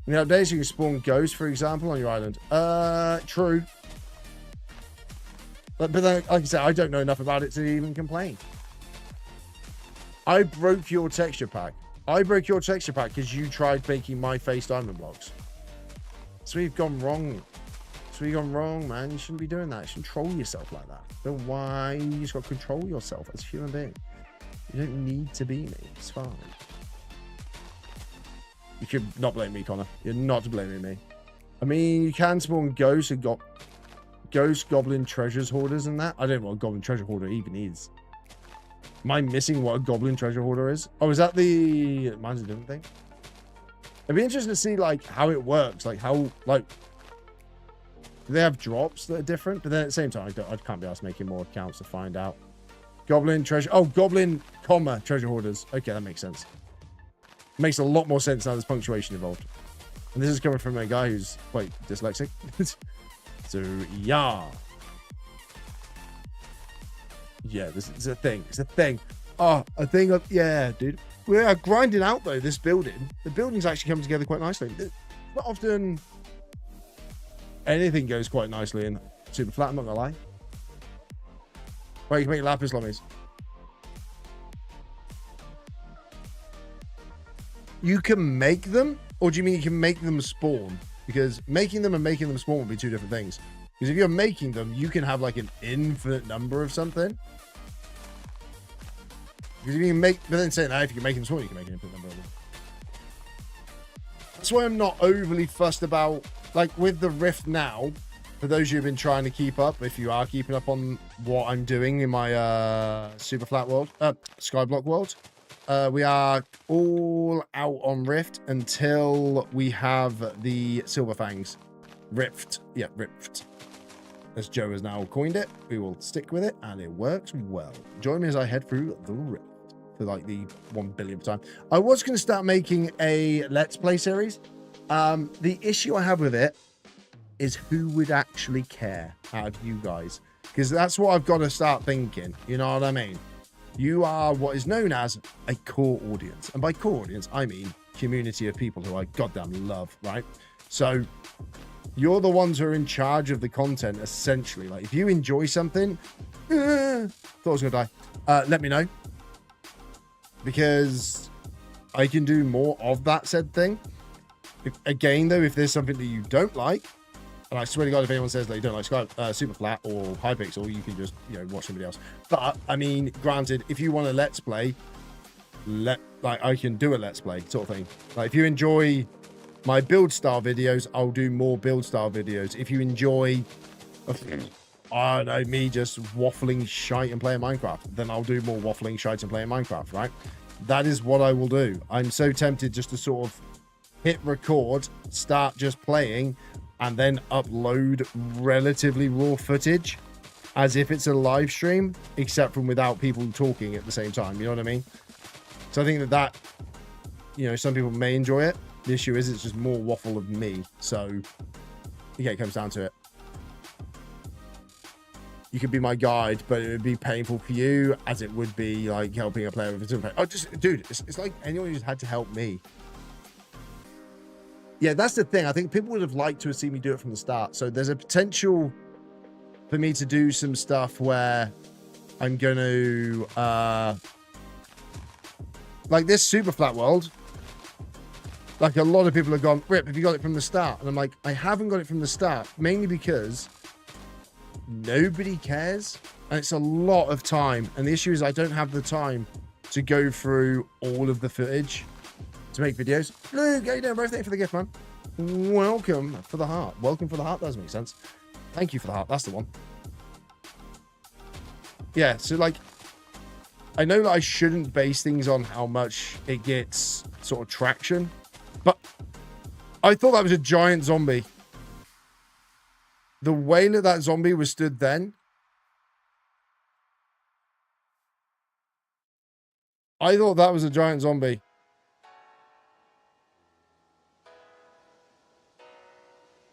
Nowadays, you can spawn ghosts, for example, on your island. True. But then, like I said, I don't know enough about it to even complain. I broke your texture pack. I broke your texture pack because you tried making my face diamond blocks. So we've gone wrong. So you've gone wrong, man. You shouldn't be doing that. You shouldn't troll yourself like that. But why? You just got to control yourself as a human being. You don't need to be me. It's fine. You could not blame me, Connor. You're not blaming me. I mean, you can spawn ghosts and got ghost goblin treasures hoarders and that. I don't know what a goblin treasure hoarder even is. Am I missing what a goblin treasure hoarder is? Oh, is that the... Mine's a different thing. It'd be interesting to see, like, how it works. Like, how, like... Do they have drops that are different? But then at the same time, I can't be asked making more accounts to find out. Goblin treasure... Oh, goblin, comma, treasure hoarders. Okay, that makes sense. Makes a lot more sense now there's punctuation involved. And this is coming from a guy who's quite dyslexic. So, yeah. Yeah, this is a thing. It's a thing. Oh, a thing of... Yeah, dude. We are grinding out, though, this building. The building's actually come together quite nicely. Not often anything goes quite nicely in Superflat, I'm not going to lie. Right, you can make lapis lazuli. You can make them? Or do you mean you can make them spawn? Because making them and making them spawn would be two different things. Because if you're making them, you can have like an infinite number of something. Because if you can make, but then saying that if you can make them spawn, you can make an infinite number of them. That's why I'm not overly fussed about, like with the Rift now, for those of you who've been trying to keep up, if you are keeping up on what I'm doing in my Superflat world, Skyblock world, we are all out on Rift until we have the Silver Fangs. Rift. Yeah, Rift. As Joe has now coined it, we will stick with it, and it works well. Join me as I head through the Rift for like the 1 billionth time. I was going to start making a Let's Play series. The issue I have with it is who would actually care out of you guys? Because that's what I've got to start thinking. You know what I mean? You are what is known as a core audience. And by core audience, I mean community of people who I goddamn love, right? So you're the ones who are in charge of the content, essentially. Like, if you enjoy something, thought I was going to die, let me know. Because I can do more of that said thing. Again, though, if there's something that you don't like, and I swear to God, if anyone says that you don't like Superflat or Hypixel, you can just, you know, watch somebody else. But, I mean, granted, if you want a Let's Play, like, I can do a Let's Play sort of thing. Like, if you enjoy my build style videos, I'll do more build style videos. If you enjoy, I don't know, me just waffling shite and playing Minecraft, then I'll do more waffling shite and playing Minecraft, right? That is what I will do. I'm so tempted just to sort of hit record, start just playing, and then upload relatively raw footage as if it's a live stream, except from without people talking at the same time. You know what I mean? So I think that, you know, some people may enjoy it. The issue is it's just more waffle of me. So, yeah, it comes down to it. You could be my guide, but it would be painful for you as it would be like helping a player with a different. Oh, just, dude, it's like anyone who's had to help me. Yeah, that's the thing. I think people would have liked to have seen me do it from the start. So there's a potential for me to do some stuff where I'm going to, like this Superflat world. Like a lot of people have gone, Rip, have you got it from the start? And I'm like, I haven't got it from the start, mainly because nobody cares. And it's a lot of time. And the issue is I don't have the time to go through all of the footage to make videos. Luke, how you doing, bro? Thank you for the gift, man. Welcome for the heart. Welcome for the heart. That doesn't make sense. Thank you for the heart. That's the one. Yeah, so like, I know that I shouldn't base things on how much it gets sort of traction, but I thought that was a giant zombie. The way that that zombie was stood then, I thought that was a giant zombie.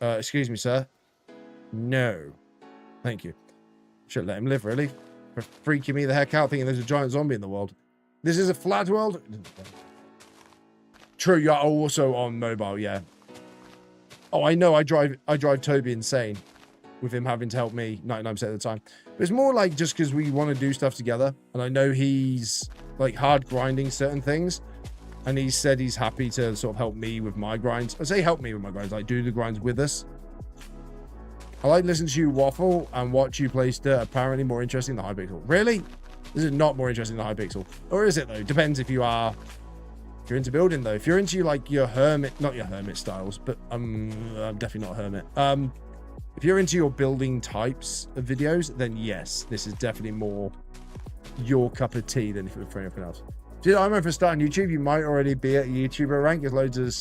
Excuse me, sir. No. Thank you. Should let him live, really. For freaking me the heck out thinking there's a giant zombie in the world. This is a flat world? True, you're also on mobile, yeah. Oh, I know, I drive Toby insane with him having to help me 99% of the time. But it's more like just because we want to do stuff together. And I know he's like hard grinding certain things. And he said he's happy to sort of help me with my grinds. I say help me with my grinds, like do the grinds with us. I like listening to you waffle and watch you play Stir. Apparently more interesting than Hypixel. Really? This is not more interesting than Hypixel. Or is it though? Depends if you are... If you're into building though. If you're into like your hermit... Not your hermit styles, but I'm definitely not a hermit. If you're into your building types of videos, then yes, this is definitely more your cup of tea than if it was for anything else. Dude, I remember for starting YouTube, you might already be at YouTuber rank as loads of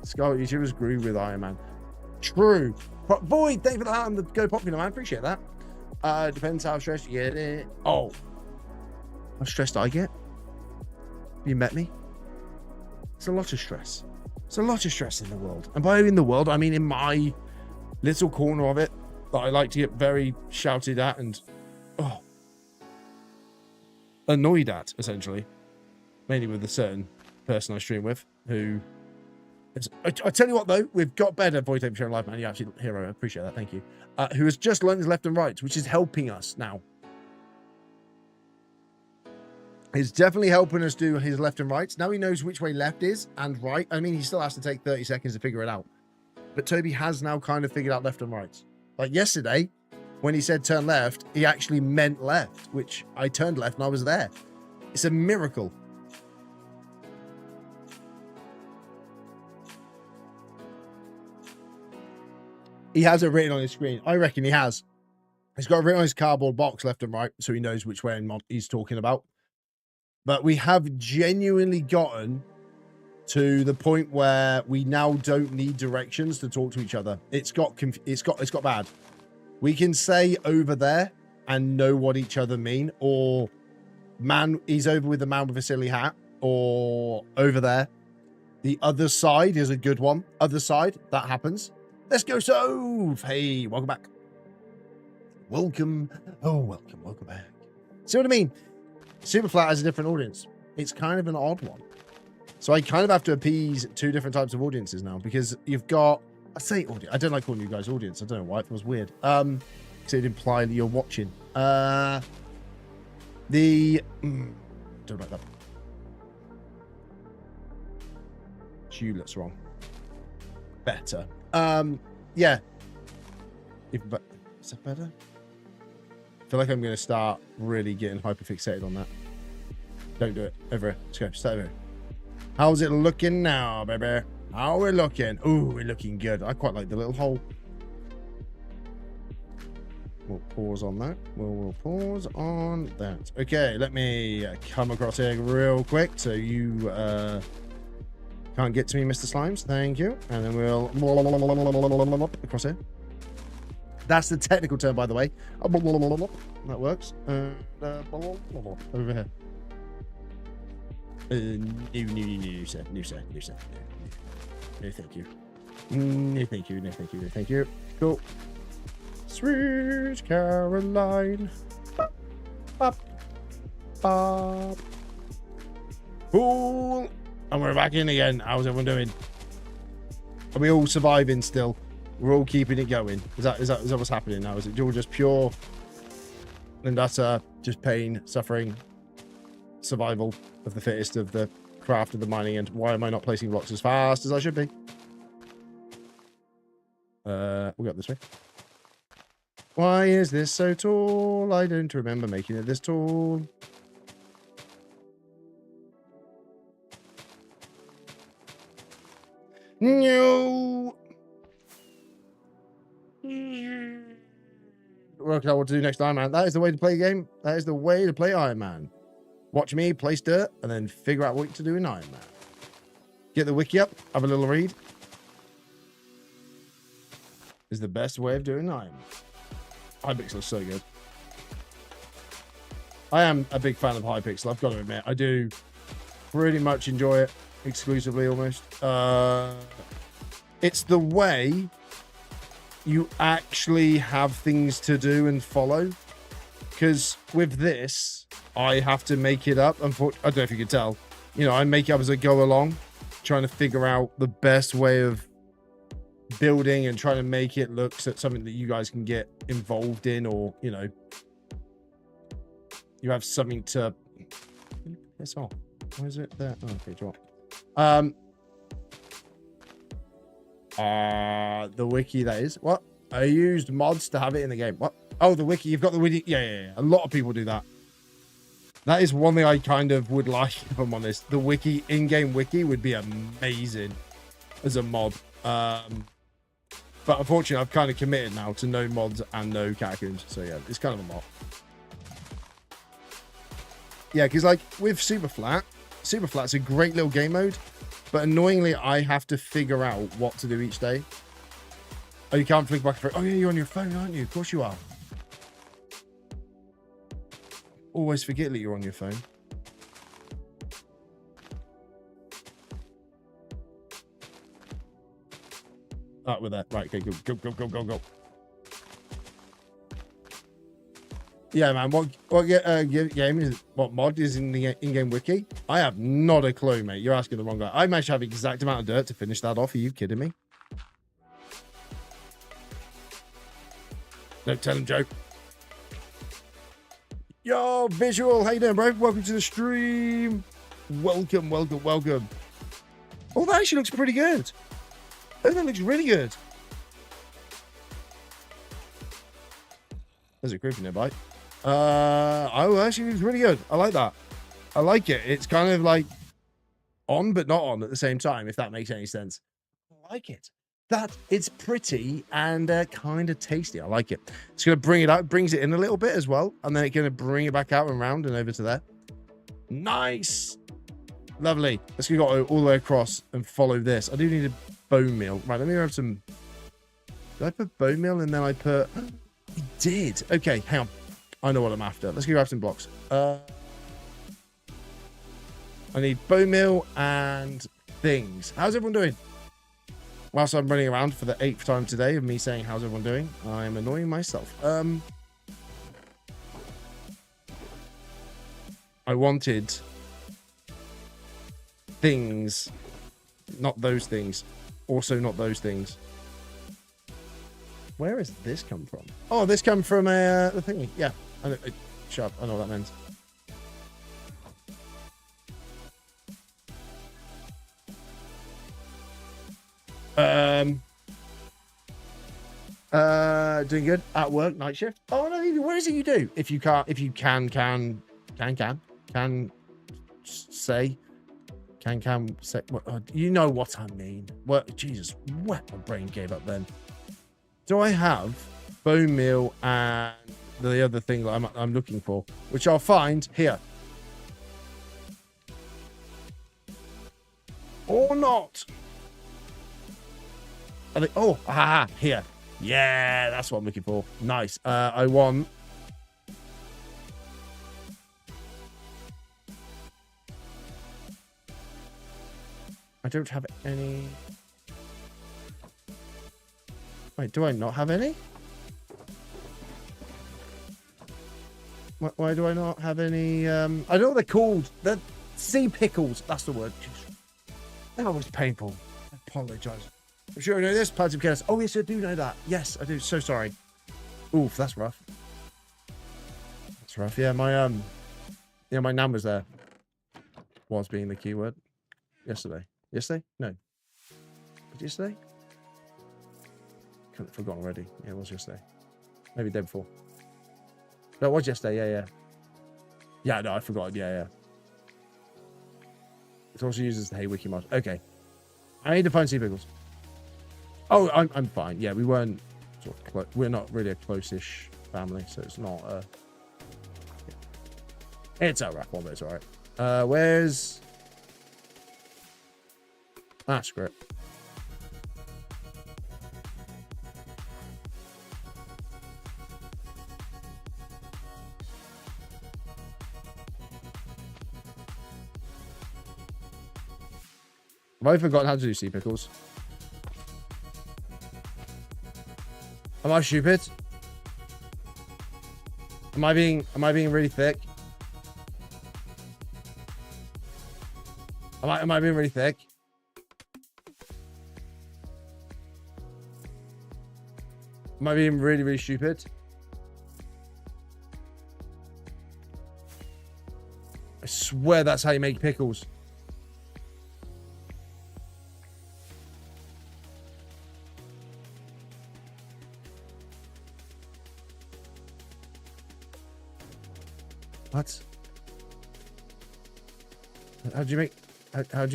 Scarlet YouTubers grew with Iron Man. True. But Void, thank you for that. Go popular, man. Appreciate that. Depends how stressed you get. Oh. How stressed I get? You met me? It's a lot of stress. It's a lot of stress in the world. And by in the world, I mean in my little corner of it that I like to get very shouted at and annoyed at, essentially. Mainly with a certain person I stream with who... I tell you what, though, we've got better. Void Tape sharing live, man. You're actually a hero. I appreciate that. Thank you. Who has just learned his left and right, which is helping us now. It's definitely helping us do his left and right. Now he knows which way left is and right. I mean, he still has to take 30 seconds to figure it out. But Toby has now kind of figured out left and right. Like yesterday, when he said turn left, he actually meant left, which I turned left and I was there. It's a miracle. He has it written on his screen. I reckon he has. He's got it written on his cardboard box left and right, so he knows which way he's talking about. But we have genuinely gotten to the point where we now don't need directions to talk to each other. It's got bad. We can say over there and know what each other mean, or man, he's over with the man with a silly hat, or over there. The other side is a good one. Other side, that happens. Let's go, Sove. Hey, welcome back. Welcome back. See what I mean? Superflat has a different audience. It's kind of an odd one. So I kind of have to appease two different types of audiences now, because you've got, I say audience. I don't like calling you guys audience. I don't know why. It feels weird. So it'd imply that you're watching. Don't like that. Hewlett's wrong. Better. Yeah. Is that better? I feel like I'm going to start really getting hyperfixated on that. Don't do it. Over here. Let's go. Start over here. How's it looking now, baby? How are we looking? Ooh, we're looking good. I quite like the little hole. We'll pause on that. We'll pause on that. Okay, let me come across here real quick so you can't get to me, Mr. Slimes. Thank you. And then we'll across here. That's the technical term, by the way. That works. Over here. No, sir. No, thank you. No, thank you. No, thank you. No, thank you. Cool. Sweet Caroline. Bop, bop, bop. Cool. And we're back in again. How's everyone doing? Are we all surviving still? We're all keeping it going. Is that what's happening now? Is it all just pure and utter just pain, suffering, survival of the fittest of the craft of the mining? And why am I not placing blocks as fast as I should be? We'll go up this way. Why is this so tall? I don't remember making it this tall. No. Work out what to do next Iron Man. That is the way to play a game. That is the way to play Iron Man. Watch me place dirt and then figure out what to do in Iron Man. Get the wiki up, have a little read. Is the best way of doing Iron Man. Hypixel is so good. I am a big fan of Hypixel, I've got to admit. I do pretty much enjoy it exclusively almost. It's the way you actually have things to do and follow. Because with this, I have to make it up. I don't know if you can tell. You know, I make it up as I go along, trying to figure out the best way of building and trying to make it look something that you guys can get involved in, or, you know, you have something to... It's off. Why is it there? Oh, okay, drop. The wiki, that is. What? I used mods to have it in the game. What? Oh, the wiki. You've got the wiki. Yeah. A lot of people do that. That is one thing I kind of would like, if I'm honest. The wiki, in-game wiki, would be amazing as a mod. But unfortunately, I've kind of committed now to no mods and no catacombs. So yeah, it's kind of a lot. Yeah, because like with Superflat's a great little game mode, but annoyingly, I have to figure out what to do each day. Oh, you can't flick back and forth. Oh yeah, you're on your phone, aren't you? Of course you are. Always forget that you're on your phone. Right, with that. Right, okay, go. Yeah, man. What game is? What mod is in the in-game wiki? I have not a clue, mate. You're asking the wrong guy. I managed to have the exact amount of dirt to finish that off. Are you kidding me? Don't tell him, Joe. Yo, Visual. How you doing, bro? Welcome to the stream. Welcome. Oh, that actually looks pretty good. Oh, that looks really good. There's a creeper nearby. Oh, actually, it's really good. I like that. I like it. It's kind of like on, but not on at the same time, if that makes any sense. I like it. It's pretty and kind of tasty. I like it. It's going to bring it out, brings it in a little bit as well, and then it's going to bring it back out and round and over to there. Nice. Lovely. Let's go all the way across and follow this. I do need a bone meal. Right, let me grab some... Did I put bone meal and then I put... I did. Okay, hang on. I know what I'm after. Let's go grab some blocks. I need bone meal and things. How's everyone doing? Whilst I'm running around for the 8th time today of me saying how's everyone doing, I'm annoying myself. I wanted things, not those things. Also not those things. Where has this come from? Oh, this come from the thingy. Yeah. Shut up. I know what that means. Doing good at work, night shift. Oh no, what is it you do? If you can say, what, you know what I mean. What, Jesus, what, my brain gave up then. Do I have bone meal and the other thing that I'm looking for, which I'll find here. Or not. I think, oh, aha, here. Yeah, that's what I'm looking for. Nice. I want... I don't have any... Wait, do I not have any? Why do I not have any... I know what they're called. They're sea pickles. That's the word. That was painful. I apologize. I'm sure I know this. Pads of chaos. Oh, yes, I do know that. Yes, I do. So sorry. Oof, that's rough. That's rough. Yeah, my nan was there. Was being the keyword. Yesterday. Yesterday? No. Was it yesterday? I've forgotten already. Yeah, it was yesterday. Maybe the day before. No, it was yesterday. Yeah. Yeah, no, I forgot. Yeah. It also uses the Hey Wiki mod. Okay. I need to find sea pickles. Oh, I'm fine. Yeah, we weren't sort of we're not really a close-ish family, so it's not yeah. It's a rough one, but it's alright. Where's script? Have I forgotten how to do sea pickles? Am I stupid? Am I being really thick? Am I being really thick? Am I being really, really stupid? I swear that's how you make pickles. What? How'd you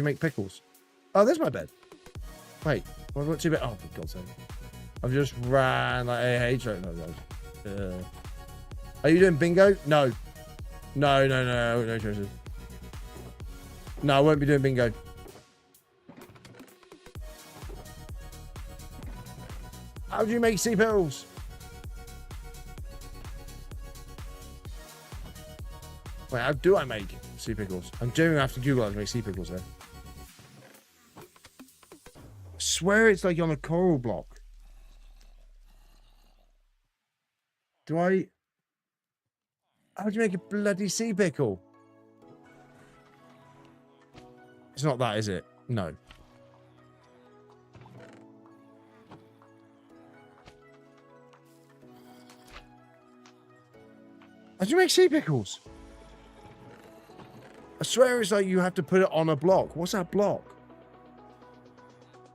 make pickles? Oh, there's my bed. Wait, what about 2 bed? Oh, for God's sake. I've just ran like AH right now. Are you doing bingo? No. No choices. No, I won't be doing bingo. How do you make sea pickles? Wait, how do I make sea pickles? I'm doing have to Google how to make sea pickles there. I swear it's like on a coral block. Do I... How do you make a bloody sea pickle? It's not that, is it? No. How do you make sea pickles? I swear it's like you have to put it on a block. What's that block?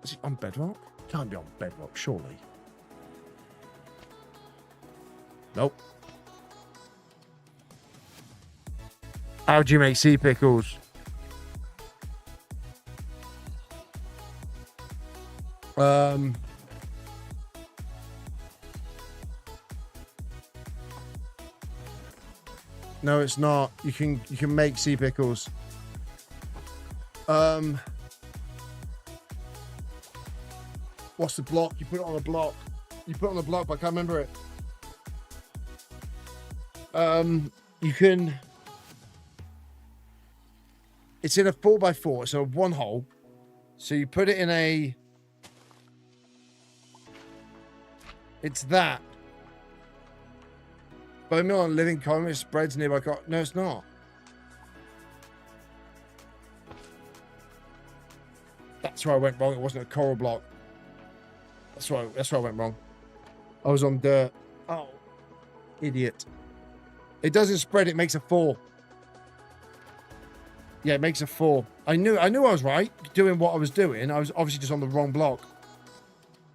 Is it on bedrock? Can't be on bedrock, surely. Nope. How do you make sea pickles? No, it's not. You can make sea pickles. What's the block? You put it on a block. You put it on a block, but I can't remember it. You can... It's in a 4x4, so one hole. So you put it in a... It's that. But I'm on living column, it spreads nearby. No, it's not. That's where I went wrong. It wasn't a coral block. That's where I went wrong. I was on dirt. Oh, idiot. It doesn't spread, it makes a 4. Yeah, it makes a 4. I knew I was right doing what I was doing. I was obviously just on the wrong block.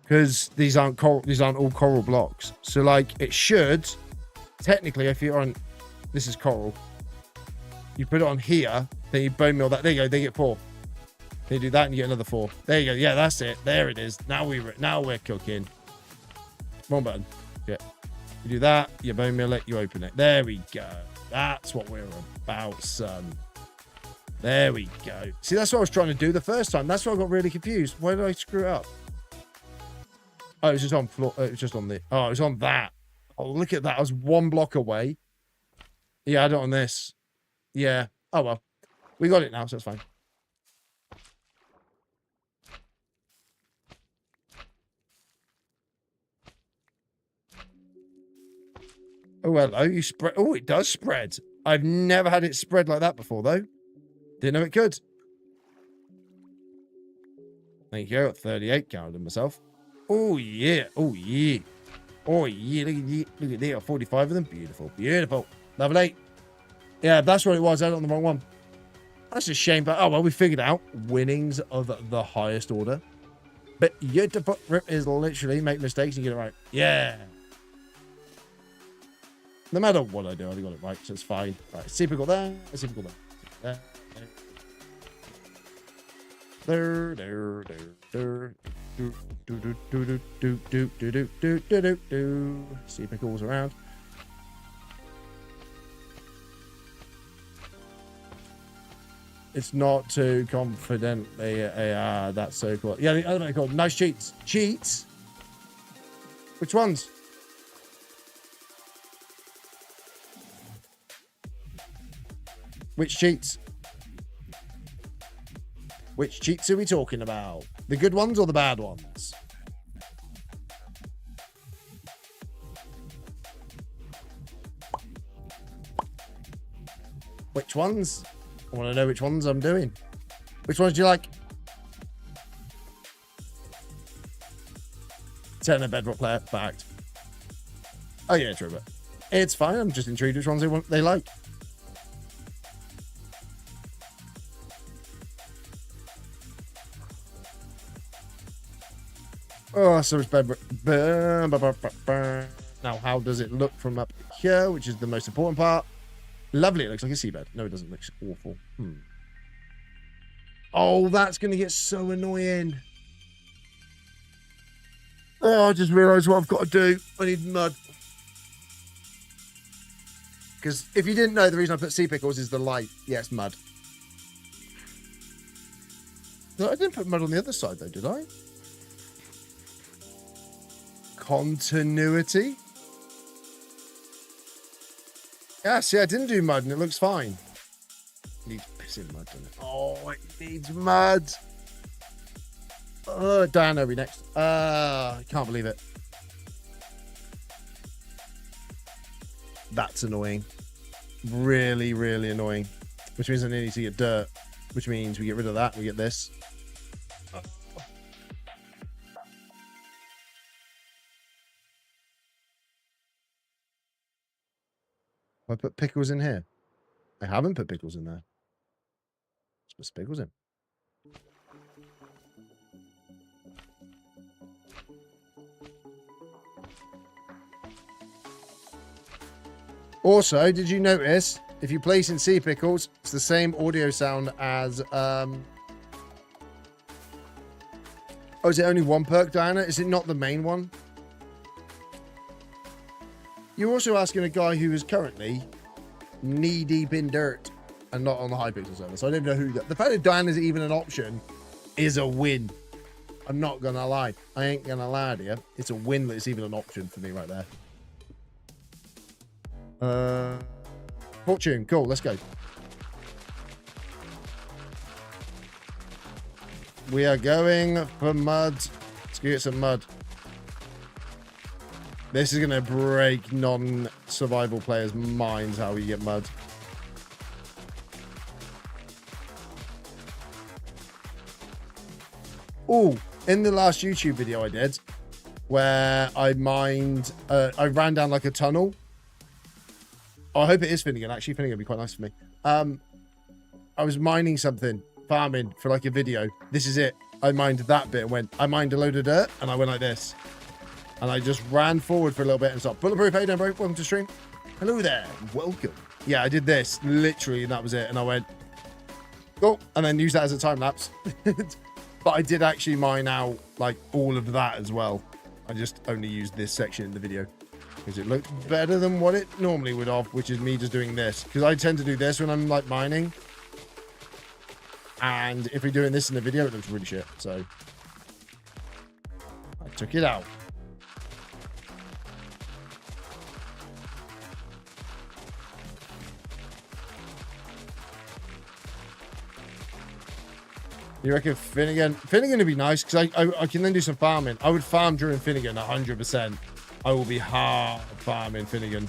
Because these aren't all coral blocks. So like it should technically, if you're on, this is coral. You put it on here, then you bone meal that. There you go, they get 4. Then you do that and you get another 4. There you go. Yeah, that's it. There it is. Now we're cooking. Wrong button. Yeah. You do that, you bone meal it, you open it. There we go. That's what we're about, son. There we go. See, that's what I was trying to do the first time. That's why I got really confused. Why did I screw it up? Oh, it was just on floor. It was just on the... Oh, it was on that. Oh, look at that. I was 1 block away. Yeah, I don't on this. Yeah. Oh, well. We got it now, so it's fine. Oh, hello. You spread. Oh, it does spread. I've never had it spread like that before, though. Didn't know it could. Thank you. 38 counted myself. Oh, yeah. Oh, yeah. Oh, yeah. Look at there. 45 of them. Beautiful. Beautiful. Level 8. Yeah, that's what it was. I was on the wrong one. That's a shame, but oh, well, we figured out winnings of the highest order. But beautiful is literally make mistakes and get it right. Yeah. No matter what I do, I got it right, so it's fine. Right, see if we got there. Let's see if we got there. See if it goes around. It's not too confidently. That's so cool. Yeah, the other one called nice cheats. Cheats? Which ones? Which cheats? Which cheats are we talking about? The good ones or the bad ones? Which ones? I want to know which ones I'm doing. Which ones do you like? Turn a bedrock player. Fact. Oh yeah, true, but it's fine. I'm just intrigued which ones they like. Oh, so it's bedrock. Now, how does it look from up here, which is the most important part? Lovely. It looks like a seabed. No, it doesn't. It looks awful. Oh, that's going to get so annoying. Oh, I just realised what I've got to do. I need mud. Because if you didn't know, the reason I put sea pickles is the light. Yeah, it's mud. No, I didn't put mud on the other side, though, did I? Continuity? Yeah, see, I didn't do mud, and it looks fine. It needs pissing mud, doesn't it? Oh, it needs mud. Diana will be next. I can't believe it. That's annoying. Really, really annoying. Which means I need to get dirt. Which means we get rid of that. We get this. I put pickles in here. I haven't put pickles in there. Let's put pickles in. Also, did you notice if you place in sea pickles, it's the same audio sound as oh, is it only one perk, Diana? Is it not the main one? You're also asking a guy who is currently knee-deep in dirt and not on the Hypixel server. So I don't know who that... The fact that Diana is even an option is a win. I'm not going to lie. I ain't going to lie to you. It's a win that it's even an option for me right there. Fortune. Cool. Let's go. We are going for mud. Let's go get some mud. This is going to break non-survival players' minds how we get mud. Oh, in the last YouTube video I did, where I mined, I ran down like a tunnel. Oh, I hope it is Finnegan. Actually, Finnegan would be quite nice for me. I was mining something, farming for like a video. This is it. I mined that bit and went, I mined a load of dirt and I went like this. And I just ran forward for a little bit and stopped. Bulletproof, hey, don't break. Welcome to stream. Hello there. Welcome. Yeah, I did this literally, and that was it. And I went, oh, and then used that as a time lapse. But I did actually mine out like all of that as well. I just only used this section in the video because it looked better than what it normally would have, which is me just doing this. Because I tend to do this when I'm like mining. And if we're doing this in the video, it looks really shit. So I took it out. You reckon Finnegan? Finnegan would be nice because I can then do some farming. I would farm during Finnegan 100%. I will be hard farming Finnegan.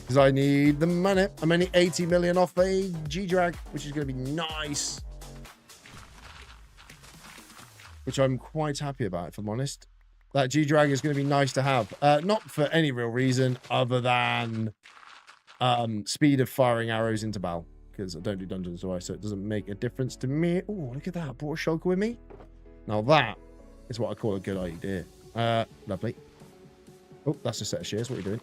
Because I need the money. I'm only 80 million off a G-Drag, which is going to be nice. Which I'm quite happy about, if I'm honest. That G-Drag is going to be nice to have. Not for any real reason other than speed of firing arrows into battle. Because I don't do dungeons, so it doesn't make a difference to me. Oh, look at that. I brought a shulker with me. Now that is what I call a good idea. Lovely. Oh, that's a set of shears. What are you doing?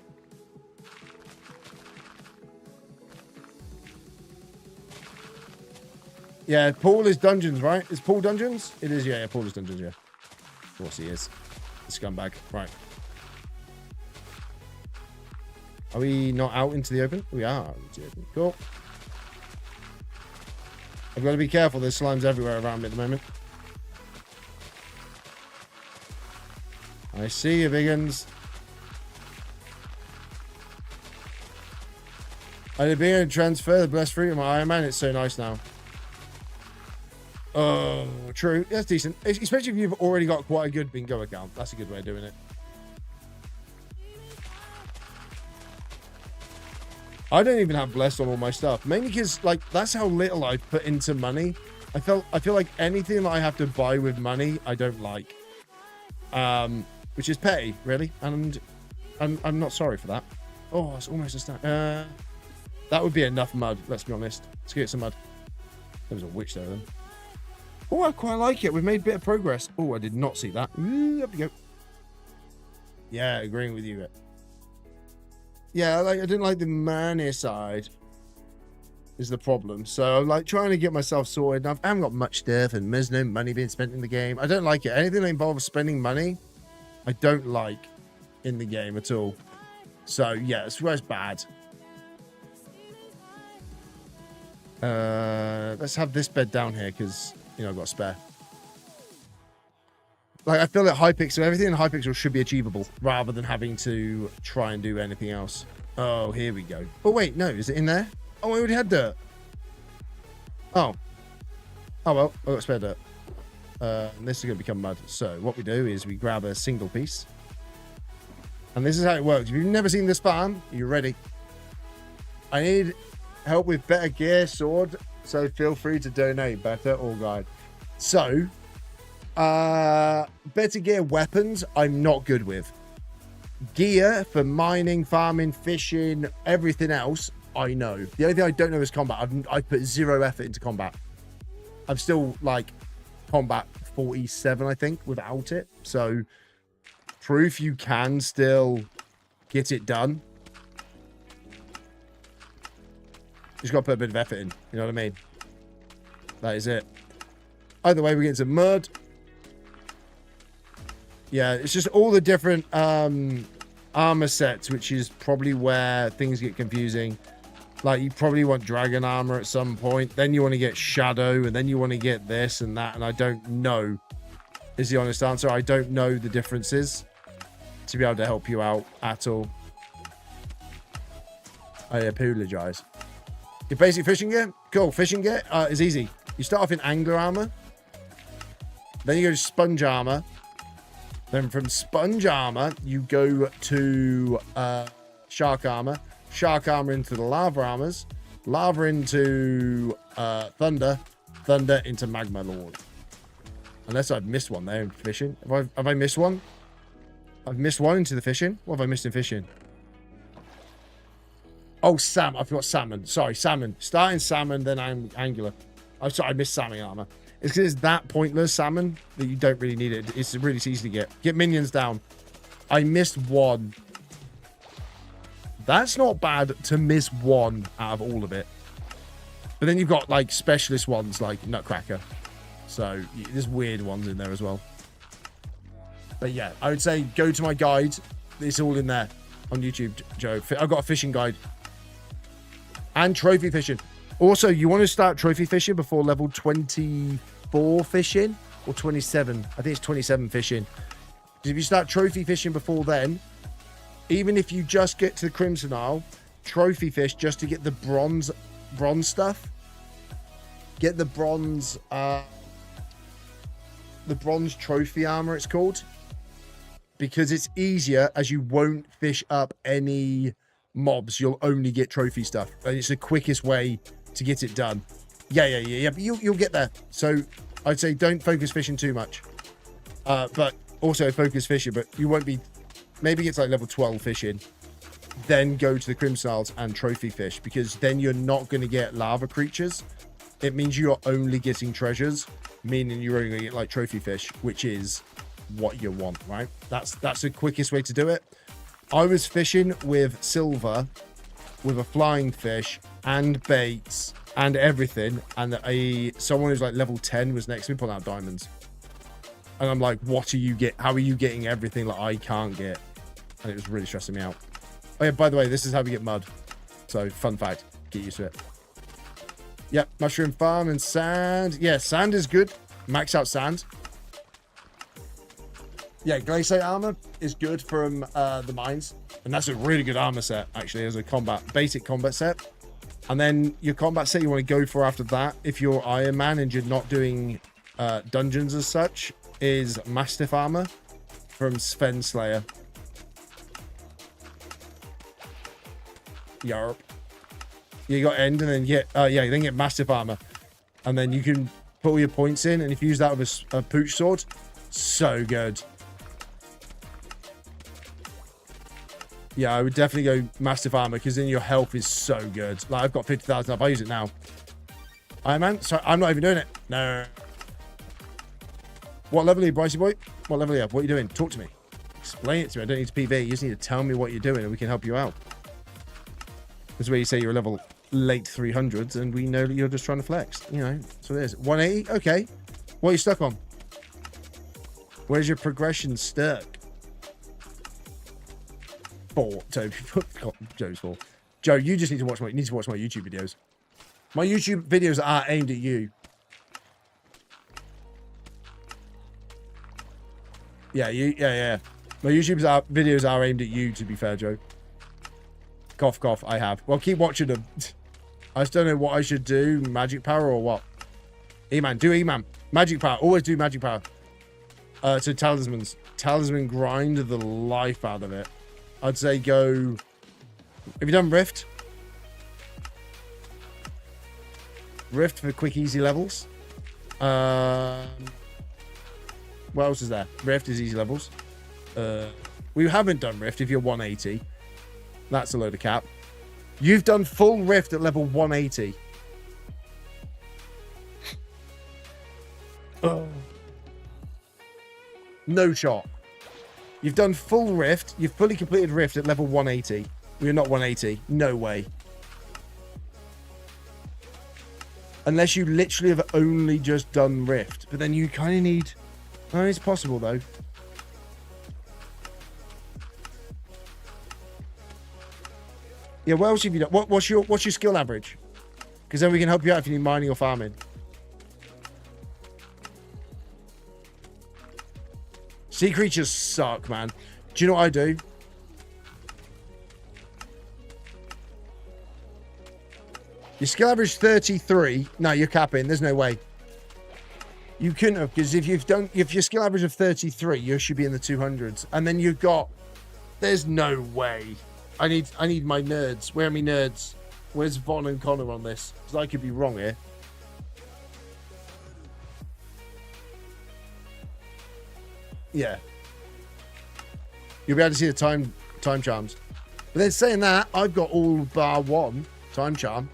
Yeah, Paul is dungeons, right? Is Paul dungeons? It is, yeah. Paul is dungeons, yeah. Of course he is. The scumbag. Right. Are we not out into the open? We are out into the open. Cool. I've got to be careful. There's slimes everywhere around me at the moment. I see you, biggins. I did being able to transfer the blessed fruit of my Iron Man. It's so nice now. Oh, true. That's decent. Especially if you've already got quite a good bingo account. That's a good way of doing it. I don't even have blessed on all my stuff. Mainly because, like, that's how little I put into money. I feel like anything that I have to buy with money, I don't like. Which is petty, really. And I'm not sorry for that. Oh, it's almost a stack. That would be enough mud, let's be honest. Let's get some mud. There was a witch there, then. Oh, I quite like it. We've made a bit of progress. Oh, I did not see that. Ooh, there we go. Yeah, agreeing with you. Yeah, like I didn't like the money side is the problem. So I'm like trying to get myself sorted. I haven't got much stuff and there's no money being spent in the game. I don't like it. Anything that involves spending money, I don't like in the game at all. So yeah, it's where it's bad. Let's have this bed down here because, you know, I've got a spare. Like, I feel that Hypixel, everything in Hypixel should be achievable rather than having to try and do anything else. Oh, here we go. Oh, wait, no, is it in there? Oh, I already had dirt. Oh. Oh, well, I've got spare dirt. And this is going to become mud. So what we do is we grab a single piece. And this is how it works. If you've never seen this farm, you're ready. I need help with better gear, sword, so feel free to donate. Better or guide. So, better gear weapons, I'm not good with. Gear for mining, farming, fishing, everything else, I know. The only thing I don't know is combat. I put zero effort into combat. I'm still like combat 47, I think, without it. So, proof you can still get it done. Just got to put a bit of effort in. You know what I mean? That is it. Either way, we're getting some mud. Yeah, it's just all the different armor sets, which is probably where things get confusing. Like, you probably want dragon armor at some point. Then you want to get shadow, and then you want to get this and that. And I don't know is the honest answer. I don't know the differences to be able to help you out at all. I apologize. Your basic fishing gear? Cool. Fishing gear is easy. You start off in angler armor. Then you go to sponge armor. Then from sponge armor, you go to shark armor. Shark armor into the lava armors. Lava into thunder. Thunder into magma lord. Unless I've missed one there in fishing. Have I missed one? I've missed one into the fishing. What have I missed in fishing? Oh, I forgot salmon. Sorry, salmon. Starting salmon, then I'm angular. Oh, sorry, I missed salmon armor. It's because it's that pointless salmon that you don't really need it. It's really easy to get. Get minions down. I missed one. That's not bad to miss one out of all of it. But then you've got like specialist ones like Nutcracker. So there's weird ones in there as well. But yeah, I would say go to my guide. It's all in there on YouTube, Joe. I've got a fishing guide. And trophy fishing. Also, you want to start trophy fishing before level 24 fishing or 27. I think it's 27 fishing. Because if you start trophy fishing before then, even if you just get to the Crimson Isle, trophy fish just to get the bronze stuff. Get the bronze trophy armor, it's called. Because it's easier as you won't fish up any mobs. You'll only get trophy stuff. And it's the quickest way to get it done. Yeah. But you'll get there. So I'd say don't focus fishing too much. But also focus fishing. But you won't be... Maybe it's like level 12 fishing. Then go to the Crimson Isles and trophy fish. Because then you're not going to get lava creatures. It means you're only getting treasures. Meaning you're only going to get like trophy fish. Which is what you want, right? That's the quickest way to do it. I was fishing with silver, with a flying fish, and baits, and everything. And someone who's like level 10 was next to me pulling out diamonds. And I'm like, how are you getting everything that I can't get? And it was really stressing me out. Oh yeah, by the way, this is how we get mud. So, fun fact, get used to it. Yep, mushroom farm and sand. Yeah, sand is good. Max out sand. Yeah, glaciate armor is good from the mines. And that's a really good armor set, actually, as a basic combat set. And then your combat set you want to go for after that, if you're Iron Man and you're not doing dungeons as such, is Mastiff armor from Sven Slayer. Yarp. You got end and then then get massive armor. And then you can put all your points in. And if you use that with a pooch sword, so good. Yeah, I would definitely go massive armor because then your health is so good. Like, I've got 50,000 up. I use it now. Iron Man? Sorry, I'm not even doing it. No. What level are you, Brycey boy? What level are you? What are you doing? Talk to me. Explain it to me. I don't need to PV. You just need to tell me what you're doing and we can help you out. This is where you say you're a level late 300s and we know that you're just trying to flex. You know, so it is. 180? Okay. What are you stuck on? Where's your progression stuck? 4. Toby. Joe's 4. Joe, you just need to watch my YouTube videos. My YouTube videos are aimed at you. Yeah. My YouTube videos are aimed at you, to be fair, Joe. Cough, cough, I have. Well, keep watching them. I just don't know what I should do. Magic power or what? E-Man, do E-Man. Magic power. Always do magic power. So talismans. Talisman grind the life out of it. I'd say go... Have you done Rift? Rift for quick, easy levels. What else is there? Rift is easy levels. We haven't done Rift if you're 180. That's a load of cap. You've done full Rift at level 180. No shot. You've done full Rift. You've fully completed Rift at level 180. We're not 180. No way. Unless you literally have only just done Rift. But then you kind of need... Oh, it's possible, though. Yeah, what else have you done? What's your skill average? Because then we can help you out if you need mining or farming. Sea creatures suck, man. Do you know what I do? Your skill average 33. No, you're capping. There's no way. You couldn't have, because if your skill average of 33, you should be in the 200s. And then you've got... There's no way. I need my nerds. Where are my nerds? Where's Vaughn and Connor on this? Because I could be wrong here. Yeah. You'll be able to see the time charms. But then saying that, I've got all bar 1 time charm.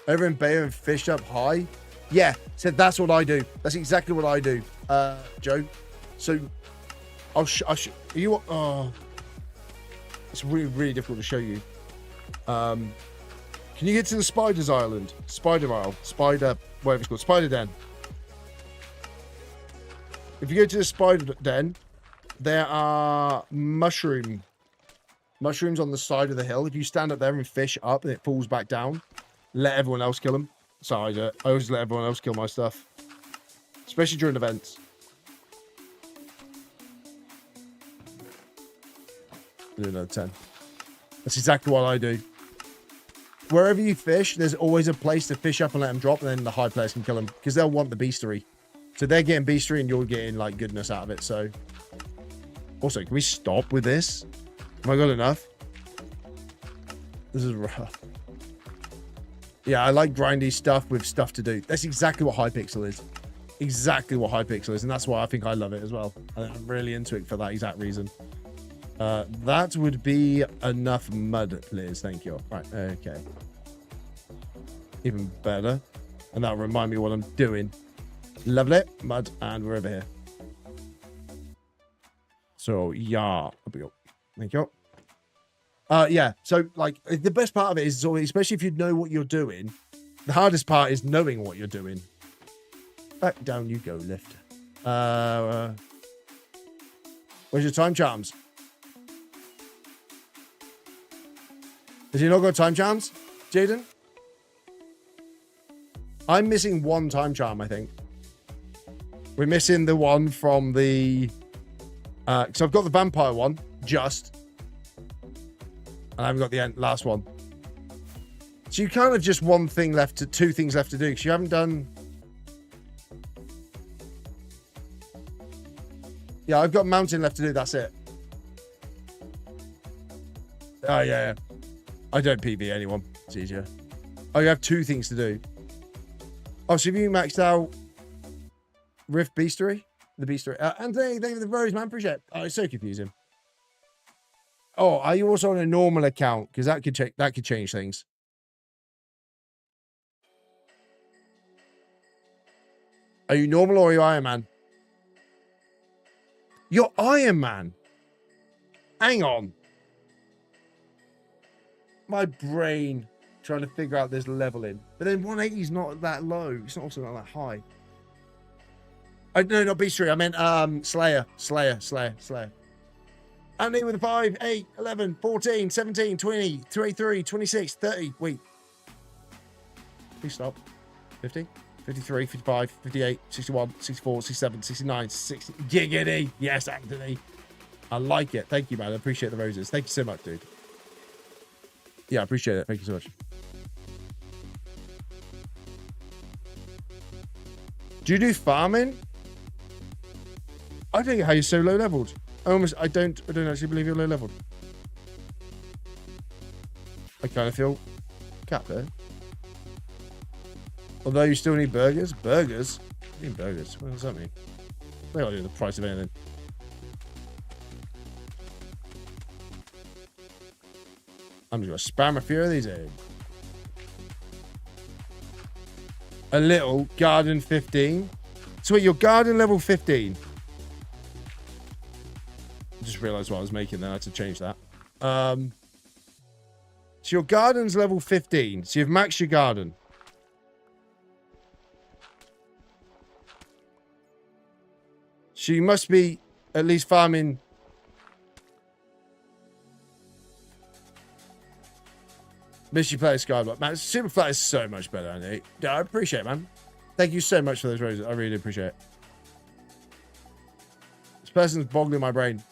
Over in Bay and fished up high. Yeah, said that's what I do. That's exactly what I do, Joe. So I'll you. Oh, it's really difficult to show you. Can you get to the Spiders Island? Spider Isle, whatever it's called, Spider Den. If you go to the Spider Den, there are mushrooms on the side of the hill. If you stand up there and fish up, and it falls back down. Let everyone else kill them. Sorry, I do it. I always let everyone else kill my stuff. Especially during events. Do another 10. That's exactly what I do. Wherever you fish, there's always a place to fish up and let them drop, and then the high players can kill them. Because they'll want the beastery. So they're getting beastery and you're getting, like, goodness out of it, so... Also, can we stop with this? Have I got enough? This is rough. Yeah, I like grindy stuff with stuff to do. That's exactly what Hypixel is. Exactly what Hypixel is, and that's why I think I love it as well. And I'm really into it for that exact reason. That would be enough mud, please. Thank you. Right, okay. Even better. And that'll remind me what I'm doing. Lovely. Mud, and we're over here. So, yeah. Thank you. Yeah, so, like, the best part of it is, especially if you know what you're doing, the hardest part is knowing what you're doing. Back down you go, lift. Where's your time charms? Has he not got time charms, Jaden? I'm missing 1 time charm, I think. We're missing the one from the... so I've got the vampire one, just... And I haven't got the last one. So you kind of just 2 things left to do, because you haven't done... Yeah, I've got mountain left to do, that's it. Oh, yeah. I don't PV anyone. It's easier. Oh, you have 2 things to do. Oh, so have you maxed out Rift Beastery? The Beastery. Anthony, thank you for the rose, man. Appreciate it. Oh, it's so confusing. Oh, are you also on a normal account? Because that could change things. Are you normal or are you Iron Man? You're Iron Man. Hang on. My brain trying to figure out this leveling. But then 180 is not that low. It's also not that high. No, not Beastery. I meant Slayer. Andy with a 5, 8, 11, 14, 17, 20, 23, 26, 30. Wait. Please stop. 50, 53, 55, 58, 61, 64, 67, 69, 60. Giggity. Yes, Anthony. I like it. Thank you, man. I appreciate the roses. Thank you so much, dude. Yeah, I appreciate it. Thank you so much. Do you do farming? I don't get how you're so low leveled. I don't actually believe you're low leveled. I kind of feel capped there. Although you still need burgers. Burgers? What do you mean burgers? What does that mean? They gotta do the price of anything. I'm just gonna spam a few of these in. A little garden 15. So wait, your garden level 15. I just realized what I was making there. I had to change that. So your garden's level 15. So you've maxed your garden. So you must be at least farming. Miss you play Skyblock. Man, Superflat is so much better, Andy. Yeah, I appreciate it, man. Thank you so much for those roses. I really appreciate it. This person's boggling my brain.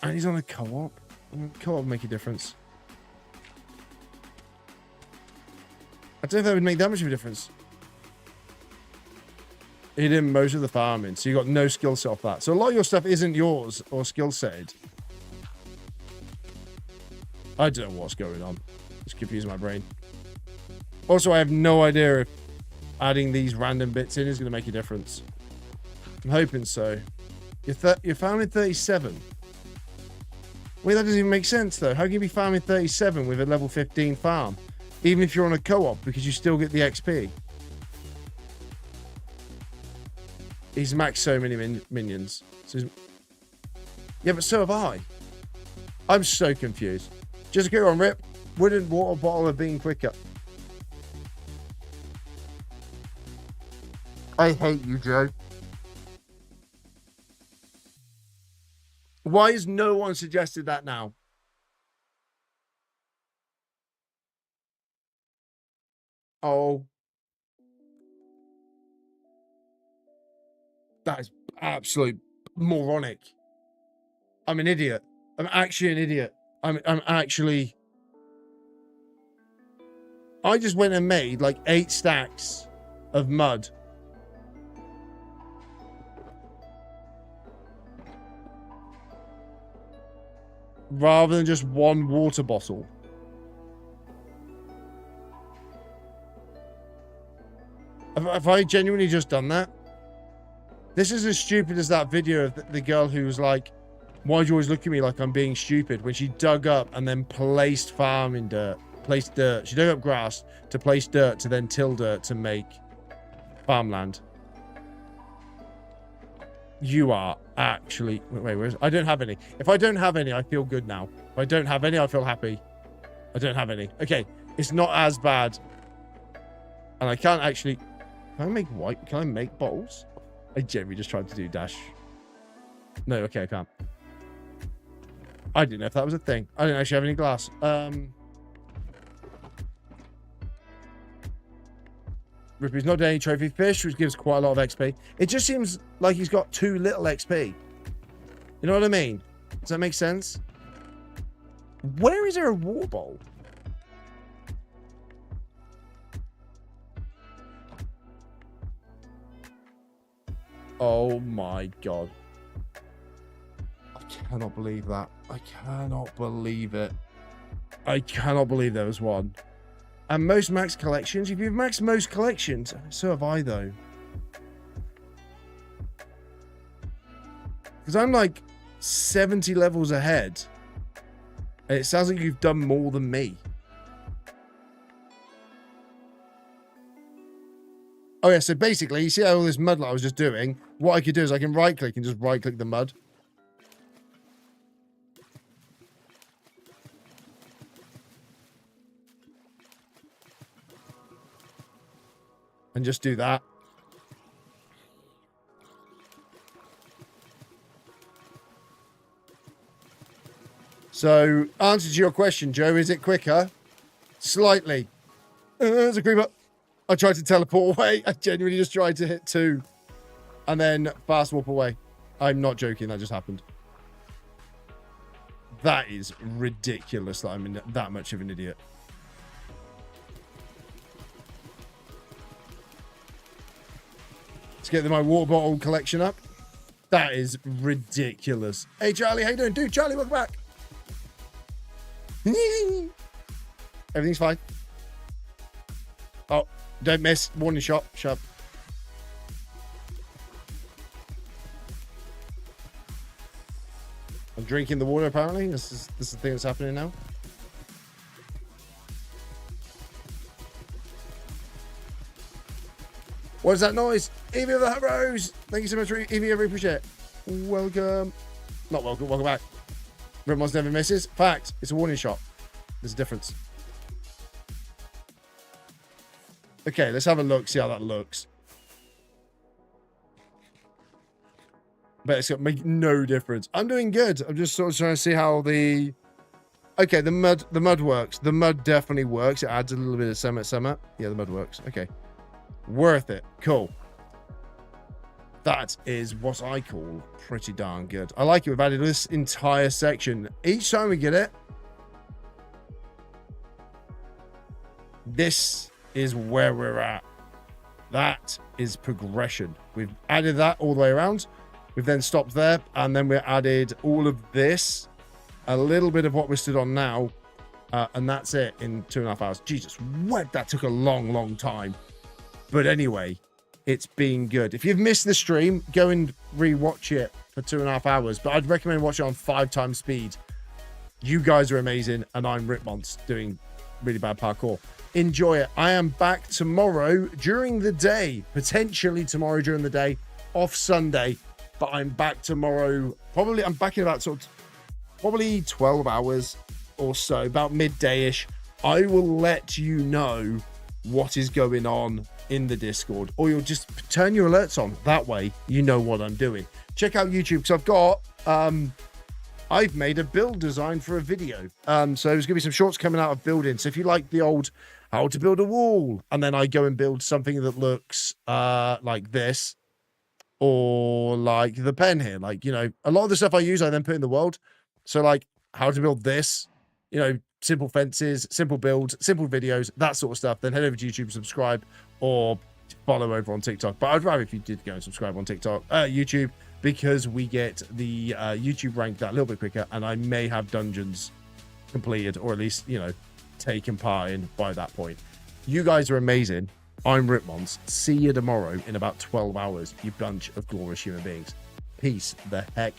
And he's on a co-op. Co-op make a difference. I don't know if that would make that much of a difference. He did most of the farming, so you got no skill set off that. So a lot of your stuff isn't yours or skill set. I don't know what's going on. It's confusing my brain. Also, I have no idea if adding these random bits in is going to make a difference. I'm hoping so. You're farming 37. Wait, that doesn't even make sense, though. How can you be farming 37 with a level 15 farm? Even if you're on a co-op, because you still get the XP. He's maxed so many minions. So yeah, but so have I. I'm so confused. Just go on, Rip. Wooden water bottle of being quicker. I hate you, Joe. Why has no one suggested that now? Oh. That is absolute moronic. I'm an idiot. I'm actually an idiot. I'm actually... I just went and made like 8 stacks of mud. Rather than just 1 water bottle. Have I genuinely just done that? This is as stupid as that video of the girl who was like, why do you always look at me like I'm being stupid? When she dug up and then placed farming dirt. Placed dirt. She dug up grass to place dirt to then till dirt to make farmland. You are actually... Wait, where is it? I don't have any. If I don't have any, I feel good now. If I don't have any, I feel happy. I don't have any. Okay, it's not as bad. And I can't actually... Can I make white? Can I make bottles? I genuinely just tried to do dash. No, okay, I can't. I didn't know if that was a thing. I didn't actually have any glass. Rippy's not doing any trophy fish, which gives quite a lot of XP. It just seems like he's got too little XP. You know what I mean? Does that make sense? Where is there a water bowl? Oh my god. I cannot believe that. I cannot believe it. I cannot believe there was one. And most max collections? If you've maxed most collections, so have I, though. Because I'm like 70 levels ahead. And it sounds like you've done more than me. Oh, yeah, so basically, you see how all this mud I was just doing? What I could do is I can right-click and just right-click the mud. And just do that. So, answer to your question, Joe, is it quicker? Slightly. There's a creeper. I tried to teleport away. I genuinely just tried to hit 2. And then fast warp away. I'm not joking. That just happened. That is ridiculous that I'm that much of an idiot. Let's get my water bottle collection up. That is ridiculous. Hey, Charlie, how you doing? Dude, Charlie, welcome back. Everything's fine. Oh, don't miss. Warning shot. Shut up. I'm drinking the water, apparently. This is the thing that's happening now. What is that noise? Evie of the Hut Rose. Thank you so much, Evie. I really appreciate it. Welcome. Not welcome. Welcome back. Rimmon's never misses. Fact. It's a warning shot. There's a difference. Okay, let's have a look. See how that looks. But it's going to make no difference. I'm doing good. I'm just sort of trying to see how the... Okay, the mud works. The mud definitely works. It adds a little bit of summer. Yeah, the mud works. Okay. Worth it. Cool. That is what I call pretty darn good. I like it. We've added this entire section. Each time we get it, this is where we're at. That is progression. We've added that all the way around. We've then stopped there, and then we added all of this, a little bit of what we're stood on now, and that's it in 2.5 hours. Jesus, what? That took a long, long time. But anyway, it's been good. If you've missed the stream, go and re-watch it for 2.5 hours. But I'd recommend watching it on 5 times speed. You guys are amazing, and I'm Ripmonts doing really bad parkour. Enjoy it. I am back tomorrow during the day. Potentially tomorrow during the day. Off Sunday. But I'm back tomorrow. Probably, I'm back in about probably 12 hours or so. About midday-ish. I will let you know what is going on in the Discord, or you'll just turn your alerts on. That way you know what I'm doing. Check out YouTube, because I've got I've made a build design for a video, so there's gonna be some shorts coming out of building. So if you like the old how to build a wall, and then I go and build something that looks like this, or like the pen here, like, you know, a lot of the stuff I use I then put in the world. So like how to build this, you know, simple fences, simple builds, simple videos, that sort of stuff, then head over to YouTube, subscribe, or follow over on TikTok. But I'd rather if you did go and subscribe on TikTok, YouTube, because we get the YouTube rank that a little bit quicker, and I may have dungeons completed, or at least, you know, taken part in by that point. You guys are amazing. I'm Ripmonts. See you tomorrow in about 12 hours, you bunch of glorious human beings. Peace the heck